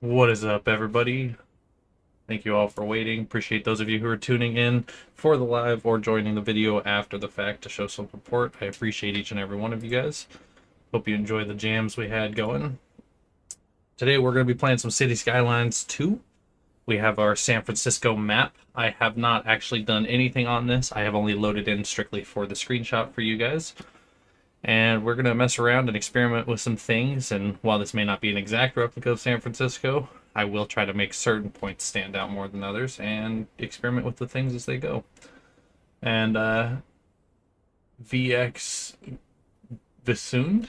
What is up, everybody? Thank you all for waiting. Appreciate those of you who are tuning in for the live or joining the video after the fact to show some support. I appreciate each and every one of you guys. Hope you enjoy the jams we had going. Today we're going to be playing some City Skylines 2. We have our San Francisco map. I have not actually done anything on this. I have only loaded in strictly for the screenshot for you guys. And we're going to mess around and experiment with some things, and while this may not be an exact replica of San Francisco, I will try to make certain points stand out more than others and experiment with the things as they go. And VX Visund?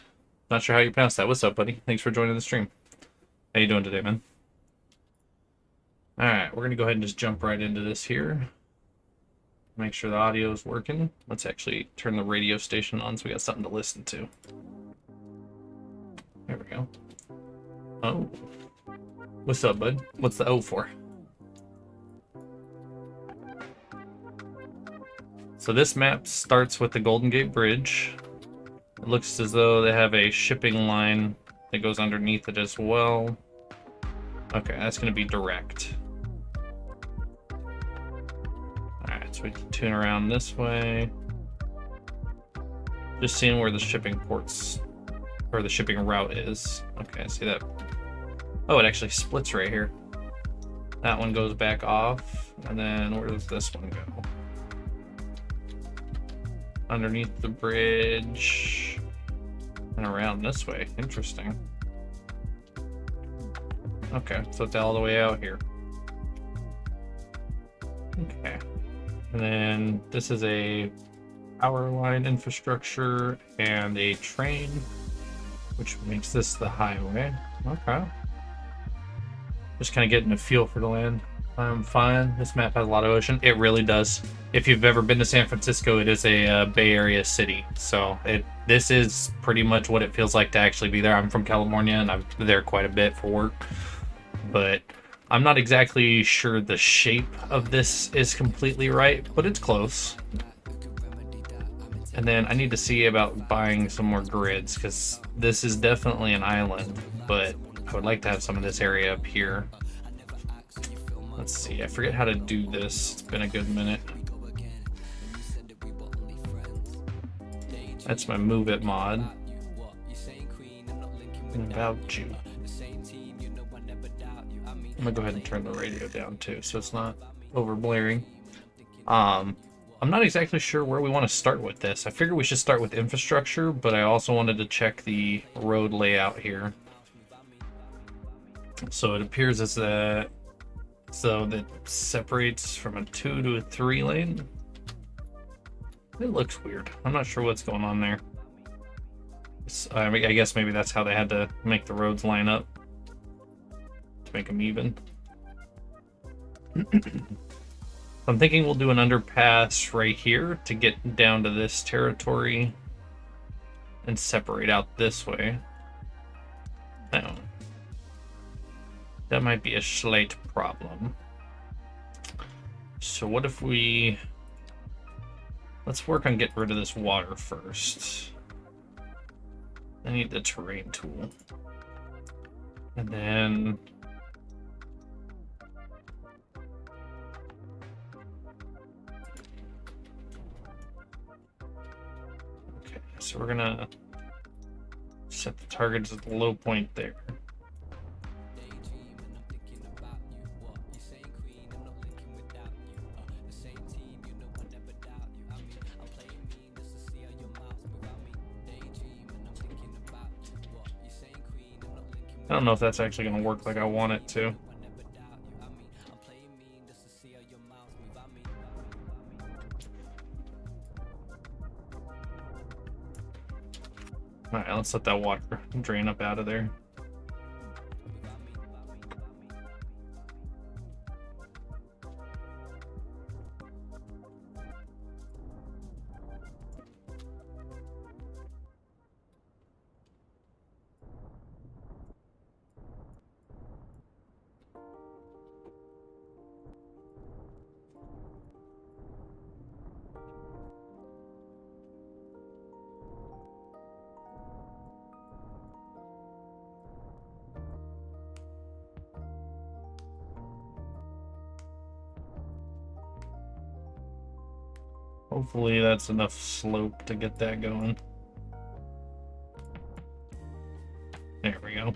Not sure how you pronounce that. What's up, buddy? Thanks for joining the stream. How you doing today, man? Alright, we're going to go ahead and just jump right into this here. Make sure the audio is working. Let's actually turn the radio station on so we got something to listen to. There we go. Oh. What's up, bud? What's the O for? So this map starts with the Golden Gate Bridge. It looks as though they have a shipping line that goes underneath it as well. Okay, that's going to be direct. So we can tune around this way. Just seeing where the shipping ports, or the shipping route is. Okay, see that? Oh, it actually splits right here. That one goes back off, and then where does this one go? Underneath the bridge, and around this way. Interesting. Okay, so it's all the way out here. Okay. And then this is a power line infrastructure and a train, which makes this the highway. Okay. Just kind of getting a feel for the land. I'm fine. This map has a lot of ocean. It really does. If you've ever been to San Francisco, it is a Bay Area city. So this is pretty much what it feels like to actually be there. I'm from California, and I'm there quite a bit for work. But I'm not exactly sure the shape of this is completely right, but it's close. And then I need to see about buying some more grids, because this is definitely an island, but I would like to have some of this area up here. Let's see, I forget how to do this. It's been a good minute. That's my Move It mod. And about you. I'm gonna go ahead and turn the radio down too, so it's not over blaring. I'm not exactly sure where we want to start with this. I figured we should start with infrastructure, but I also wanted to check the road layout here. So it appears as that that separates from a 2 to a 3 lane. It looks weird. I'm not sure what's going on there. I guess maybe that's how they had to make the roads line up. Make them even. I'm thinking we'll do an underpass right here to get down to this territory and separate out this way. Now, that might be a slight problem. So what if let's work on getting rid of this water first. I need the terrain tool. And then so we're gonna set the targets at the low point there. I don't know if that's actually gonna work like I want it to. Alright, let's let that water drain up out of there. Hopefully that's enough slope to get that going. There we go.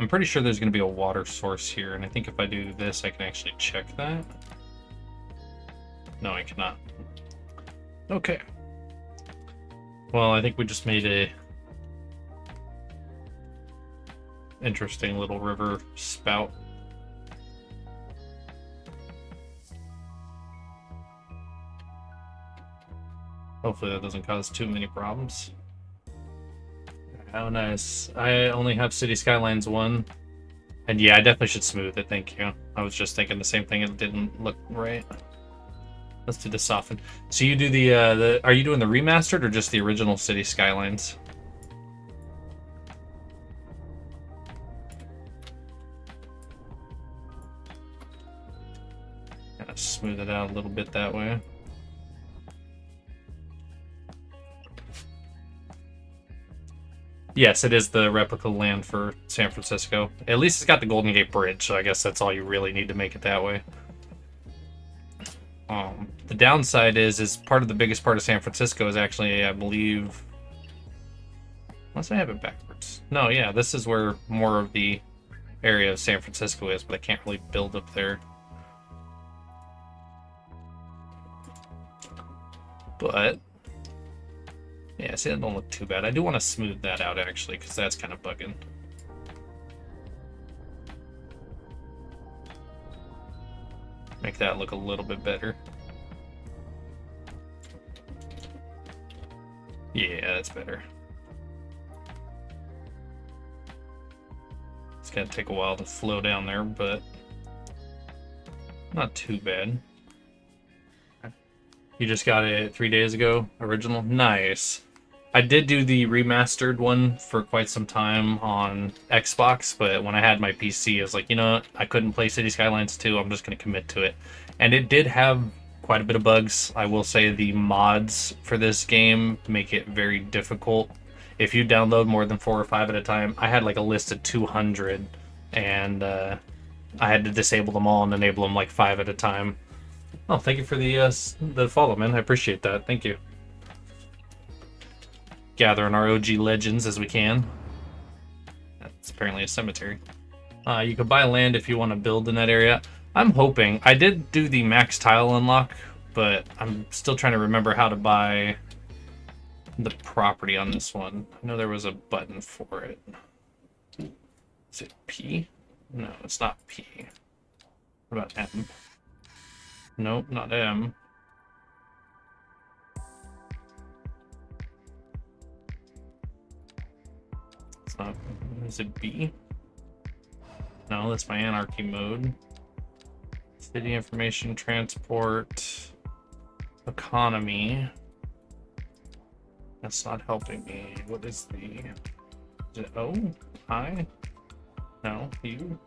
I'm pretty sure there's going to be a water source here, and I think if I do this, I can actually check that. No, I cannot. Okay. Well, I think we just made a interesting little river spout. Hopefully that doesn't cause too many problems. Oh, nice. I only have City Skylines 1. And yeah, I definitely should smooth it, thank you. I was just thinking the same thing, it didn't look right. Let's do the soften. So you do the are you doing the remastered or just the original City Skylines? Kind of smooth it out a little bit that way. Yes, it is the replica land for San Francisco. At least it's got the Golden Gate Bridge, so I guess that's all you really need to make it that way. The downside is part of the biggest part of San Francisco is actually, I believe... Unless I have it backwards. No, yeah, this is where more of the area of San Francisco is, but I can't really build up there. But... yeah, see, that don't look too bad. I do want to smooth that out, actually, because that's kind of bugging. Make that look a little bit better. Yeah, that's better. It's gonna take a while to flow down there, but not too bad. You just got it 3 days ago, original? Nice. I did do the remastered one for quite some time on Xbox, but when I had my PC, I was like, you know what? I couldn't play City Skylines 2, I'm just going to commit to it. And it did have quite a bit of bugs. I will say the mods for this game make it very difficult. If you download more than 4 or 5 at a time, I had like a list of 200, and I had to disable them all and enable them like 5 at a time. Oh, thank you for the follow, man. I appreciate that. Thank you. Gathering our OG legends as we can. That's apparently a cemetery. You could buy land if you want to build in that area. I'm hoping. I did do the max tile unlock, but I'm still trying to remember how to buy the property on this one. I know there was a button for it. Is it P? No, it's not P. What about M? Nope, not M. It's not. Is it B? No, that's my anarchy mode. City information, transport, economy. That's not helping me. What is the... Is it O? I? No, U?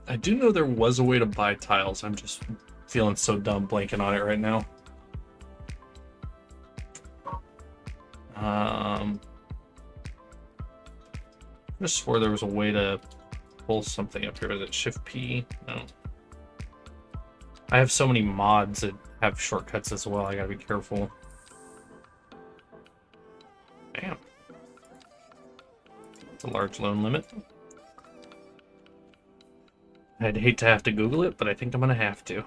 I do know there was a way to buy tiles. I'm just feeling so dumb blanking on it right now. I just swore there was a way to pull something up here. Is it Shift P? No. I have so many mods that have shortcuts as well. I gotta be careful. Damn. It's a large loan limit. I'd hate to have to Google it, but I think I'm gonna have to.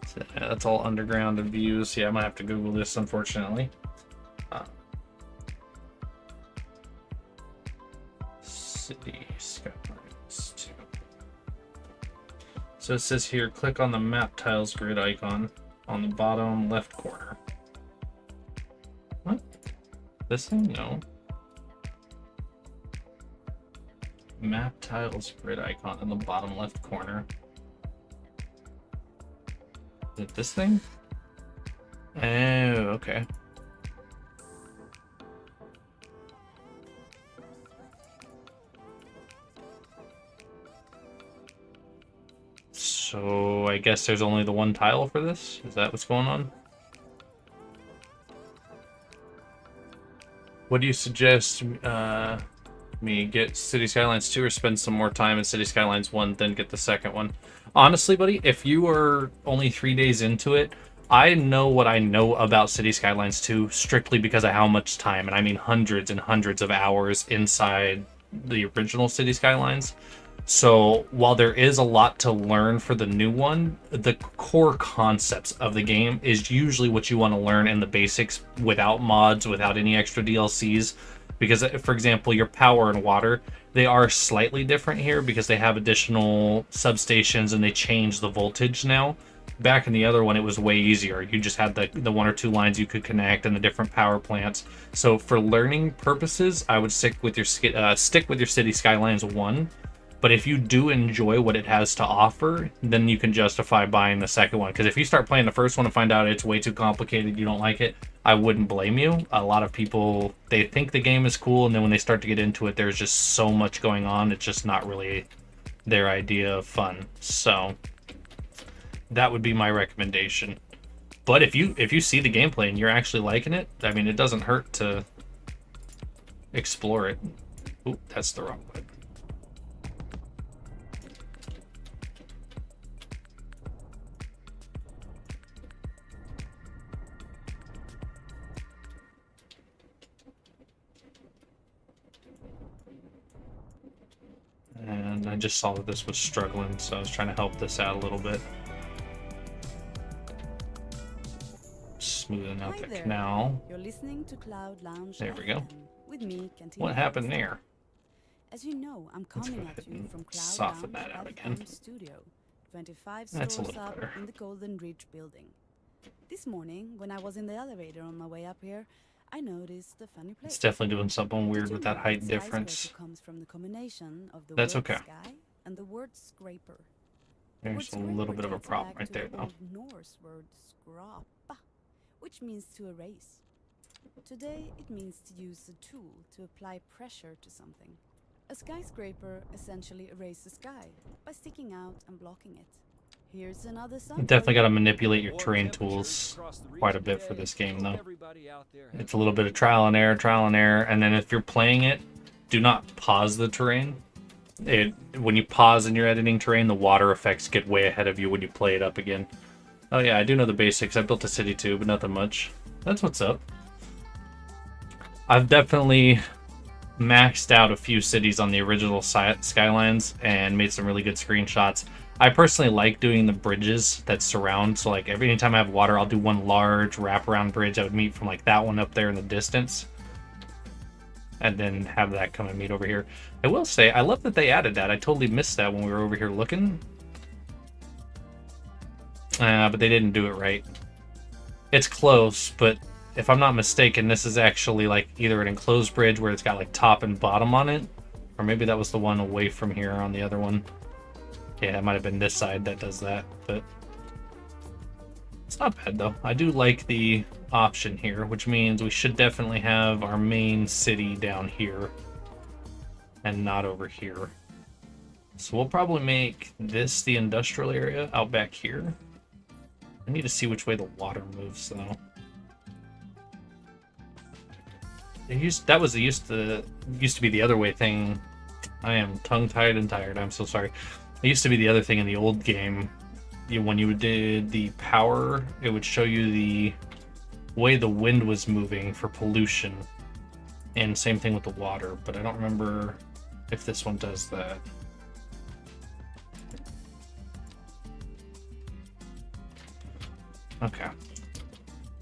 So, yeah, that's all underground and views. Yeah, I'm gonna have to Google this, unfortunately. So it says here, click on the map tiles grid icon on the bottom left corner. What? This thing? No. Map tiles grid icon in the bottom left corner. Is it this thing? Oh, okay. So I guess there's only the one tile for this? Is that what's going on? What do you suggest me get City Skylines 2 or spend some more time in City Skylines 1, then get the second one? Honestly, buddy, if you are only 3 days into it, I know what I know about City Skylines 2 strictly because of how much time, and I mean hundreds and hundreds of hours inside the original City Skylines. So while there is a lot to learn for the new one, the core concepts of the game is usually what you want to learn in the basics without mods, without any extra DLCs. Because, for example, your power and water, they are slightly different here because they have additional substations and they change the voltage now. Back in the other one, it was way easier. You just had the one or two lines you could connect and the different power plants. So for learning purposes, I would stick with your City Skylines 1. But if you do enjoy what it has to offer, then you can justify buying the second one. Because if you start playing the first one and find out it's way too complicated, you don't like it, I wouldn't blame you. A lot of people, they think the game is cool, and then when they start to get into it, there's just so much going on. It's just not really their idea of fun. So that would be my recommendation. But if you see the gameplay and you're actually liking it, I mean, it doesn't hurt to explore it. Oop, that's the wrong button. And I just saw that this was struggling, so I was trying to help this out a little bit. Smoothing out the canal. You're listening to Cloud Lounge. There we go. With me, what happened there? As you know, I'm coming at you from Cloud soften that out again. Studio, 25 That's a floors little up better. in the Golden Ridge building. This morning, when I was in the elevator on my way up here, I noticed a funny place. It's definitely doing something weird with that height difference. Comes from the combination of the That's word okay. sky and the word scraper. There's a little bit of a problem right there, though. Norse word skrapa, which means to erase. Today, it means to use a tool to apply pressure to something. A skyscraper essentially erases the sky by sticking out and blocking it. Here's another You definitely got to manipulate your terrain tools quite a bit for this game, though. It's a little bit of trial and error, and then if you're playing it, do not pause the terrain. When you pause and you're editing terrain, the water effects get way ahead of you when you play it up again. Oh yeah, I do know the basics. I built a city too, but nothing much. That's what's up. I've definitely maxed out a few cities on the original Skylines and made some really good screenshots. I personally like doing the bridges that surround, so like every time I have water, I'll do one large wraparound bridge. I would meet from like that one up there in the distance, and then have that come and meet over here. I will say, I love that they added that. I totally missed that when we were over here looking. But they didn't do it right. It's close, but if I'm not mistaken, this is actually like either an enclosed bridge where it's got like top and bottom on it, or maybe that was the one away from here on the other one. Yeah, it might have been this side that does that, but it's not bad though. I do like the option here, which means we should definitely have our main city down here and not over here. So we'll probably make this the industrial area out back here. I need to see which way the water moves though. That used to be the other way thing. I am tongue-tied and tired. I'm so sorry. It used to be the other thing in the old game. When you did the power, it would show you the way the wind was moving for pollution. And same thing with the water, but I don't remember if this one does that. Okay.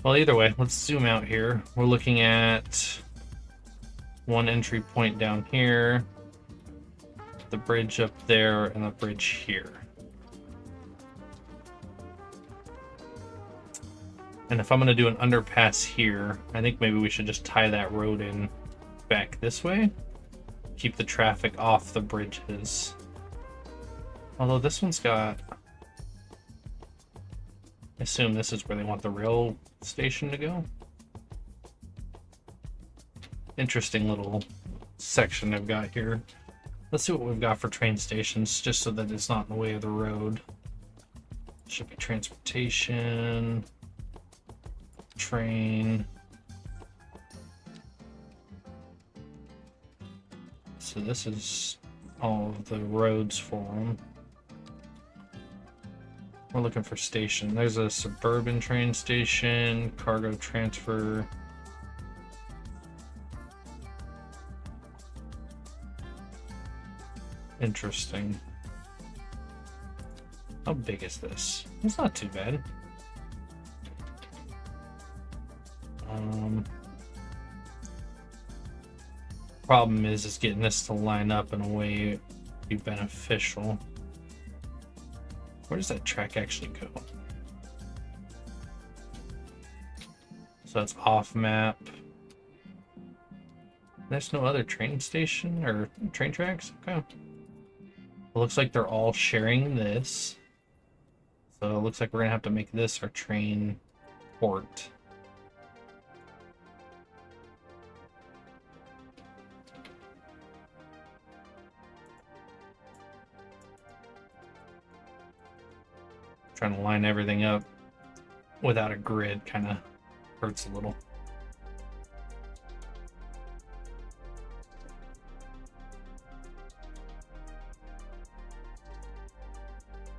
Well, either way, let's zoom out here. We're looking at one entry point down here, the bridge up there, and the bridge here. And if I'm going to do an underpass here, I think maybe we should just tie that road in back this way. Keep the traffic off the bridges. Although this one's got... I assume this is where they want the rail station to go. Interesting little section they've got here. Let's see what we've got for train stations, just so that it's not in the way of the road. Should be transportation, train. So this is all of the roads for them. We're looking for station. There's a suburban train station, cargo transfer. Interesting. How big is this? It's not too bad. Problem is getting this to line up in a way to be beneficial. Where does that track actually go? So that's off map. There's no other train station or train tracks? Okay. It looks like they're all sharing this. So it looks like we're gonna have to make this our train port. Trying to line everything up without a grid kind of hurts a little.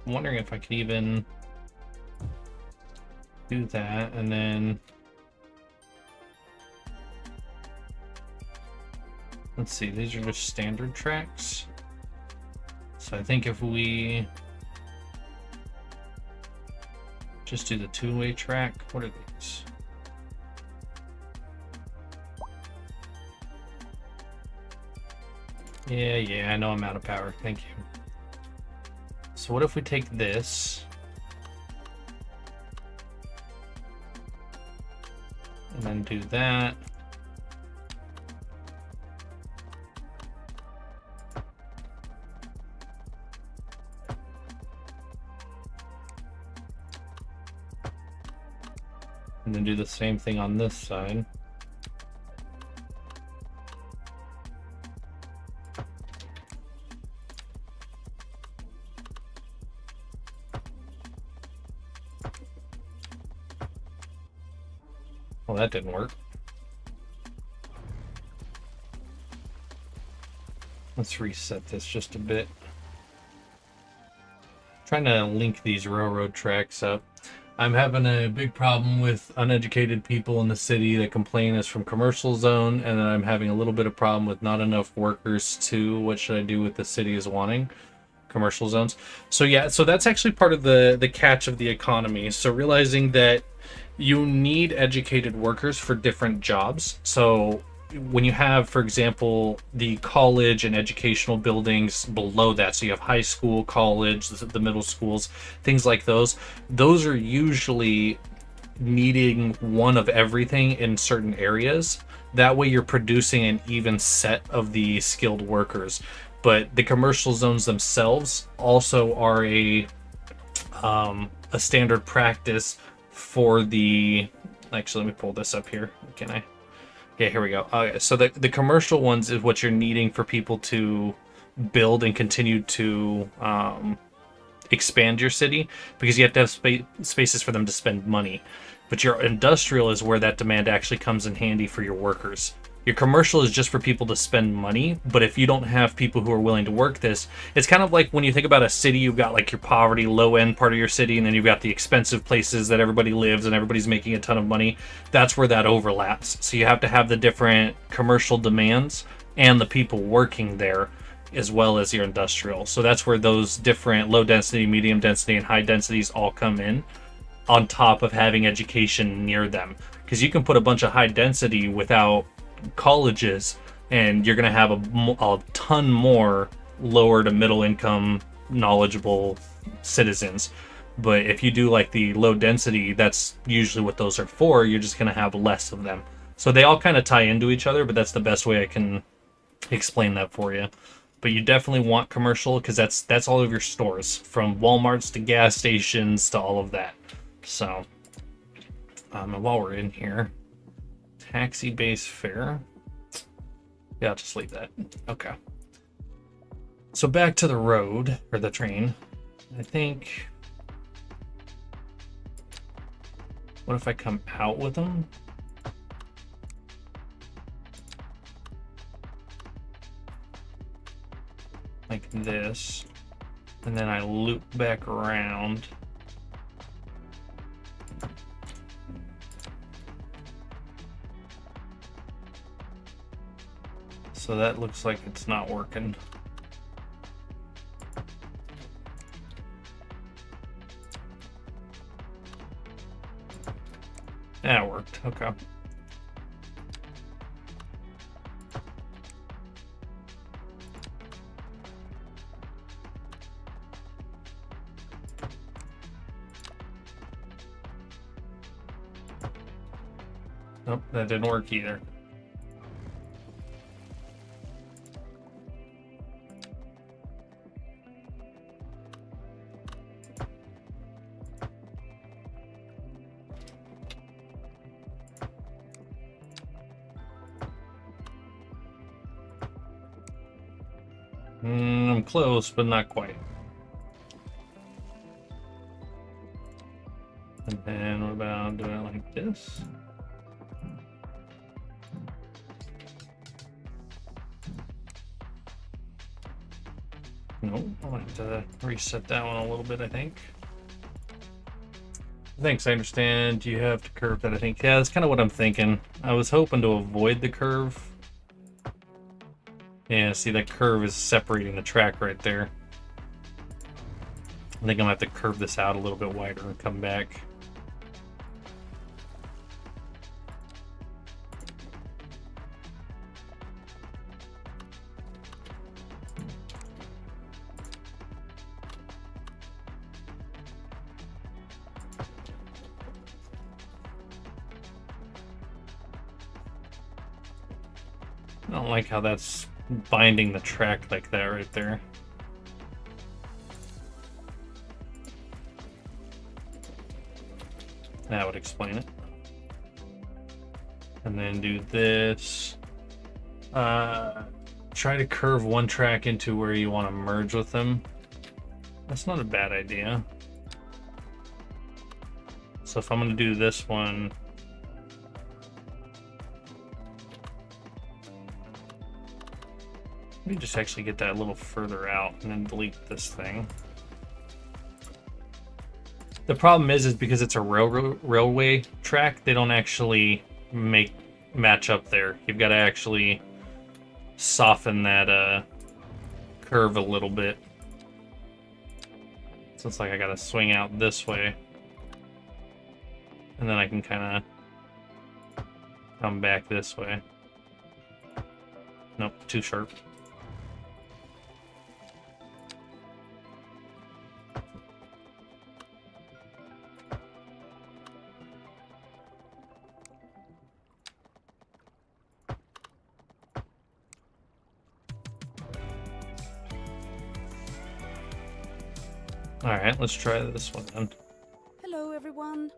I'm wondering if I could even do that and then let's see, these are just standard tracks. So I think if we just do the two-way track, what are these? Yeah, I know I'm out of power. Thank you. So what if we take this and then do that? And then do the same thing on this side. Well, that didn't work. Let's reset this just a bit. Trying to link these railroad tracks up. I'm having a big problem with uneducated people in the city that complain it's from commercial zone, and then I'm having a little bit of problem with not enough workers too. What should I do with the city is wanting? Commercial zones. So yeah, so that's actually part of the catch of the economy. So realizing that you need educated workers for different jobs. So when you have, for example, the college and educational buildings below that, so you have high school, college, the middle schools, things like those are usually needing one of everything in certain areas. That way you're producing an even set of the skilled workers. But the commercial zones themselves also are a standard practice for the... Actually, let me pull this up here. Can I? Okay, here we go. Okay, so the commercial ones is what you're needing for people to build and continue to expand your city, because you have to have spaces for them to spend money. But your industrial is where that demand actually comes in handy for your workers. Your commercial is just for people to spend money, but if you don't have people who are willing to work this, it's kind of like when you think about a city, you've got like your poverty, low-end part of your city, and then you've got the expensive places that everybody lives and everybody's making a ton of money. That's where that overlaps. So you have to have the different commercial demands and the people working there, as well as your industrial. So that's where those different low density, medium density, and high densities all come in, on top of having education near them. Because you can put a bunch of high density without colleges, and you're going to have a ton more lower to middle income knowledgeable citizens. But if you do like the low density, that's usually what those are for. You're just going to have less of them. So they all kind of tie into each other, but that's the best way I can explain that for you. But you definitely want commercial because that's all of your stores, from Walmarts to gas stations to all of that. So, and while we're in here, taxi base fare. Yeah, I'll just leave that. Okay. So back to the road, or the train. I think... What if I come out with them? Like this. And then I loop back around. So that looks like it's not working. That worked. Okay. Nope, that didn't work either. I'm close, but not quite. And then what about doing it like this? Nope, I'll have to reset that one a little bit, I think. Thanks, I understand you have to curve that, I think. Yeah, that's kind of what I'm thinking. I was hoping to avoid the curve. Yeah, see, that curve is separating the track right there. I think I'm gonna have to curve this out a little bit wider and come back. I don't like how that's binding the track like that right there. That would explain it. And then do this. Try to curve one track into where you want to merge with them. That's not a bad idea. So if I'm going to do this one, let me just actually get that a little further out and then delete this thing. The problem is because it's a railway track, they don't actually match up there. You've got to actually soften that curve a little bit. So it's like I got to swing out this way. And then I can kind of come back this way. Nope, too sharp. Alright, let's try this one then. Hello, everyone.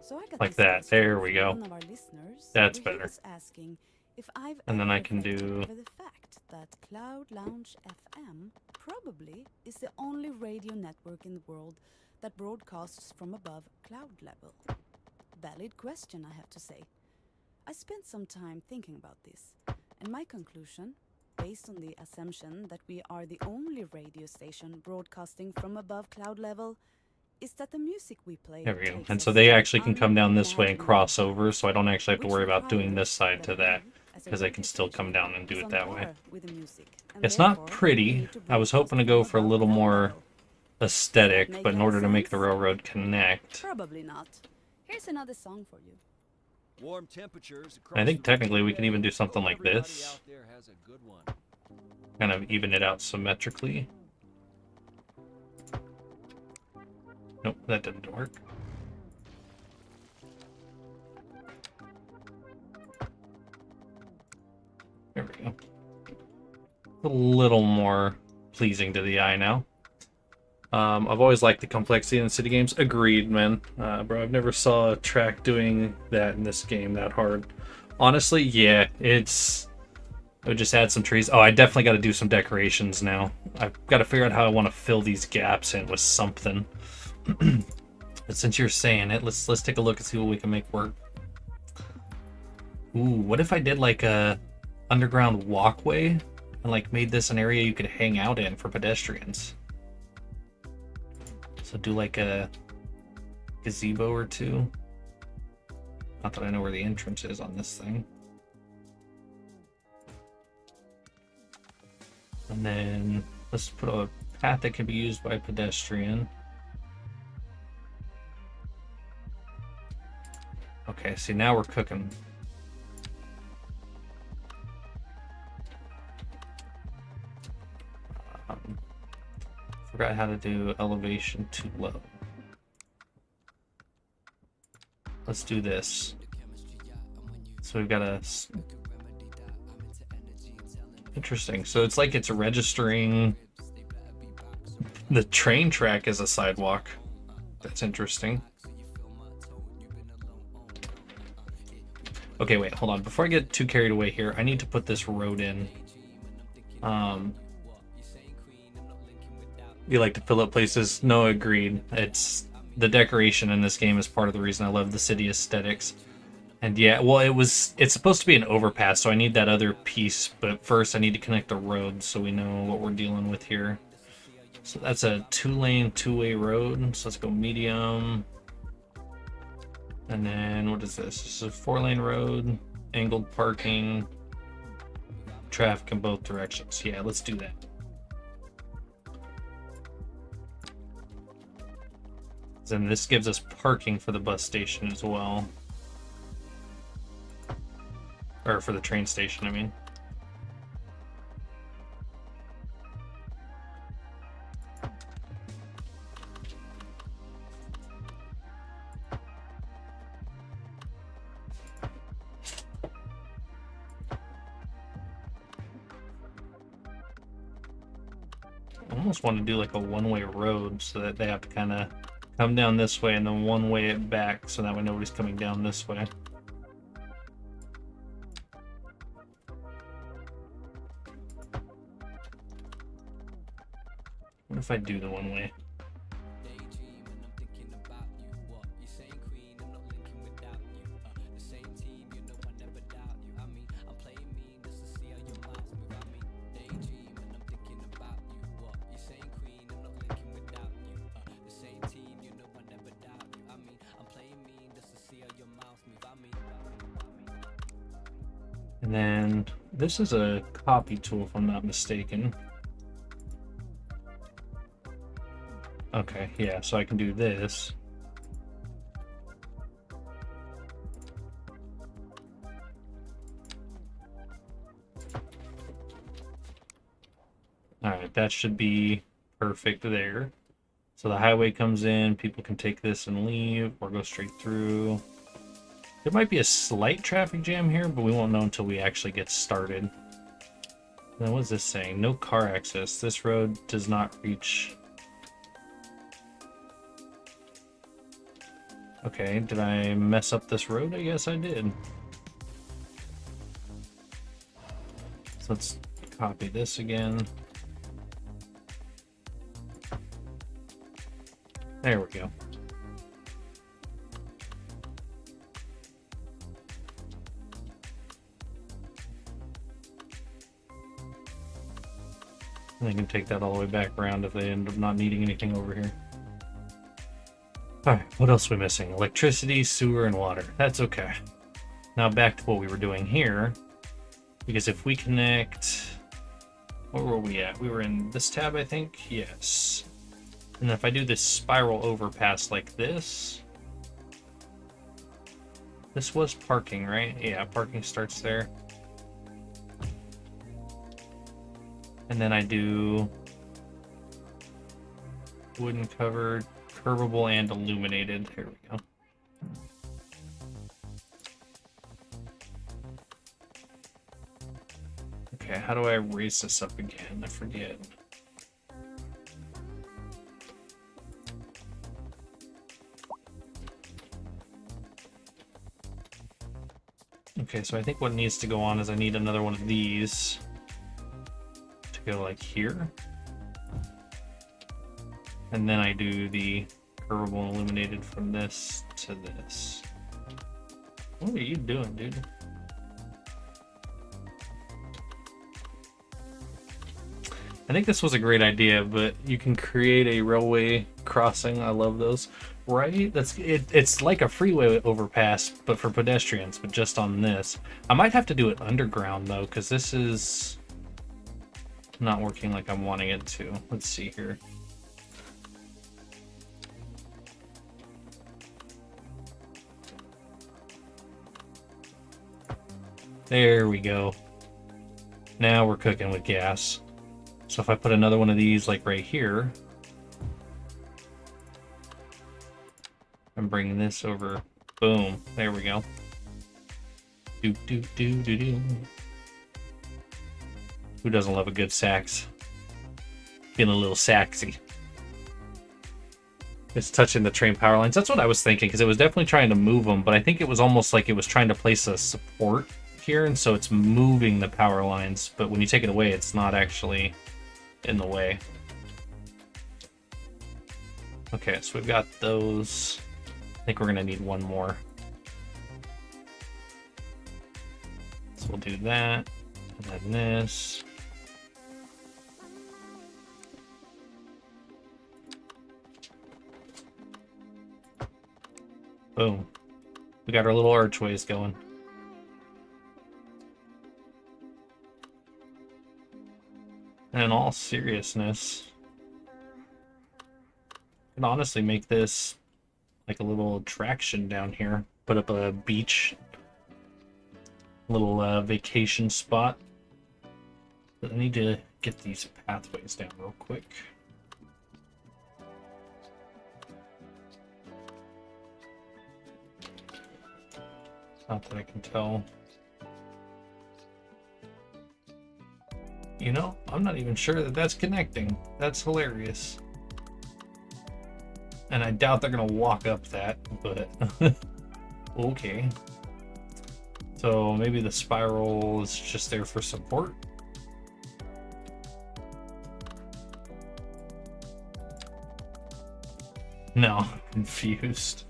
So I got Like this that. question There we go. from one of our listeners, That's where he better. was asking if I've And then I ever can reflected do... over the fact that Cloud Lounge FM probably is the only radio network in the world that broadcasts from above cloud level. Valid question, I have to say. I spent some time thinking about this, and my conclusion, based on the assumption that we are the only radio station broadcasting from above cloud level, is that the music we play There we go. takes And us so they to actually can come down this way and unimaginable cross heights, over, so I don't actually have to which worry about doing requires this side to that, as a because I radio can still come station down and do is it on that way. par with the music, and It's not therefore we pretty. need to I was hoping to broadcast go from for a above little cloud more level. aesthetic, Make but in any order to make the sense? railroad connect, Probably not. Here's another song for you. Warm temperatures I think technically we can even do Hope something like everybody this. out there has a good one. Kind of even it out symmetrically. Nope, that didn't work. There we go. A little more pleasing to the eye now. I've always liked the complexity in city games. Agreed, man. Bro, I've never saw a track doing that in this game that hard. Honestly, yeah, it's... I would just add some trees. Oh, I definitely got to do some decorations now. I've got to figure out how I want to fill these gaps in with something. But since you're saying it, let's take a look and see what we can make work. Ooh, what if I did like a underground walkway and like made this an area you could hang out in for pedestrians? So do like a gazebo or two. Not that I know where the entrance is on this thing. And then let's put a path that can be used by pedestrian. Okay, see, now we're cooking. Forgot how to do elevation too low. Let's do this. So we've got a... Interesting. So it's like it's registering the train track as a sidewalk. That's interesting. Okay, wait, hold on. Before I get too carried away here, I need to put this road in. You like to fill up places? No, agreed. It's the decoration in this game is part of the reason I love the city aesthetics. And yeah, well, it's supposed to be an overpass, so I need that other piece, but first I need to connect the road so we know what we're dealing with here. So that's a 2-lane, two-way road. So let's go medium. And then what is this? This is a 4-lane road, angled parking, traffic in both directions. Yeah, let's do that. Then this gives us parking for the bus station as well. Or for the train station, I mean. I almost want to do like a one-way road so that they have to kind of come down this way and then one way it back so that way nobody's coming down this way. What if I do the one way? And then this is a copy tool if I'm not mistaken. Okay, yeah, so I can do this. Alright, that should be perfect there. So the highway comes in, people can take this and leave, or go straight through. There might be a slight traffic jam here, but we won't know until we actually get started. Then what is this saying? No car access. This road does not reach... Okay, did I mess up this road? I guess I did. So let's copy this again. There we go. And they can take that all the way back around if they end up not needing anything over here. Alright, what else are we missing? Electricity, sewer, and water. That's okay. Now back to what we were doing here. Because if we connect... Where were we at? We were in this tab, I think? Yes. And if I do this spiral overpass like this... This was parking, right? Yeah, parking starts there. And then I do... Wooden covered curvable and illuminated. Here we go. Okay, how do I raise this up again? I forget. Okay, so I think what needs to go on is I need another one of these to go like here. And then I do the curvable and illuminated from this to this. What are you doing, dude? I think this was a great idea, but you can create a railway crossing. I love those. Right? It's like a freeway overpass, but for pedestrians, but just on this. I might have to do it underground though, because this is not working like I'm wanting it to. Let's see here. There we go. Now we're cooking with gas. So if I put another one of these like right here, I'm bringing this over. Boom. There we go. Do do do do do. Who doesn't love a good sax? Feeling a little saxy. It's touching the train power lines. That's what I was thinking, because it was definitely trying to move them, but I think it was almost like it was trying to place a support here, and so it's moving the power lines, but when you take it away, it's not actually in the way. Okay, so we've got those. I think we're gonna need one more. So we'll do that, and then this. Boom. We got our little archways going. And in all seriousness, I can honestly make this like a little attraction down here. Put up a beach, little vacation spot. But I need to get these pathways down real quick. Not that I can tell. You know, I'm not even sure that that's connecting. That's hilarious. And I doubt they're gonna walk up that, but okay. So maybe the spiral is just there for support. No, I'm confused.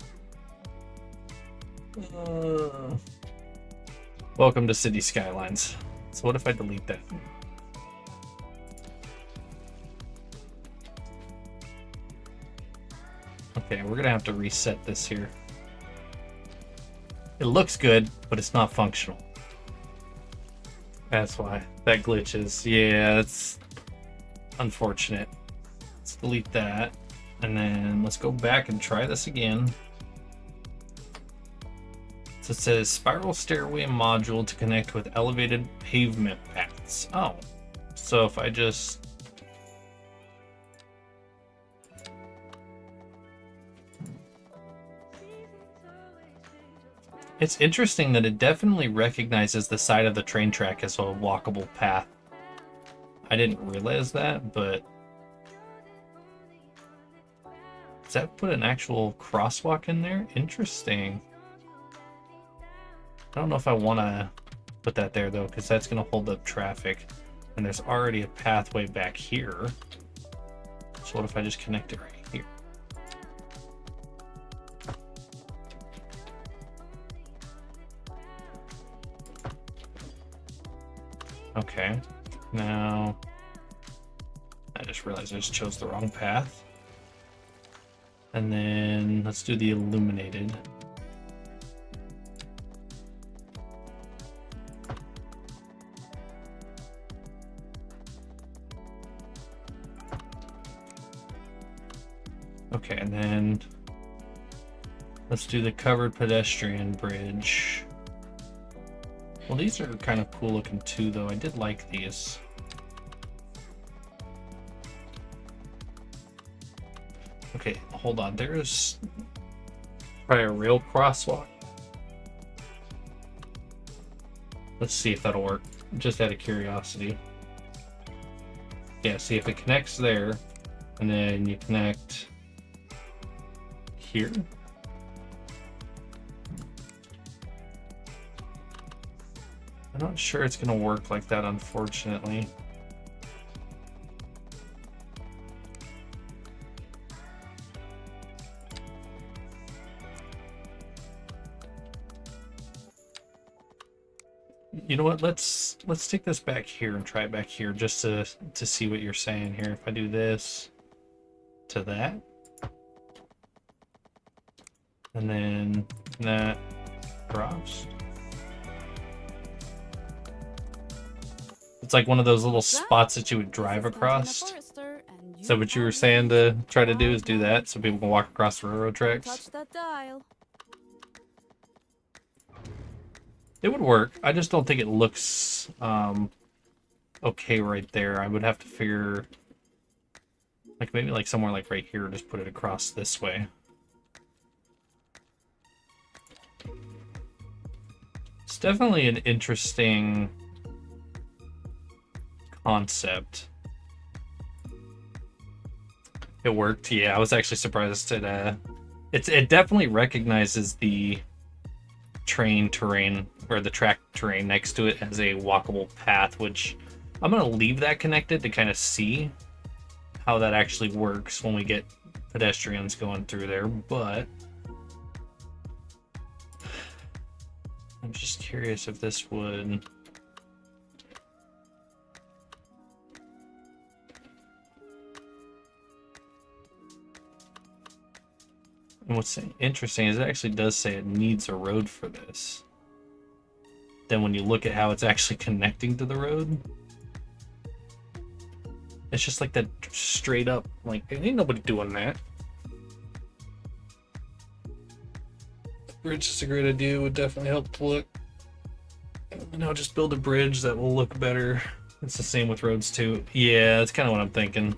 Welcome to City Skylines. So what if I delete that? Okay, we're gonna have to reset this here. It looks good, but it's not functional. That's why. That glitches. Yeah, that's unfortunate. Let's delete that. And then let's go back and try this again. So it says spiral stairway module to connect with elevated pavement paths. Oh, so if I just... It's interesting that it definitely recognizes the side of the train track as a walkable path. I didn't realize that, but... Does that put an actual crosswalk in there? Interesting. I don't know if I want to put that there though, because that's going to hold up traffic. And there's already a pathway back here. So what if I just connect it right here? Okay, now I just realized I just chose the wrong path. And then let's do the illuminated. Okay, and then let's do the covered pedestrian bridge. Well, these are kind of cool looking too, though. I did like these. Okay, hold on. There's probably a rail crosswalk. Let's see if that'll work. Just out of curiosity. Yeah, see if it connects there, and then you connect here. I'm not sure it's gonna work like that, unfortunately. You know what? Let's take this back here and try it back here just to see what you're saying here. If I do this to that, and then that drops. It's like one of those little spots that you would drive across. So what you were saying to try to do is do that so people can walk across the railroad tracks. Touch that dial. It would work. I just don't think it looks okay right there. I would have to figure like maybe like somewhere like right here, just put it across this way. It's definitely an interesting concept. It worked. Yeah, I was actually surprised at it definitely recognizes the train terrain or the track terrain next to it as a walkable path, which I'm going to leave that connected to kind of see how that actually works when we get pedestrians going through there. But I'm just curious if this would... And what's interesting is it actually does say it needs a road for this. Then when you look at how it's actually connecting to the road, it's just like that straight up, like, ain't nobody doing that. Bridge is a great idea, would definitely help the look. No, just build a bridge that will look better. It's the same with roads too. Yeah, that's kind of what I'm thinking.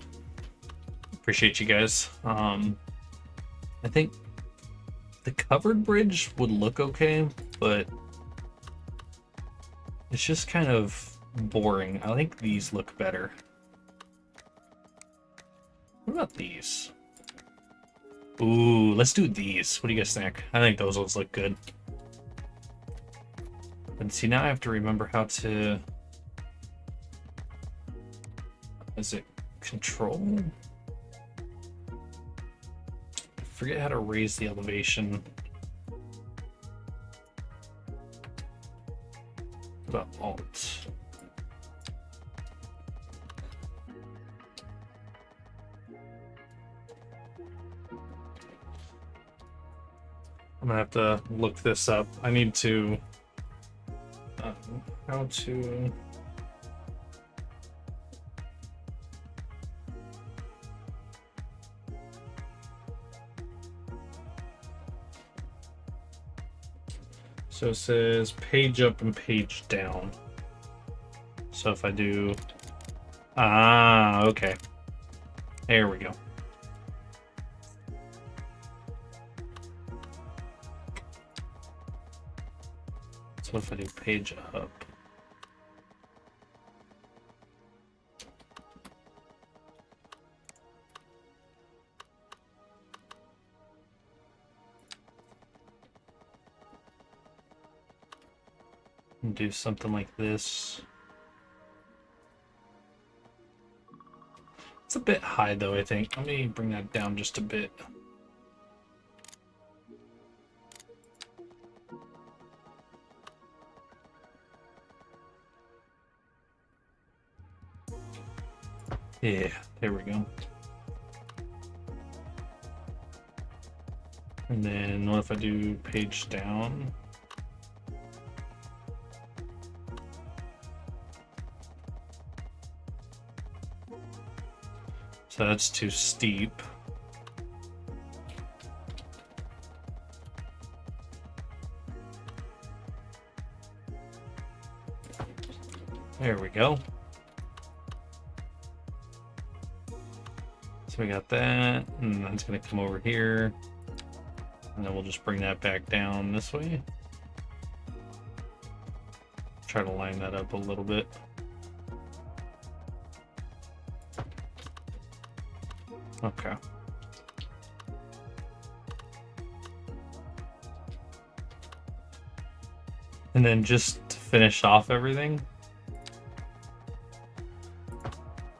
Appreciate you guys. I think the covered bridge would look okay, but it's just kind of boring. I think these look better. What about these? Ooh, let's do these. What do you guys think? I think those ones look good. And see, now I have to remember how to... Is it control? Forget how to raise the elevation. What about Alt? I'm gonna have to look this up. I need to how to so it says page up and page down. So if I do okay. There we go. So if I do page up, and do something like this. It's a bit high though, I think. Let me bring that down just a bit. Yeah, there we go. And then what if I do page down? So that's too steep. There we go. So we got that, and that's gonna come over here. And then we'll just bring that back down this way. Try to line that up a little bit. Okay. And then just to finish off everything.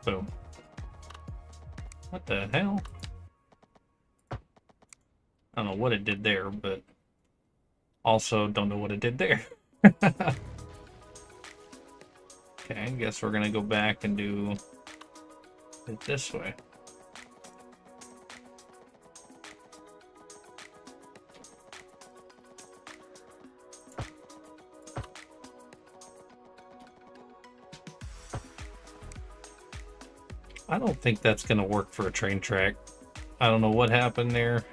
Boom. What the hell? I don't know what it did there, but also don't know what it did there. Okay, I guess we're gonna go back and do it this way. I don't think that's gonna work for a train track. I don't know what happened there.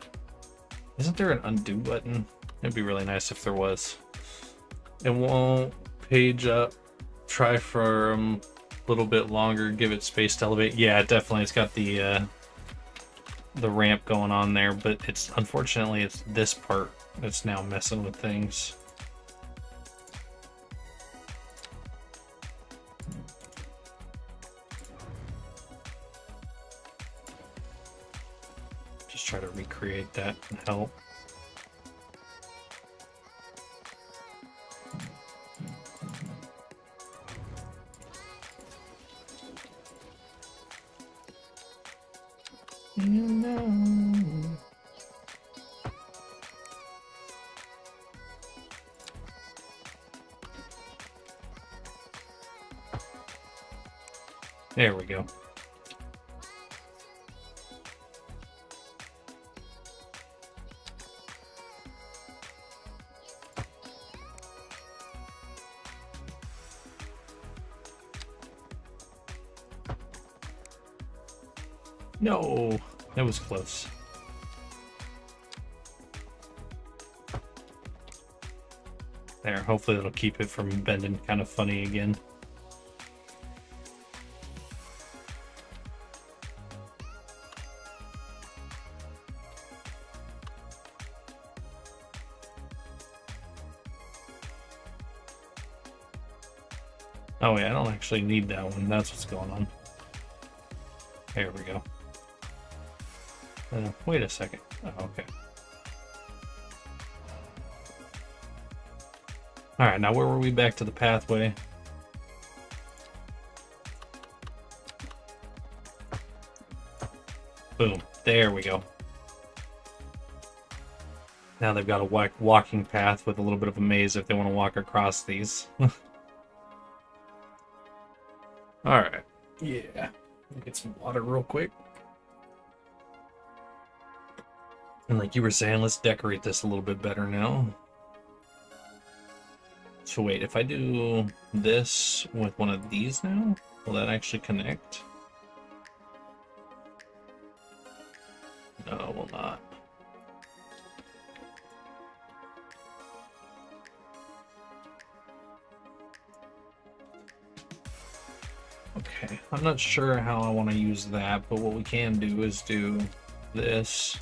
Isn't there an undo button? It'd be really nice if there was. It won't page up. Try for a little bit longer. Give it space to elevate. Yeah, definitely. It's got the ramp going on there, but it's unfortunately it's this part that's now messing with things. Just try to recreate that and help. You know. There we go. No, that was close. There, hopefully that'll keep it from bending kind of funny again. Oh yeah, I don't actually need that one. That's what's going on. There we go. Wait a second. Oh, okay. Alright, now where were we? Back to the pathway. Boom. There we go. Now they've got a walking path with a little bit of a maze if they want to walk across these. Alright. Yeah. Get some water real quick. And like you were saying, let's decorate this a little bit better now. So wait, if I do this with one of these now, will that actually connect? No, it will not. Okay, I'm not sure how I want to use that, but what we can do is do this.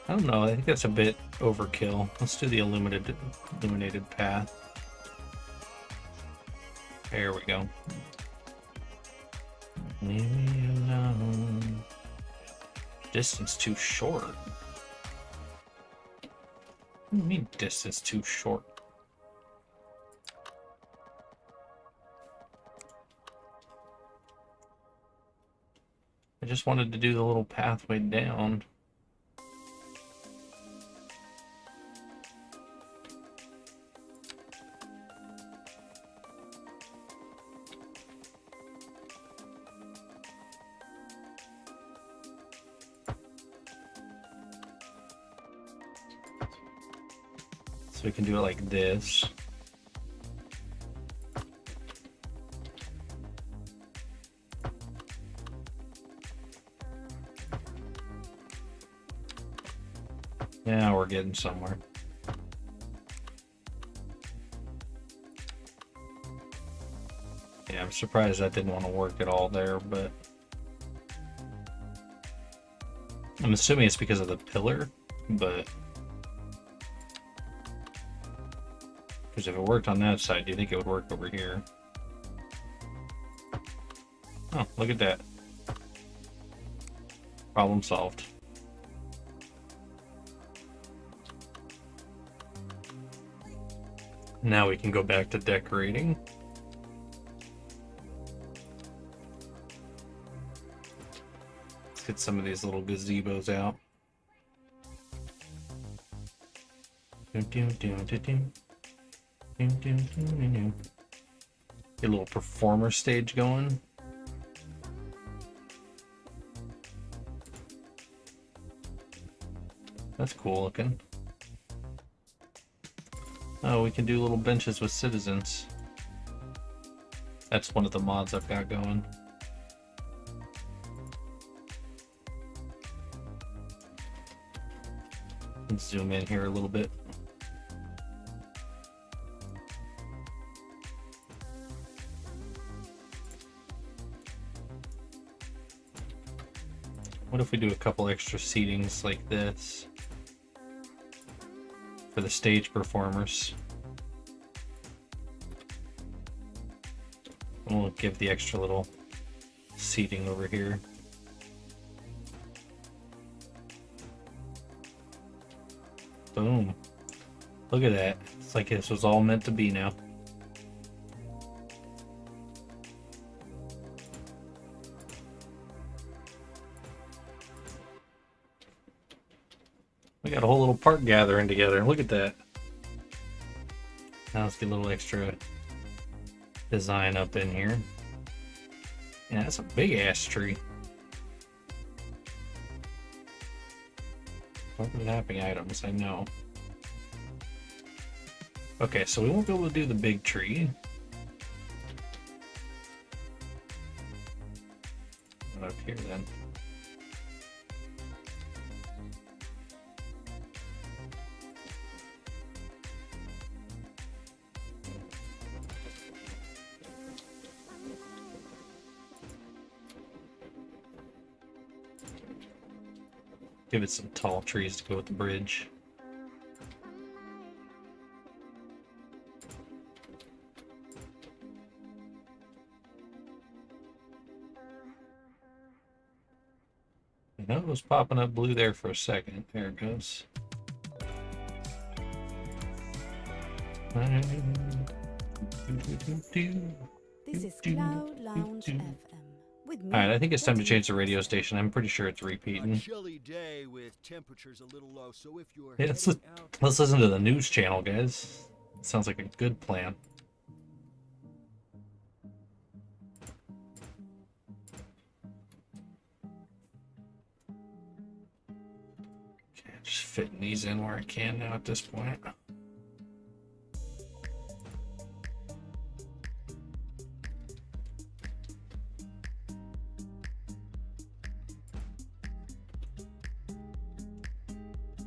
I don't know, I think that's a bit overkill. Let's do the illuminated path. There we go. Leave me alone. Distance too short. What do you mean distance too short? I just wanted to do the little pathway down. So we can do it like this. getting somewhere. Yeah, I'm surprised that didn't want to work at all there, but I'm assuming it's because of the pillar, but because if it worked on that side, do you think it would work over here? Oh, look at that. Problem solved. Now we can go back to decorating. Let's get some of these little gazebos out. Get a little performer stage going. That's cool looking. Oh, we can do little benches with citizens. That's one of the mods I've got going. Let's zoom in here a little bit. What if we do a couple extra seatings like this for the stage performers? And we'll give the extra little seating over here. Boom. Look at that. It's like this was all meant to be now. We got a whole little park gathering together. Look at that. Now let's get a little extra design up in here. Yeah, that's a big ass tree. Overlapping items, I know. Okay, so we won't be able to do the big tree. What up here then? Give it some tall trees to go with the bridge. I know it was popping up blue there for a second. There it goes. This is Cloud Lounge FM. With me, Alright, I think it's time to Betty. change the radio station. I'm pretty sure it's A repeating. chilly day with temperatures a little low, so if you're Yeah, heading out, let's listen to the news channel, guys. Sounds like a good plan. Okay, just fitting these in where I can now at this point.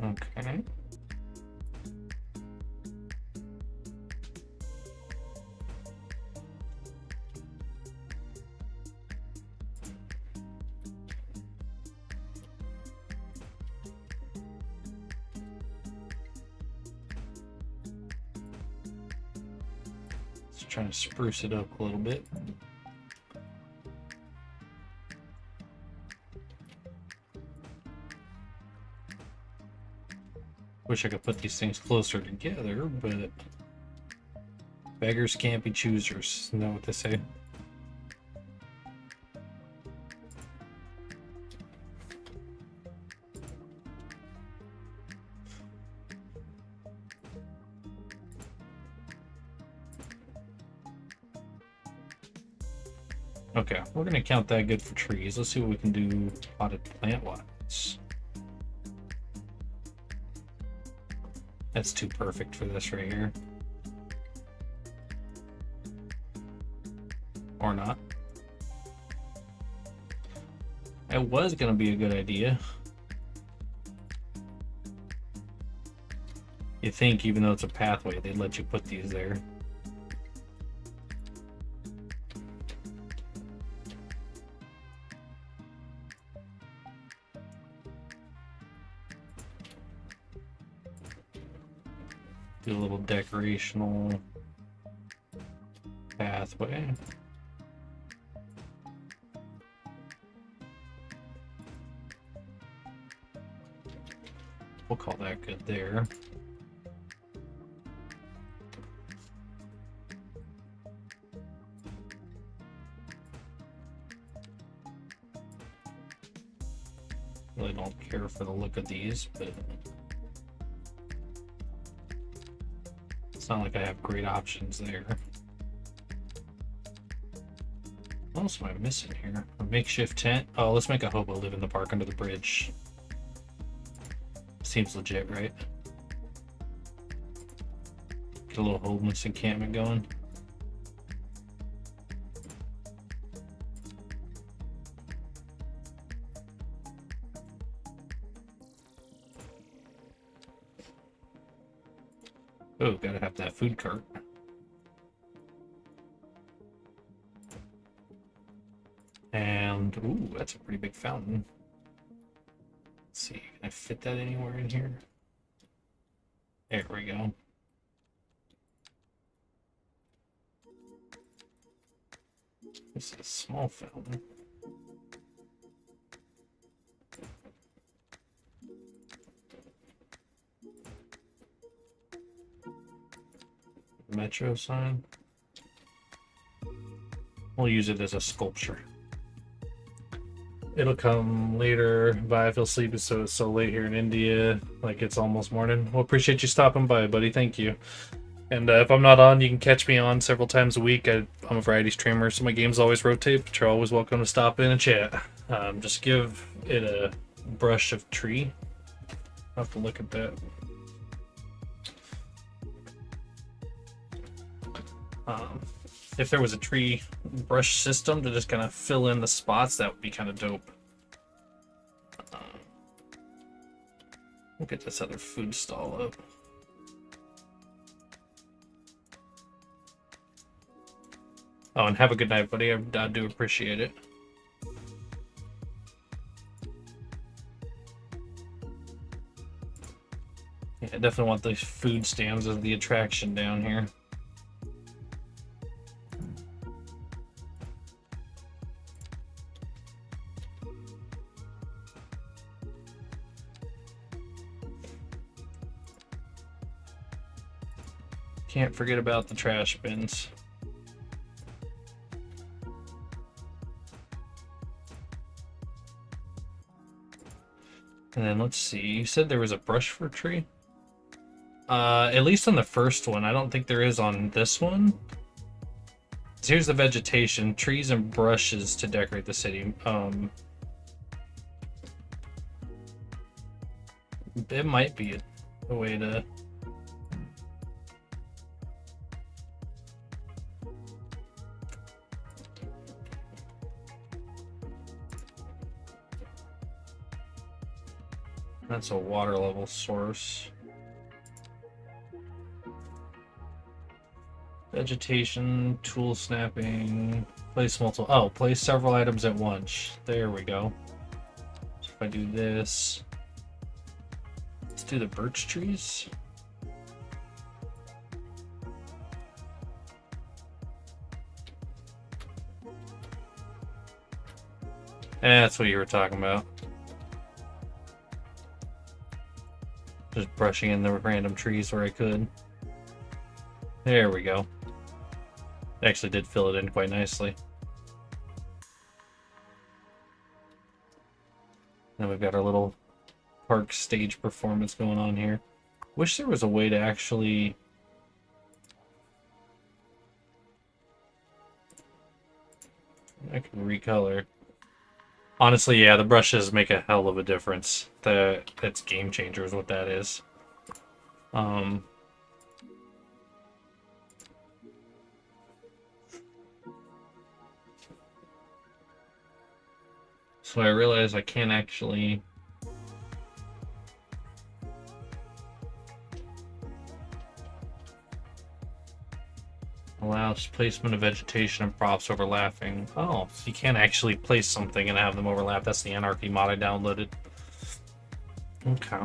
Okay. Just trying to spruce it up a little bit. Wish I could put these things closer together, but beggars can't be choosers. You know what they say? Okay, we're gonna count that good for trees. Let's see what we can do potted plant-wise. That's too perfect for this right here. Or not. It was gonna be a good idea. You think, even though it's a pathway, they'd let you put these there. Do a little decorational pathway. We'll call that good there. Really don't care for the look of these, but it's not like I have great options there. What else am I missing here? A makeshift tent? Oh, let's make a hobo live in the park under the bridge. Seems legit, right? Get a little homeless encampment going. Oh, gotta have that food cart. And, ooh, that's a pretty big fountain. Let's see, can I fit that anywhere in here? There we go. This is a small fountain. Metro sign. We'll use it as a sculpture. It'll come later. Bye. I feel sleepy, so it's so late here in India. Like it's almost morning. Well, appreciate you stopping by, buddy. Thank you. And if I'm not on, you can catch me on several times a week. I'm a variety streamer, so my games always rotate, but you're always welcome to stop in and chat. Just give it a brush of tree. I'll have to look at that. If there was a tree brush system to just kind of fill in the spots, that would be kind of dope. We'll get this other food stall up. Oh, and have a good night, buddy. I do appreciate it. Yeah, I definitely want these food stands as the attraction down here. Can't forget about the trash bins. And then let's see, you said there was a brush for a tree? At least on the first one. I don't think there is on this one. So here's the vegetation, trees and brushes to decorate the city. It might be a way to... That's a water level source. Vegetation, tool snapping, place multiple. Oh, place several items at once. There we go. So if I do this, let's do the birch trees. That's what you were talking about. Just brushing in the random trees where I could. There we go. Actually did fill it in quite nicely. Then we've got our little park stage performance going on here. Wish there was a way to actually... I can recolor. Honestly, yeah, the brushes make a hell of a difference. That's game changer is what that is. So I realize I can't actually... Allows placement of vegetation and props overlapping. Oh, so you can't actually place something and have them overlap. That's the Anarchy mod I downloaded. Okay.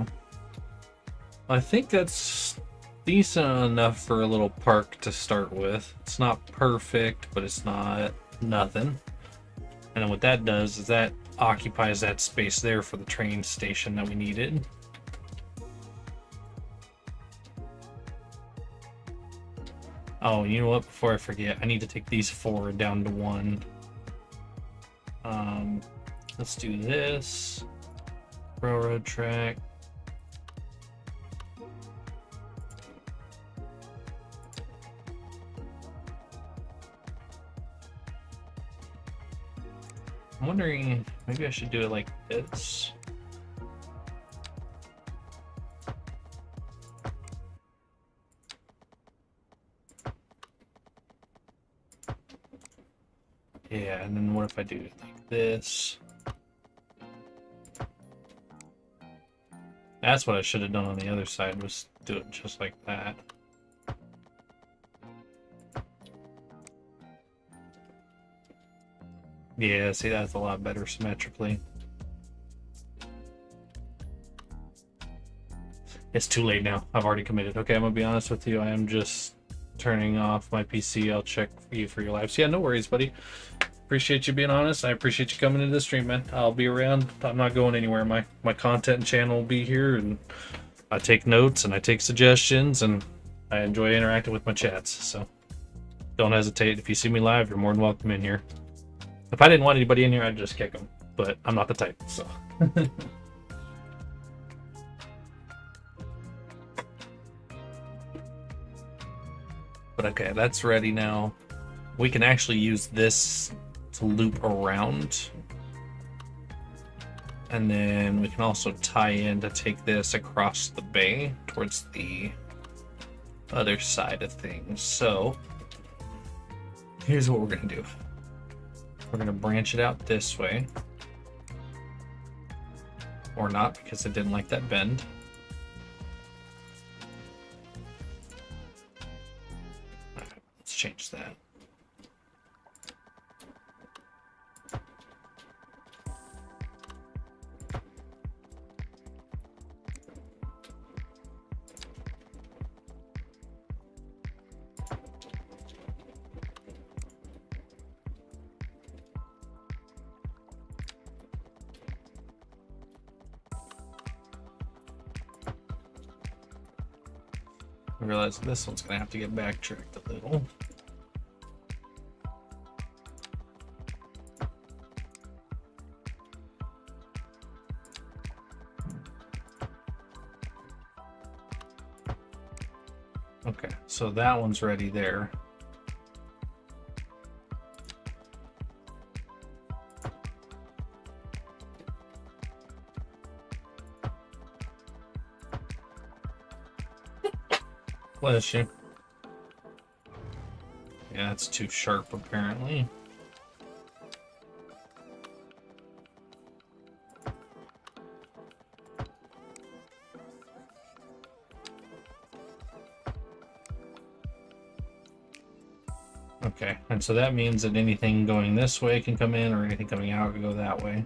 I think that's decent enough for a little park to start with. It's not perfect, but it's not nothing. And then what that does is that occupies that space there for the train station that we needed. Oh, you know what? Before I forget, I need to take these 4 down to 1. Let's do this. Railroad track. I'm wondering, maybe I should do it like this. Yeah, and then what if I do it like this? That's what I should have done on the other side, was do it just like that. Yeah, see, that's a lot better symmetrically. It's too late now. I've already committed. Okay, I'm gonna be honest with you. I am just turning off my PC. I'll check for you for your lives. Yeah, no worries, buddy. Appreciate you being honest. I appreciate you coming into the stream, man. I'll be around. I'm not going anywhere. My content channel will be here, and I take notes and I take suggestions, and I enjoy interacting with my chats. So don't hesitate. If you see me live, you're more than welcome in here. If I didn't want anybody in here, I'd just kick them. But I'm not the type, so. But okay, that's ready now. We can actually use this to loop around. And then we can also tie in to take this across the bay towards the other side of things. So here's what we're gonna do. We're gonna branch it out this way. Or not, because it didn't like that bend. Alright, let's change that. I realize this one's gonna have to get backtracked a little. Okay, so that one's ready there. Bless you. Yeah, it's too sharp apparently. Okay, and so that means that anything going this way can come in, or anything coming out can go that way.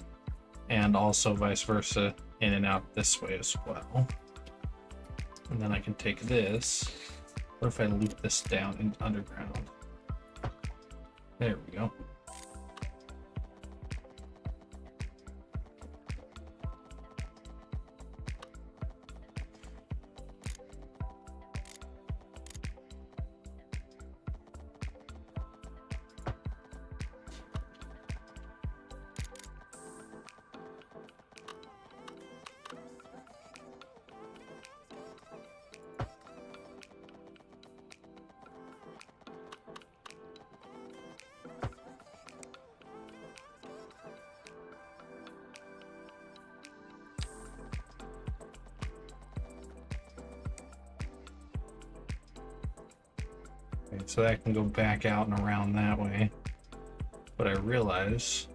And also vice versa, in and out this way as well. And then I can take this. What if I loop this down in underground? There we go. So that can go back out and around that way. But I realize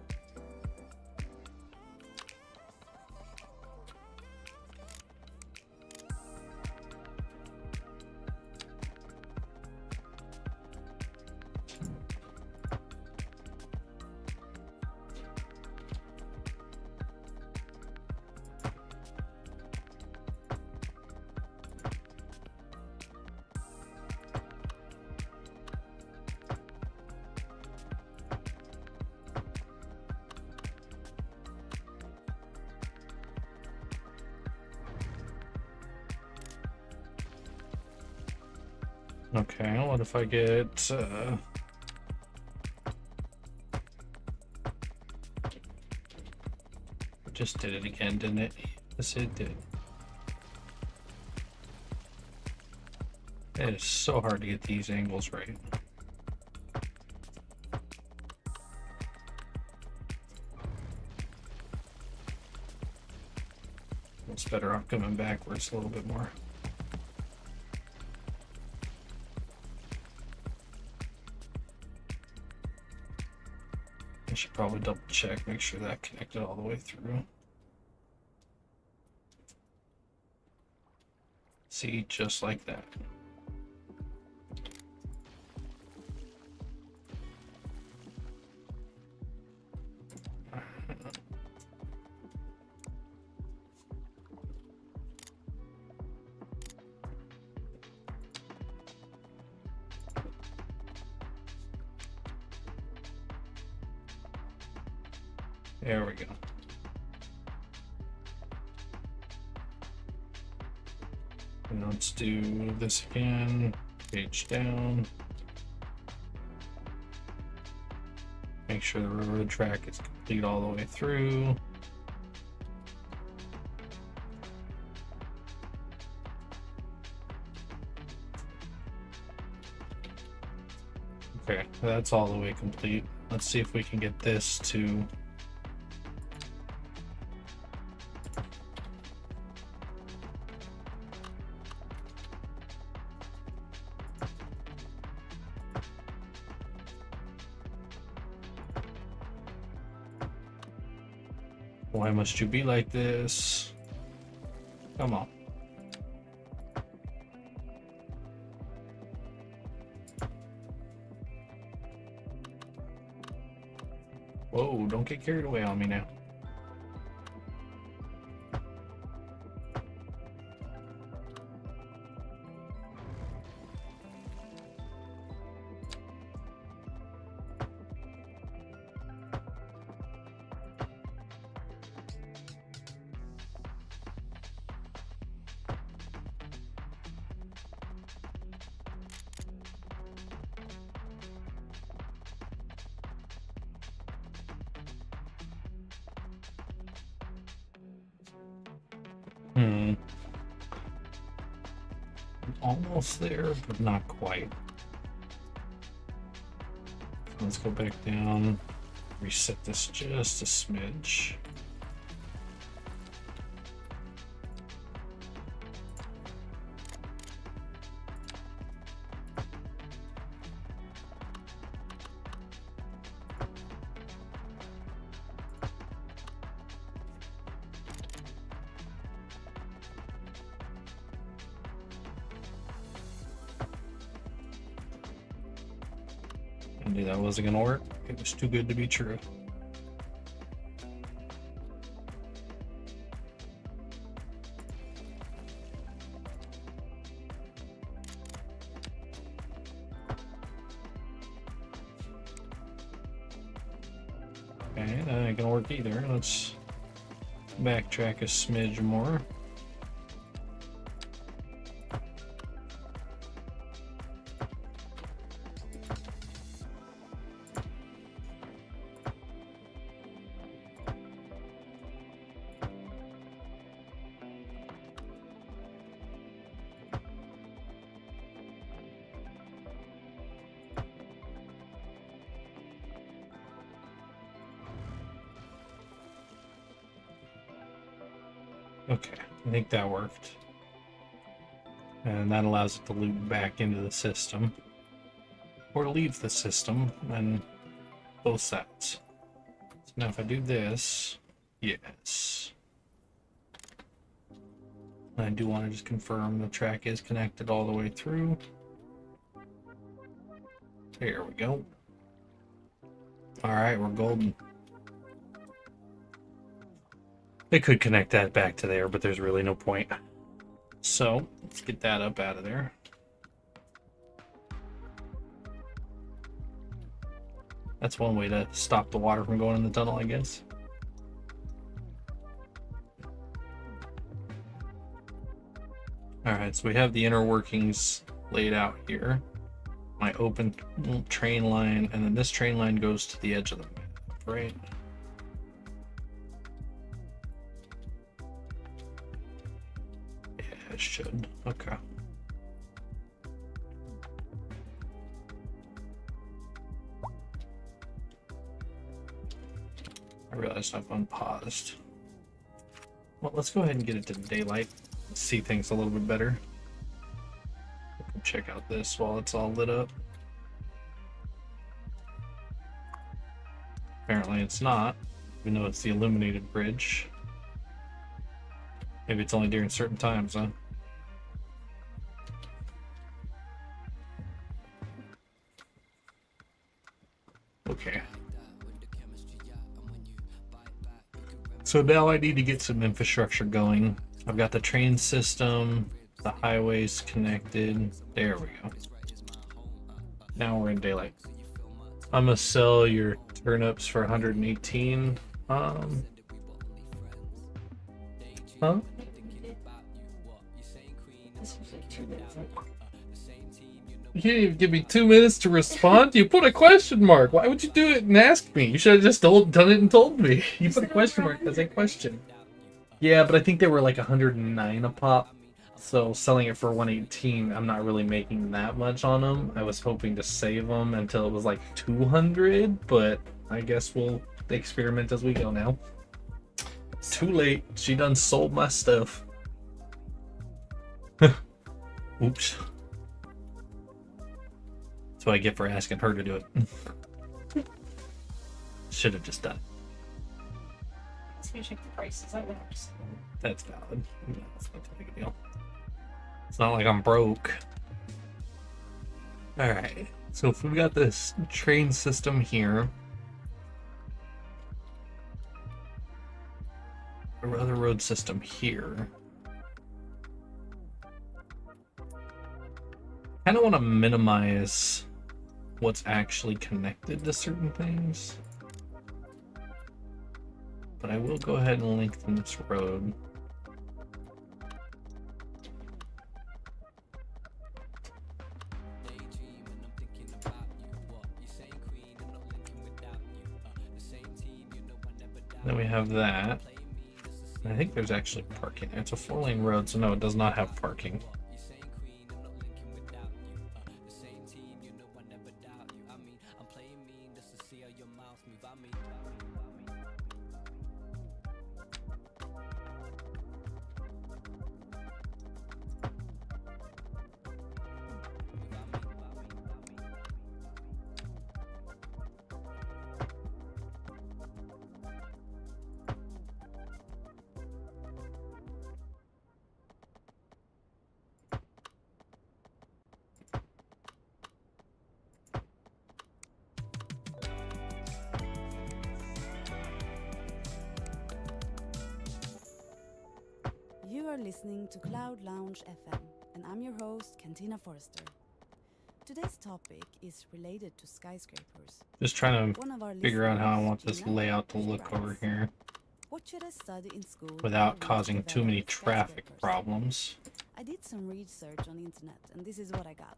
Okay, what if I get just did it again, didn't it? Yes, it did. It is so hard to get these angles right. It's better off coming backwards a little bit more. I should probably double check, make sure that connected all the way through. See, just like that. There we go. And let's do this again. Page down. Make sure the railroad track is complete all the way through. Okay, that's all the way complete. Let's see if we can get this to why must you be like this? Come on. Whoa, don't get carried away on me now. Almost there, but not quite. Let's go back down, reset this just a smidge. I knew that wasn't gonna work. It was too good to be true. Okay, that ain't gonna work either. Let's backtrack a smidge more. Okay, I think that worked. And that allows it to loop back into the system. Or leave the system and both sides. So now if I do this, yes. I do want to just confirm the track is connected all the way through. There we go. Alright, we're golden. They could connect that back to there, but there's really no point. So, let's get that up out of there. That's one way to stop the water from going in the tunnel, I guess. Alright, so we have the inner workings laid out here. My open train line, and then this train line goes to the edge of the map, right? Yeah, it should. Okay. I realized I've unpaused. Well, let's go ahead and get it to daylight. See things a little bit better. Check out this while it's all lit up. Apparently it's not, even though it's the illuminated bridge. Maybe it's only during certain times, huh? Okay. So now I need to get some infrastructure going. I've got the train system, the highways connected. There we go. Now we're in daylight. I'm gonna sell your turnips for 118. Huh? You didn't even give me 2 minutes to respond. You put a question mark. Why would you do it and ask me? You should have just done it and told me. You put a question mark as a question. Yeah, but I think they were like 109 a pop. So selling it for 118, I'm not really making that much on them. I was hoping to save them until it was like 200, but I guess we'll experiment as we go now. Too late. She done sold my stuff. Oops. That's what I get for asking her to do it. Should have just done it. So you check the prices. That works. That's valid. No, that's not too big a deal. It's not like I'm broke. Alright, so if we've got this train system here, our other road system here, I kind of want to minimize what's actually connected to certain things. But I will go ahead and lengthen this road. Then we have that. I think there's actually parking. It's a 4-lane road, so no, it does not have parking. You are listening to Cloud Lounge FM, and I'm your host, Cantina Forrester. Today's topic is related to skyscrapers. Just trying One of our to figure out how I listeners, want this Gina, layout to look writes, over here what should I study in school without to causing too many develop traffic skyscrapers? problems. I did some research on the internet, and this is what I got.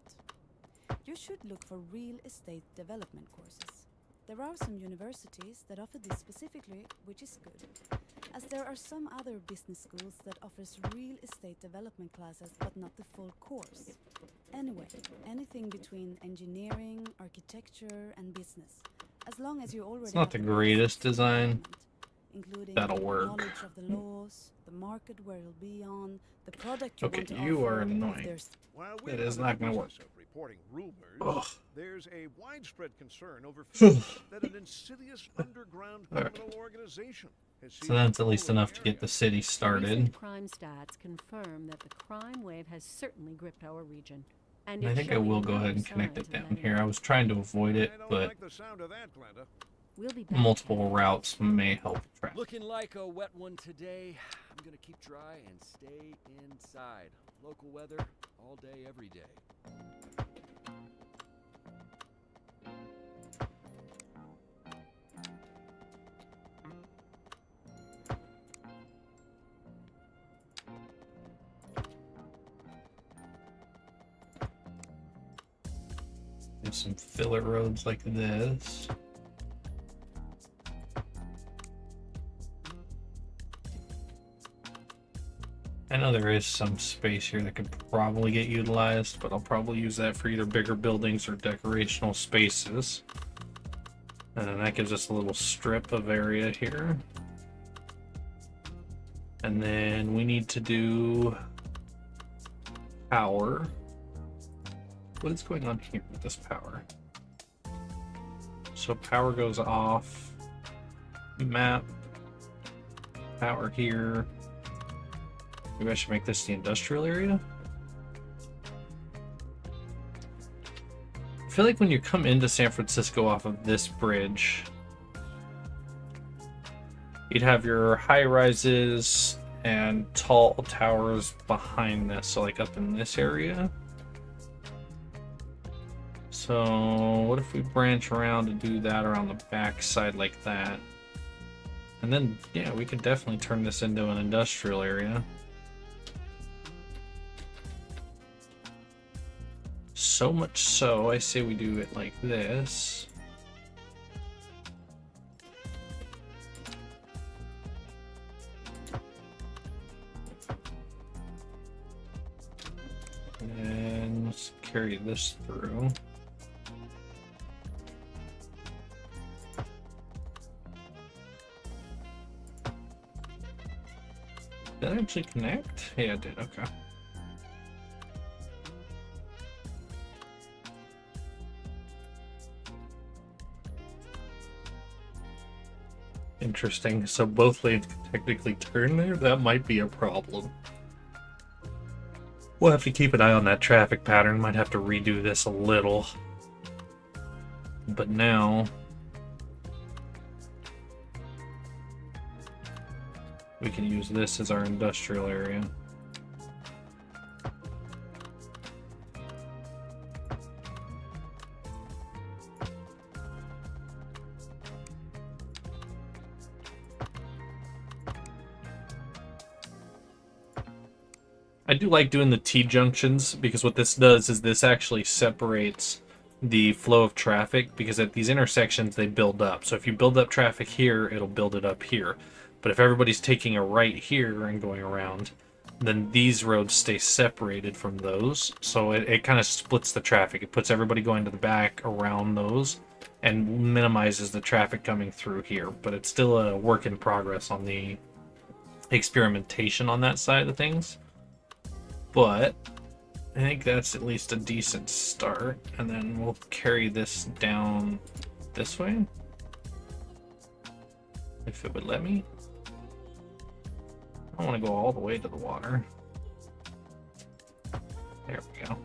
You should look for real estate development courses. There are some universities that offer this specifically, which is good, as there are some other business schools that offers real estate development classes but not the full course. Anyway, anything between engineering, architecture and business, as long as you already It's not have the a greatest basic design. development, including That'll work. knowledge of the laws, the market where it'll be on, the product you Okay, want to you offer, are if annoying. there's While It we're is in not the gonna work. business of reporting rumors, Ugh. there's a widespread concern over fears that an insidious underground Alright. criminal organization has So that's at least seized enough to control get the of city Recent started. crime stats confirm that the crime wave has certainly gripped our region. And And I it's think I showing will go no ahead and connect signs it of down letting here. up. I was trying to avoid the it, area. I don't but like the sound of that, Glenda. We'll be back. multiple routes may help traffic. Looking like a wet one today. I'm gonna keep dry and stay inside. Local weather all day, every day. There's some filler roads like this. I know there is some space here that could probably get utilized, but I'll probably use that for either bigger buildings or decorational spaces. And then that gives us a little strip of area here. And then we need to do power. What is going on here with this power? So power goes off. Map. Power here. Maybe I should make this the industrial area. I feel like when you come into San Francisco off of this bridge, you'd have your high rises and tall towers behind this, so like up in this area. So what if we branch around to do that around the back side like that? And then, yeah, we could definitely turn this into an industrial area. So much so, I say we do it like this. And let's carry this through. Did that actually connect? Yeah, it did, okay. Interesting. So both lanes can technically turn there? That might be a problem. We'll have to keep an eye on that traffic pattern. Might have to redo this a little. But now we can use this as our industrial area. I do like doing the T-junctions because what this does is this actually separates the flow of traffic, because at these intersections they build up. So if you build up traffic here, it'll build it up here. But if everybody's taking a right here and going around, then these roads stay separated from those. So it kind of splits the traffic. It puts everybody going to the back around those and minimizes the traffic coming through here. But it's still a work in progress on the experimentation on that side of things. But I think that's at least a decent start, and then we'll carry this down this way, if it would let me. I don't want to go all the way to the water. There we go.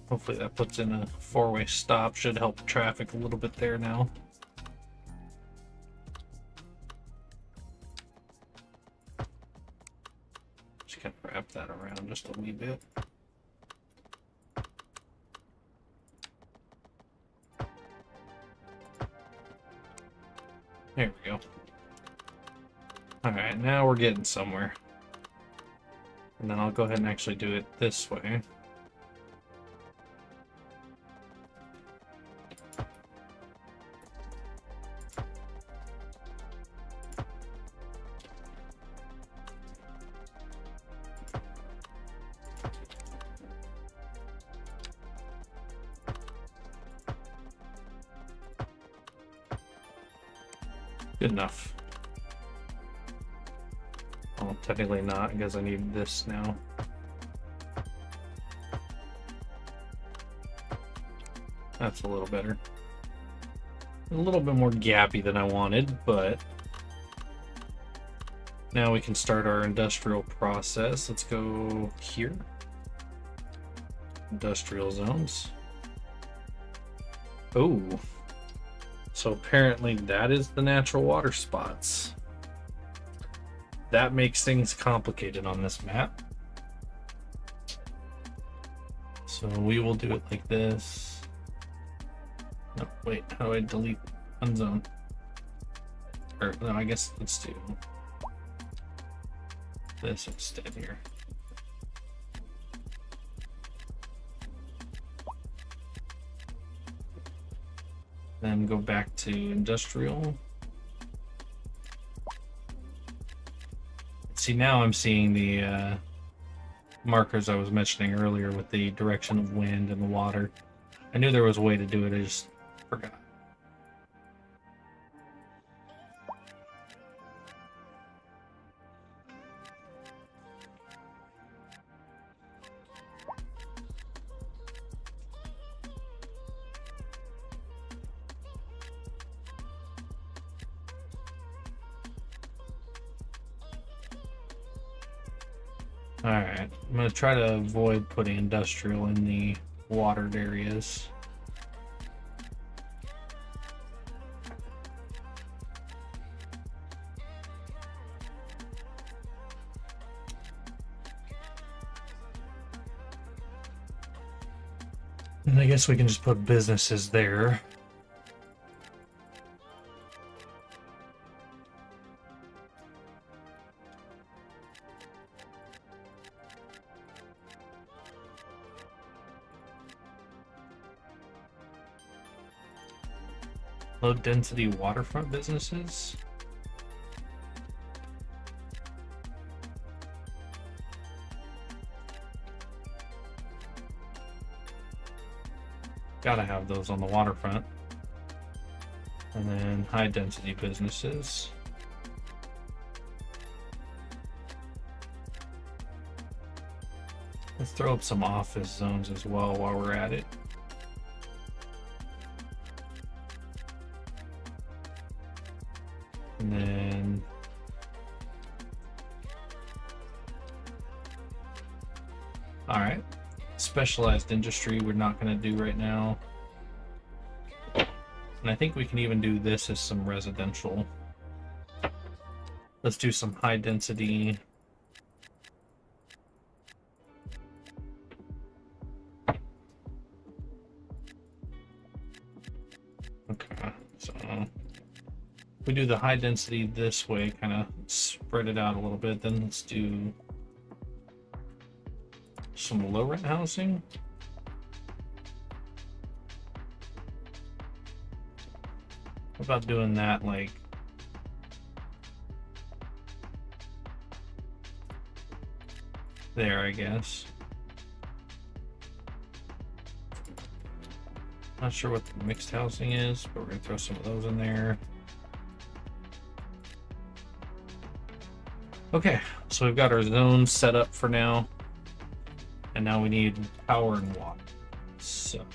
Hopefully that puts in a four-way stop. Should help traffic a little bit there now. Just kind of wrap that around just a wee bit. There we go. Alright, now we're getting somewhere. And then I'll go ahead and actually do it this way. Good enough. Well, technically not, because I need this now. That's a little better. A little bit more gappy than I wanted, but now we can start our industrial process. Let's go here. Industrial zones. Oh. So apparently that is the natural water spots. That makes things complicated on this map. So we will do it like this. Wait, how do I delete unzone? Or no, I guess let's do this instead here. Then go back to industrial. See, now I'm seeing the markers I was mentioning earlier with the direction of wind and the water. I knew there was a way to do it, I just forgot. Alright, I'm going to try to avoid putting industrial in the watered areas. And I guess we can just put businesses there. Low density waterfront businesses. Gotta have those on the waterfront. And then high density businesses. Let's throw up some office zones as well while we're at it. And then all right, specialized industry we're not going to do right now. And I think we can even do this as some residential. Let's do some high density. Okay, so we do the high density this way, kind of spread it out a little bit. Then let's do some low rent housing. What about doing that like there, I guess. Not sure what the mixed housing is, but we're gonna throw some of those in there. Okay, so we've got our zones set up for now. And now we need power and water. So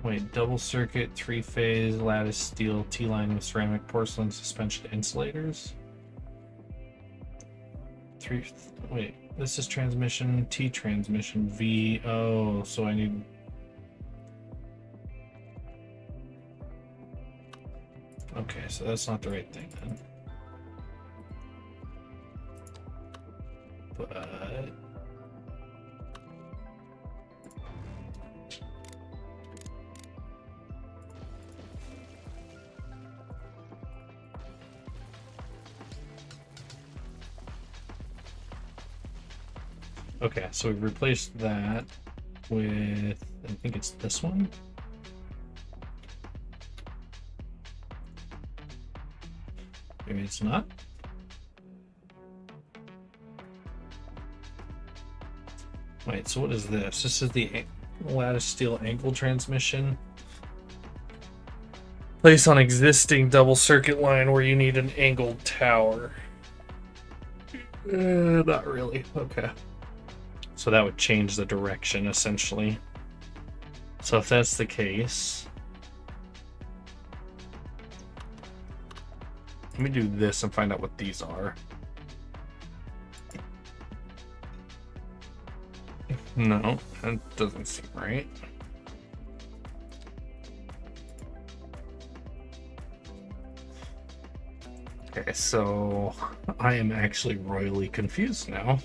wait, double circuit, 3-phase, lattice steel, T-line with ceramic porcelain suspension insulators. Wait, this is transmission, T transmission, V. Oh, so I need. Okay, so that's not the right thing then. But okay, so we've replaced that with, I think it's this one. Maybe it's not. Wait, so what is this? This is the lattice steel angle transmission. Place on existing double circuit line where you need an angled tower. Not really. Okay. So that would change the direction essentially. So if that's the case, let me do this and find out what these are. No, that doesn't seem right. Okay, so I am actually royally confused now.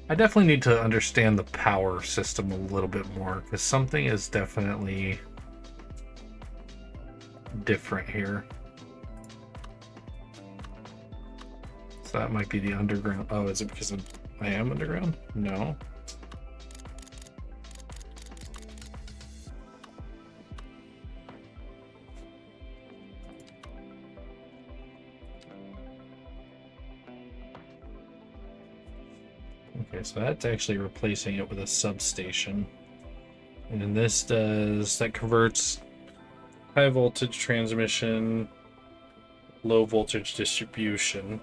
I definitely need to understand the power system a little bit more, because something is definitely different here. So that might be the underground. Oh, is it because I am underground? No. Okay, so that's actually replacing it with a substation. And then this that converts high voltage transmission, low voltage distribution.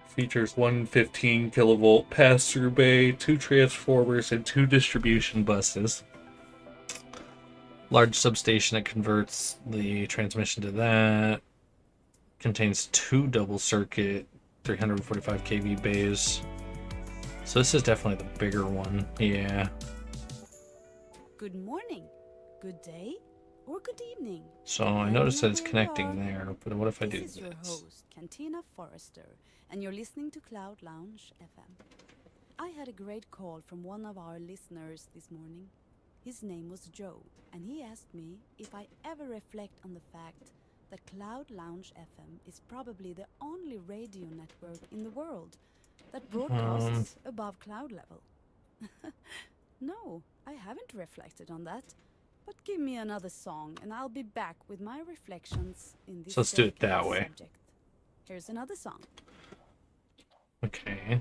Features 115 kilovolt pass-through bay, 2 transformers, and 2 distribution buses. Large substation that converts the transmission to that. Contains 2 double circuit 345 kV bays. So this is definitely the bigger one. Yeah. Good morning, good day, or good evening. So I noticed that it's connecting there, but what if I do This is your this? host, Cantina Forrester, and you're listening to Cloud Lounge FM. I had a great call from one of our listeners this morning. His name was Joe, and he asked me if I ever reflect on the fact that Cloud Lounge FM is probably the only radio network in the world that broadcasts above cloud level. No, I haven't reflected on that. But give me another song and I'll be back with my reflections in this So let's do it that delicate way. subject. Here's another song. Okay.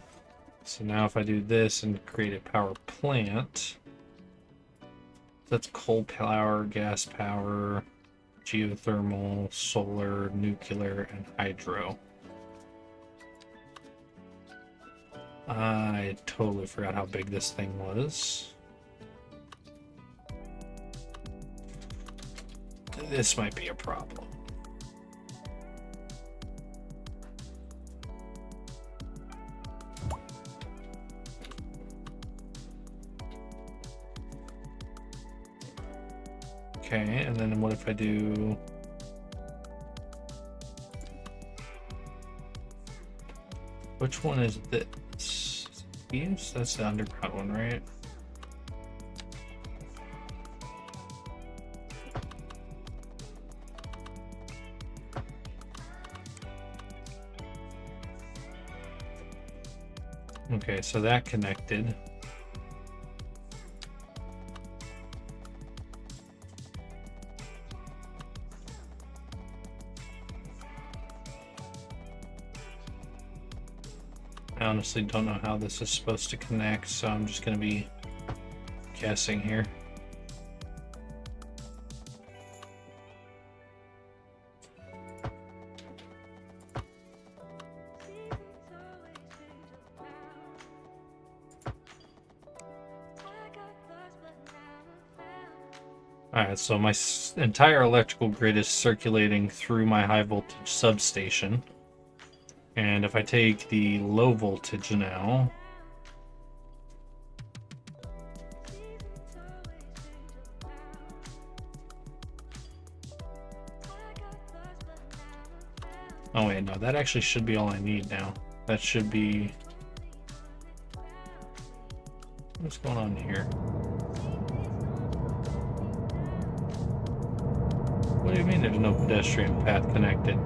So now if I do this and create a power plant, that's coal power, gas power, geothermal, solar, nuclear, and hydro. I totally forgot how big this thing was. This might be a problem. Okay, and then what if I do... Which one is this? Yes, that's the underground one, right? Okay, so that connected. I honestly don't know how this is supposed to connect, so I'm just going to be guessing here. Alright, so my entire electrical grid is circulating through my high voltage substation. And if I take the low voltage now, oh wait, no, that actually should be all I need now. That should be... What's going on here? What do you mean there's no pedestrian path connected?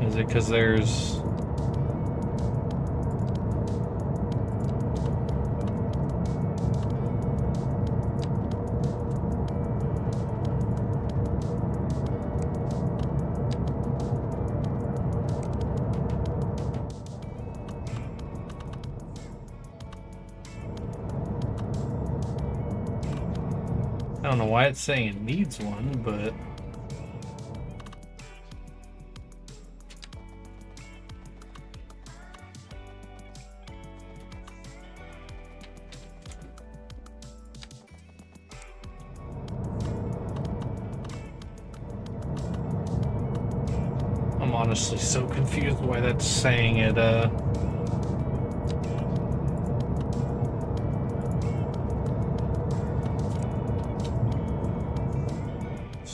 Is it because there's... I don't know why it's saying it needs one, but... I'm honestly so confused why that's saying it,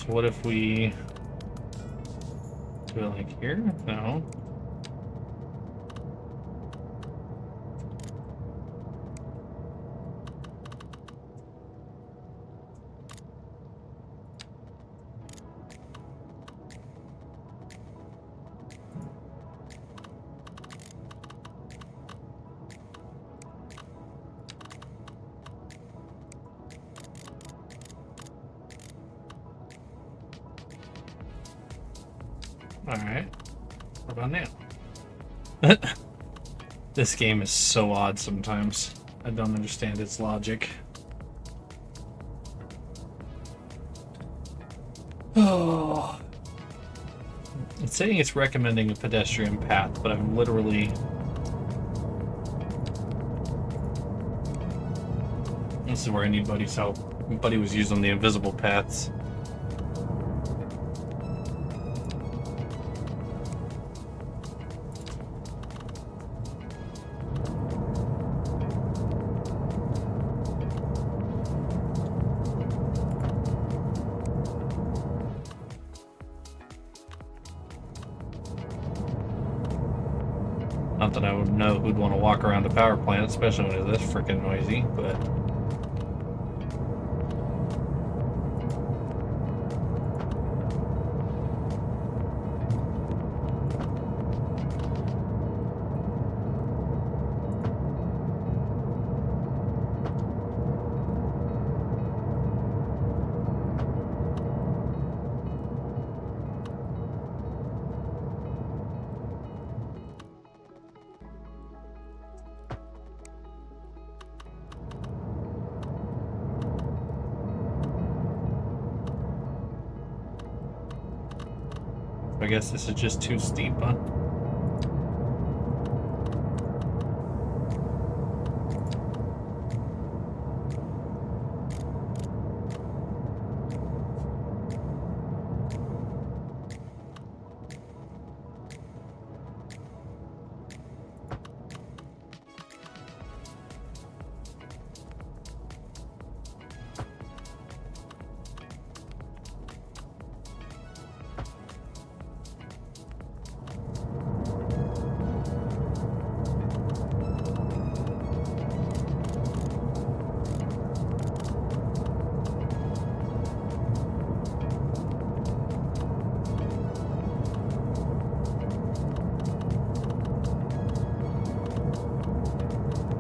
So what if we do it like here? No. Alright. What about now? This game is so odd sometimes. I don't understand its logic. Oh. It's saying it's recommending a pedestrian path, but I'm literally... This is where I need Buddy's help. Buddy was using the invisible paths. Not that I would know who'd want to walk around the power plant, especially when it's this freaking noisy, but... I guess this is just too steep, huh?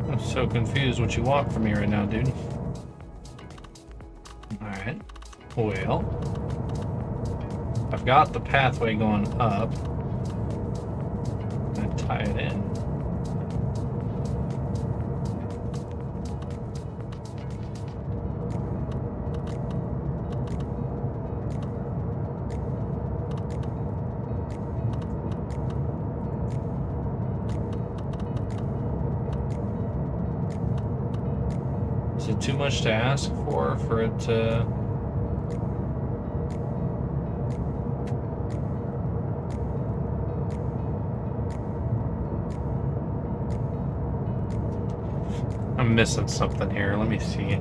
I'm so confused what you want from me right now, dude. Alright. Well, I've got the pathway going up. I'm gonna tie it in. Is it too much to ask for it to... I'm missing something here. Let me see.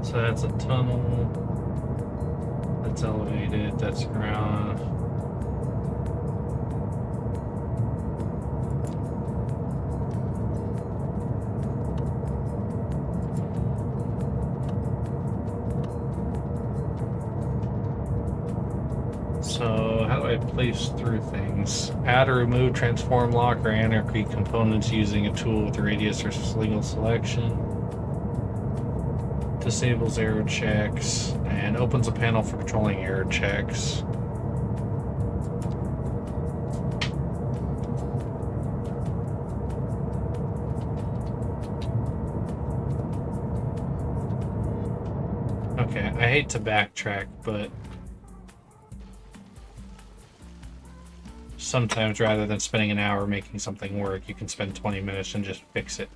So that's a tunnel. That's elevated. That's ground. So how do I place through things? Add or remove, transform, lock, or anarchy components using a tool with a radius or legal selection. Disables error checks and opens a panel for controlling error checks. I hate to backtrack, but sometimes rather than spending an hour making something work, you can spend 20 minutes and just fix it.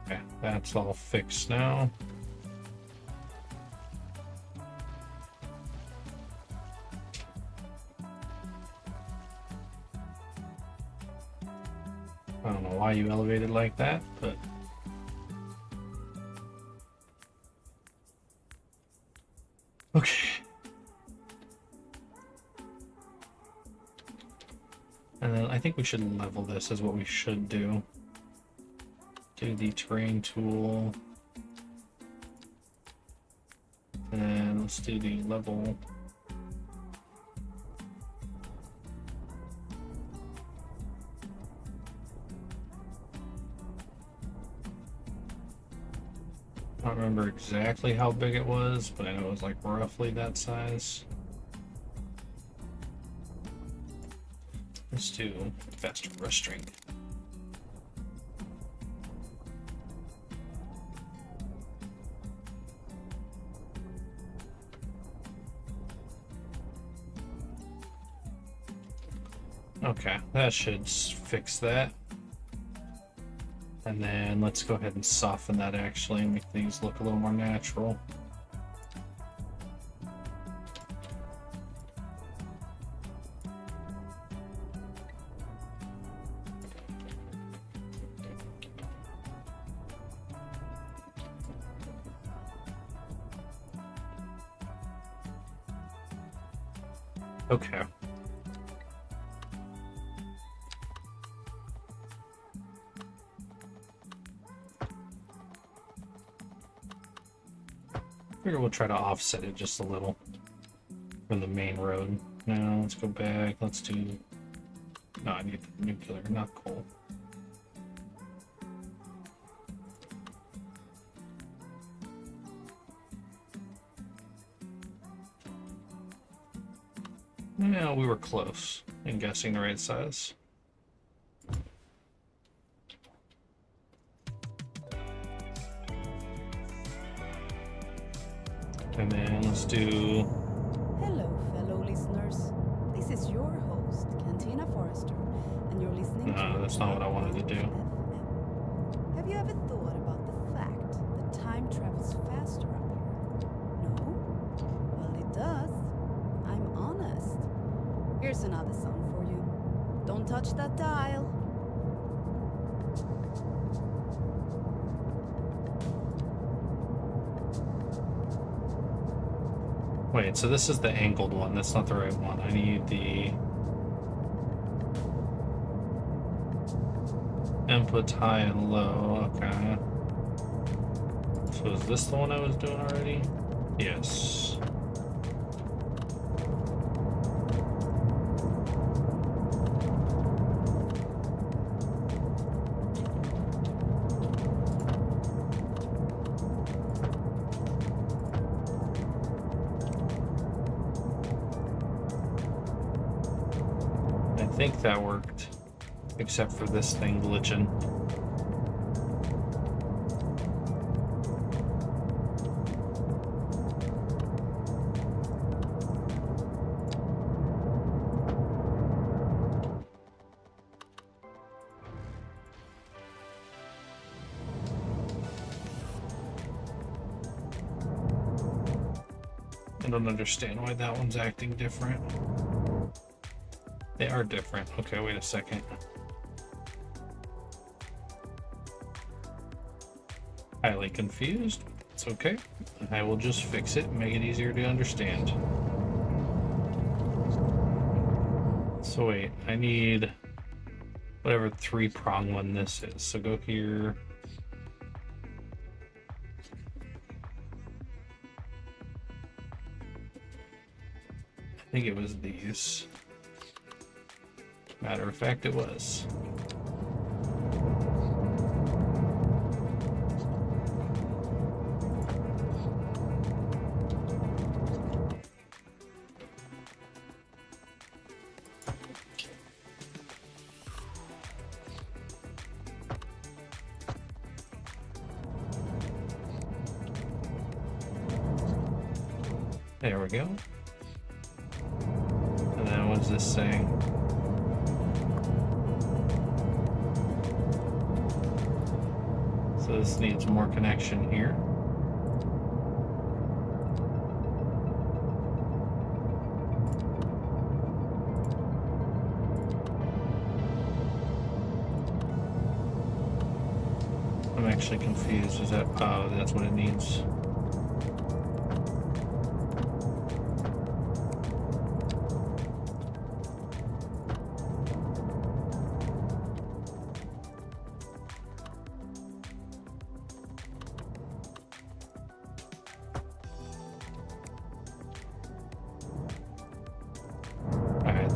Okay, that's all fixed now. I don't know why you elevated like that, but okay. And then I think we should level this is what we should do. Do the terrain tool. And let's do the level. I don't remember exactly how big it was, but I know it was like roughly that size. Let's do faster rush strength. Okay, that should fix that. And then let's go ahead and soften that actually and make things look a little more natural. Okay. Figure we'll try to offset it just a little from the main road. Now let's go back. Let's do. No, I need nuclear, not coal. Yeah, we were close in guessing the right size. And then let's do. Hello, fellow listeners. This is your host, Cantina Forrester, and you're listening to. No, that's not what I wanted to do. FM. Have you ever thought about the fact that time travels faster up here? No? Well, it does. I'm honest. Here's another song for you. Don't touch that dial. Wait, so this is the angled one. That's not the right one. I need the input high and low. Okay. So is this the one I was doing already? Yes. I think that worked, except for this thing glitching. I don't understand why that one's acting different. They are different. Okay, wait a second. Highly confused. It's okay. I will just fix it and make it easier to understand. So wait, I need whatever 3-prong one this is. So go here. think it was these. Matter of fact, it was. There we go. And then what's this saying? So this needs more connection here. I'm actually confused. Is that, oh, that's what it needs.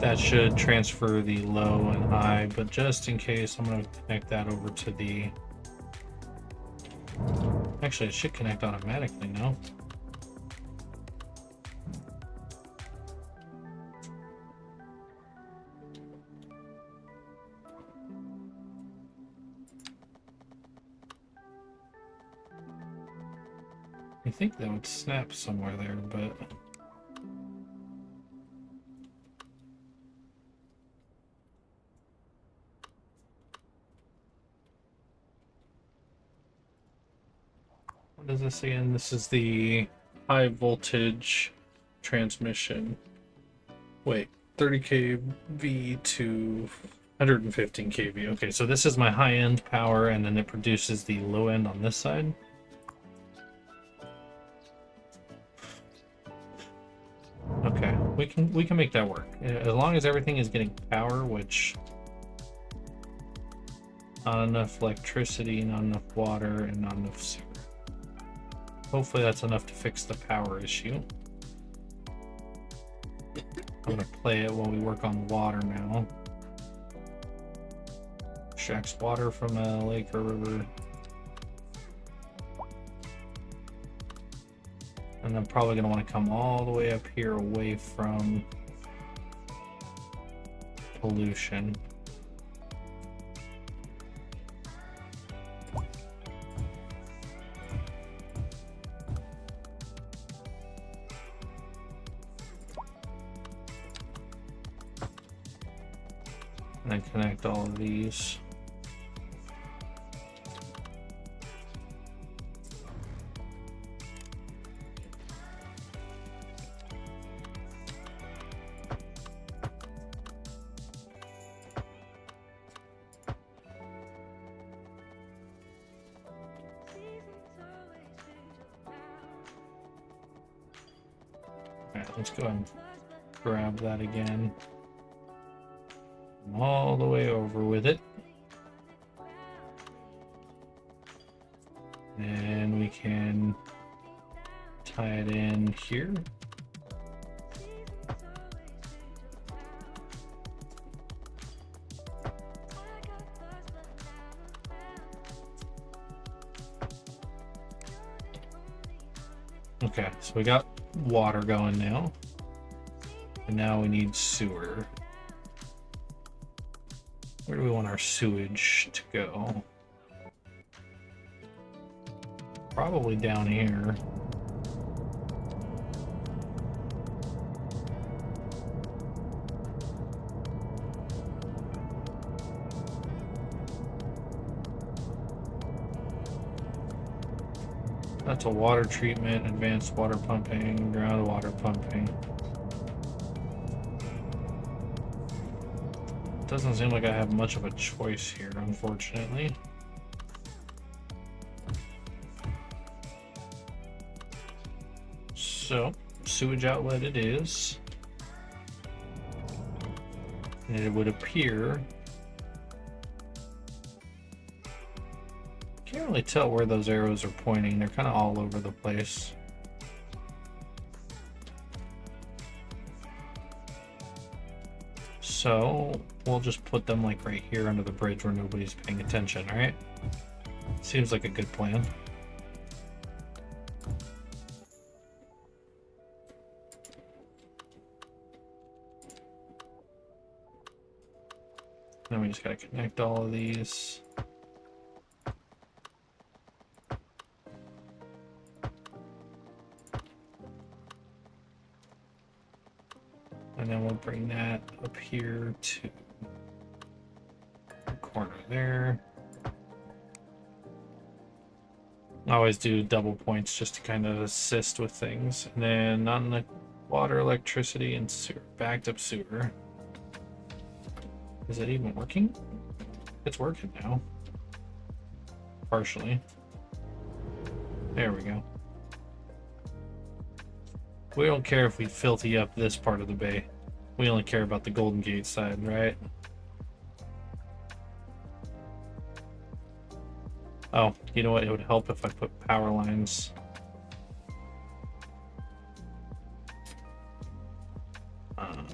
That should transfer the low and high, but just in case, I'm going to connect that over to the... Actually, it should connect automatically now. I think that would snap somewhere there, but... What is this again? This is the high voltage transmission. Wait, 30 kV to 115 kV. Okay, so this is my high end power, and then it produces the low end on this side. Okay, we can make that work as long as everything is getting power, which not enough electricity, not enough water, and not enough sewer. Hopefully that's enough to fix the power issue. I'm gonna play it while we work on water now. Extracts water from a lake or river. And I'm probably gonna want to come all the way up here away from pollution. And then connect all of these. Alright, let's go and grab that again. All the way over with it. And we can tie it in here. Okay, so we got water going now. And now we need sewer. Where do we want our sewage to go? Probably down here. That's a water treatment, advanced water pumping, groundwater pumping. Doesn't seem like I have much of a choice here, unfortunately. So, sewage outlet it is. And it would appear... Can't really tell where those arrows are pointing. They're kind of all over the place. So we'll just put them like right here under the bridge where nobody's paying attention, all right? Seems like a good plan. Then we just gotta connect all of these. And then we'll bring that up here to the corner there. I always do double points just to kind of assist with things. And then on the water, electricity, and sewer, backed up sewer. Is it even working? It's working now. Partially. There we go. We don't care if we filthy up this part of the bay. We only care about the Golden Gate side, right? Oh, you know what? It would help if I put power lines. I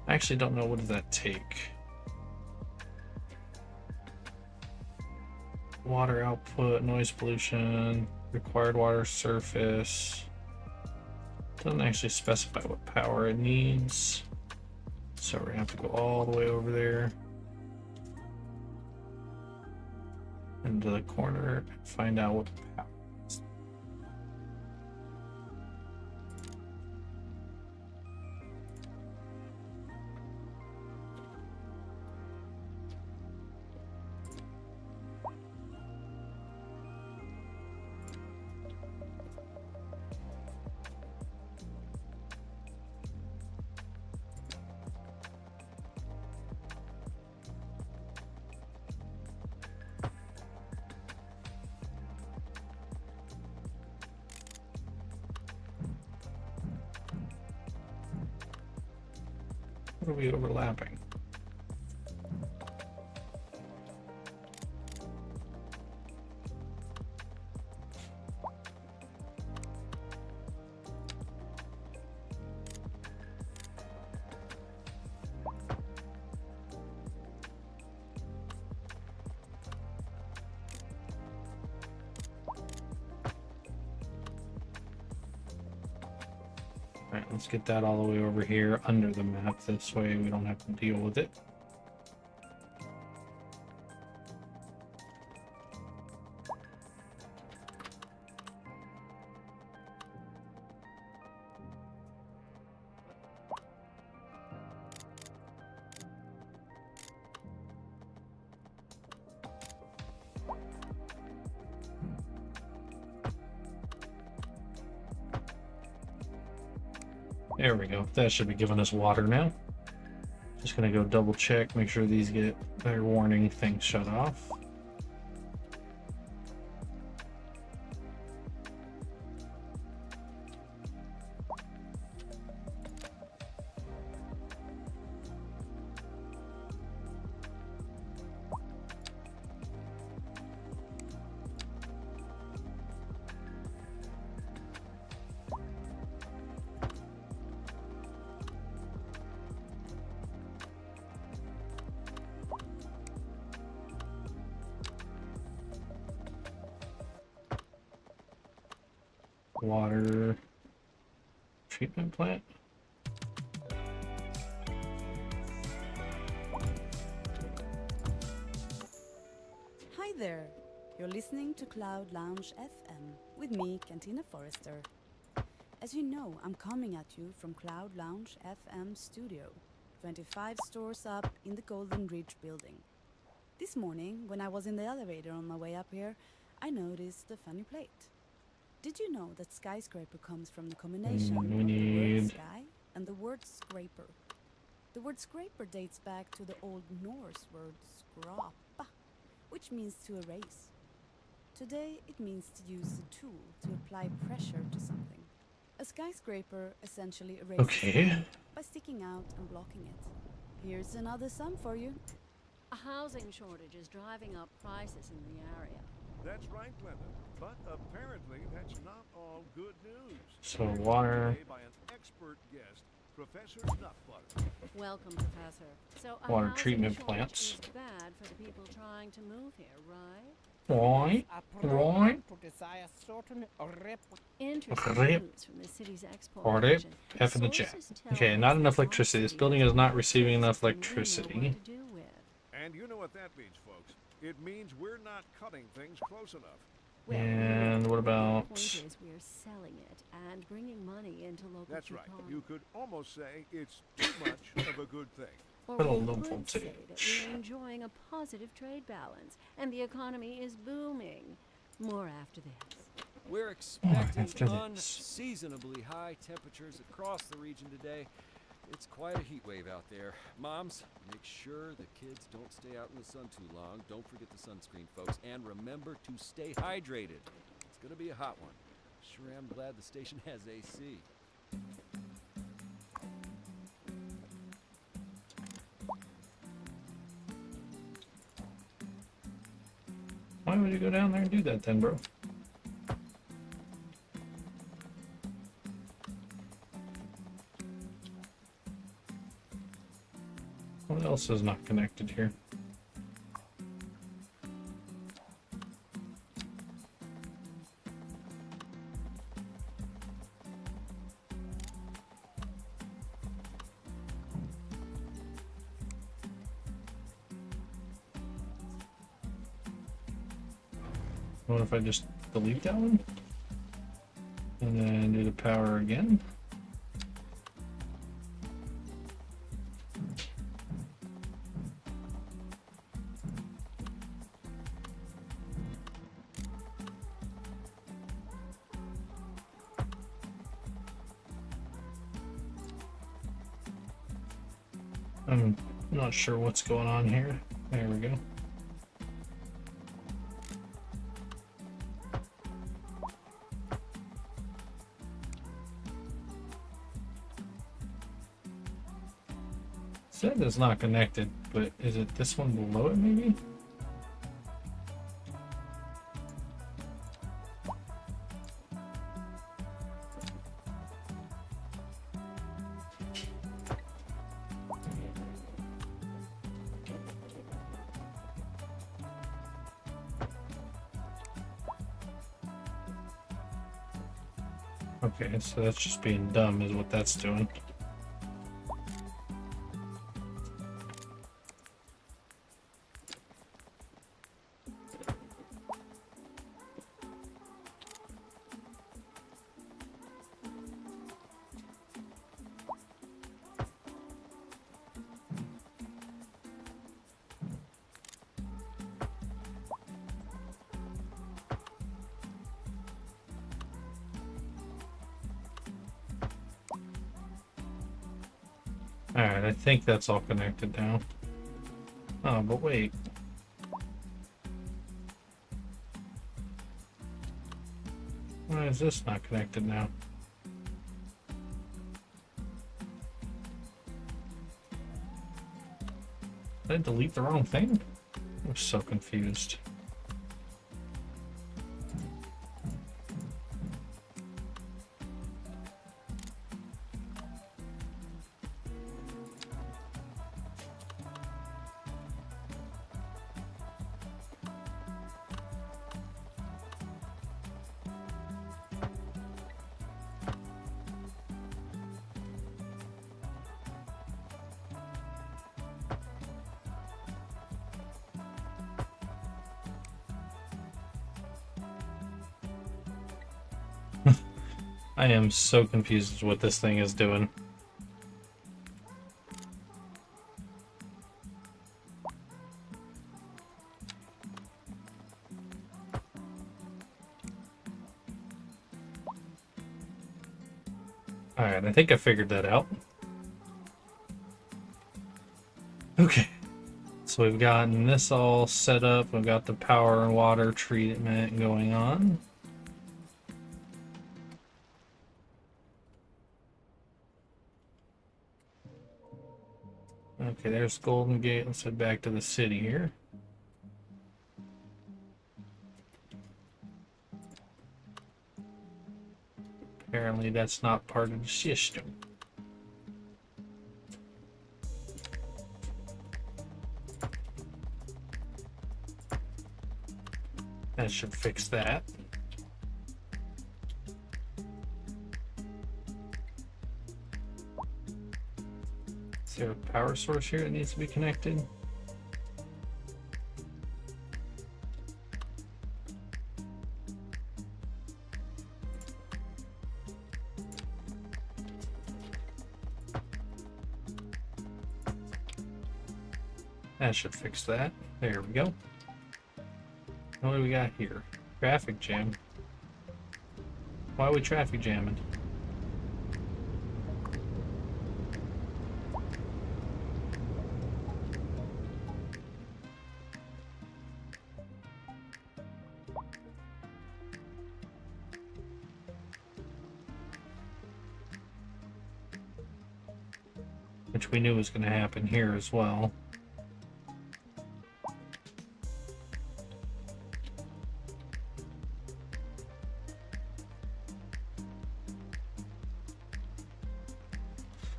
actually don't know, what does that take? Water output, noise pollution, required water surface. Doesn't actually specify what power it needs. So we're gonna have to go all the way over there. Into the corner and find out what power is. What are we overlapping? All right, let's get that all the way over here under the map. This way we don't have to deal with it. There we go. That should be giving us water now. Just gonna go double check, make sure these get their warning things shut off. Water treatment plant. Hi there. You're listening to Cloud Lounge FM with me, Cantina Forrester. As you know, I'm coming at you from Cloud Lounge FM studio, 25 stores up in the Golden Ridge building. This morning, when I was in the elevator on my way up here, I noticed a funny plate. Did you know that skyscraper comes from the combination of the word sky and the word scraper? The word scraper dates back to the Old Norse word skrapa, which means to erase. Today, it means to use a tool to apply pressure to something. A skyscraper essentially erases sky by sticking out and blocking it. Here's another sum for you. A housing shortage is driving up prices in the area. That's right, Glenda. But apparently that's not all good news. So water. By an expert guest Professor Nutbutter. Welcome, Professor. So a Water housing treatment shortage plants. is bad for the people trying to move here, right? Right, right. Interesting Rip. news from the city's export Or it. region. F in the chat. Sources tell Okay, us not that enough our electricity. This city building has is not more receiving enough than we know what electricity. to do with. And you know what that means, folks. It means we're not cutting things close enough. Well, And no, what the about... point is we're selling it and bringing money into local That's right. economy. You could almost say it's too much of a good thing. Or Little we low could say that voltage. we're enjoying a positive trade balance and the economy is booming. More after this. We're expecting after this. unseasonably high temperatures across the region today. It's quite a heat wave out there. Moms, make sure the kids don't stay out in the sun too long. Don't forget the sunscreen, folks. And remember to stay hydrated. It's going to be a hot one. Sure am glad the station has AC. Why would you go down there and do that then, bro? What else is not connected here? What if I just delete that one? And then do the power again? I'm not sure what's going on here. There we go. Said it's not connected, but is it this one below it maybe? Okay, so that's just being dumb is what that's doing. Alright, I think that's all connected now. Oh, but wait. Why is this not connected now? Did I delete the wrong thing? I'm so confused. I am so confused with what this thing is doing. Alright, I think I figured that out. Okay. So we've gotten this all set up. We've got the power and water treatment going on. Okay, there's Golden Gate. Let's head back to the city here. Apparently that's not part of the system. That should fix that. Is there a power source here that needs to be connected? That should fix that. There we go. What do we got here? Traffic jam. Why are we traffic jamming? Which we knew was going to happen here as well.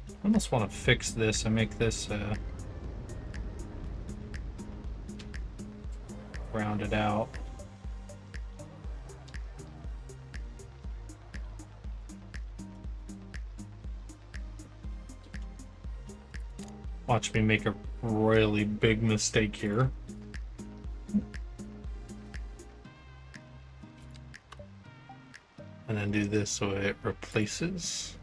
I almost want to fix this and make this rounded out. Watch me make a really big mistake here. And then do this so it replaces.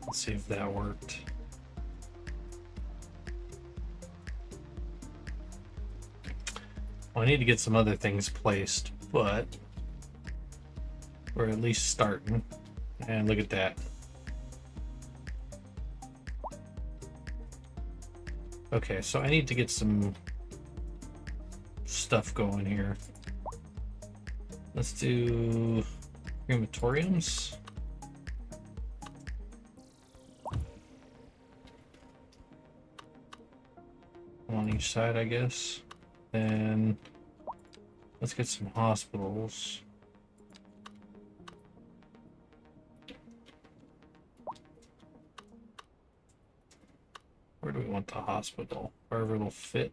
Let's see if that worked. Well, I need to get some other things placed, but we're at least starting. And look at that. Okay, so I need to get some stuff going here. Let's do crematoriums. On each side, I guess. Then let's get some hospitals. Where do we want the hospital? Wherever it'll fit.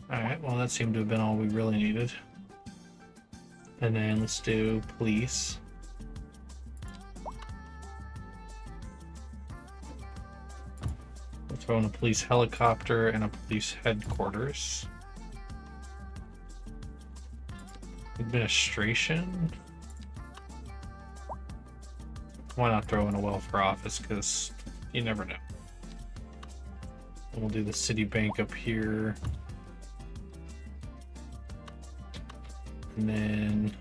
Alright, well that seemed to have been all we really needed. And then let's do police. We'll throw in a police helicopter and a police headquarters. Administration. Why not throw in a welfare office? Because you never know. And we'll do the city bank up here. And then,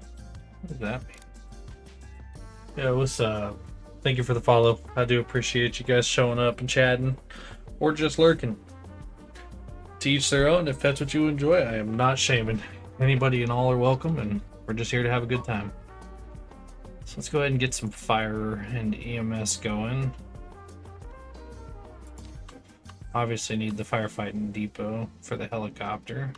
what does that mean? Yeah, what's up? Thank you for the follow. I do appreciate you guys showing up and chatting or just lurking. To each their own. If that's what you enjoy, I am not shaming. Anybody and all are welcome, and we're just here to have a good time. So let's go ahead and get some fire and EMS going. Obviously need the firefighting depot for the helicopter.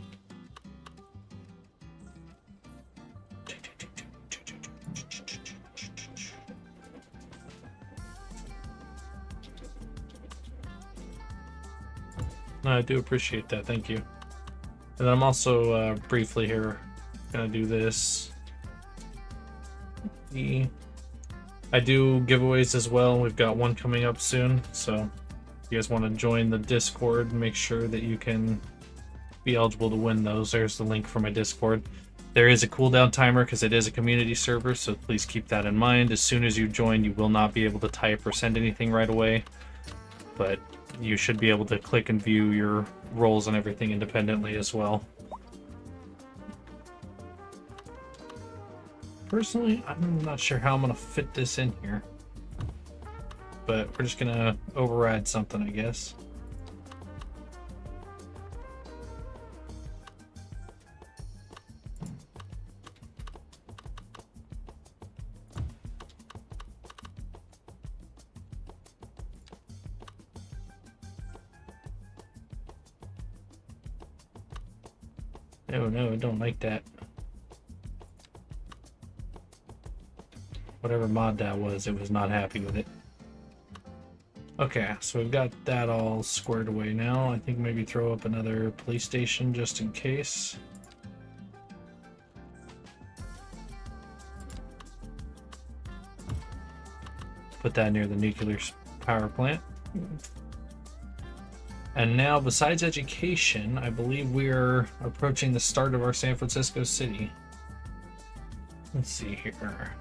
No, I do appreciate that. Thank you. And I'm also briefly here gonna do this. I do giveaways as well. We've got one coming up soon, so if you guys want to join the Discord, make sure that you can be eligible to win those. There's the link for my Discord. There is a cooldown timer because it is a community server, so please keep that in mind. As soon as you join, you will not be able to type or send anything right away, but you should be able to click and view your roles and everything independently as well. Personally, I'm not sure how I'm gonna fit this in here, but we're just gonna override something, I guess. No, no, I don't like that. Whatever mod that was, it was not happy with it. Okay, so we've got that all squared away now. I think maybe throw up another police station just in case. Put that near the nuclear power plant. And now, besides education, I believe we're approaching the start of our San Francisco city. Let's see here.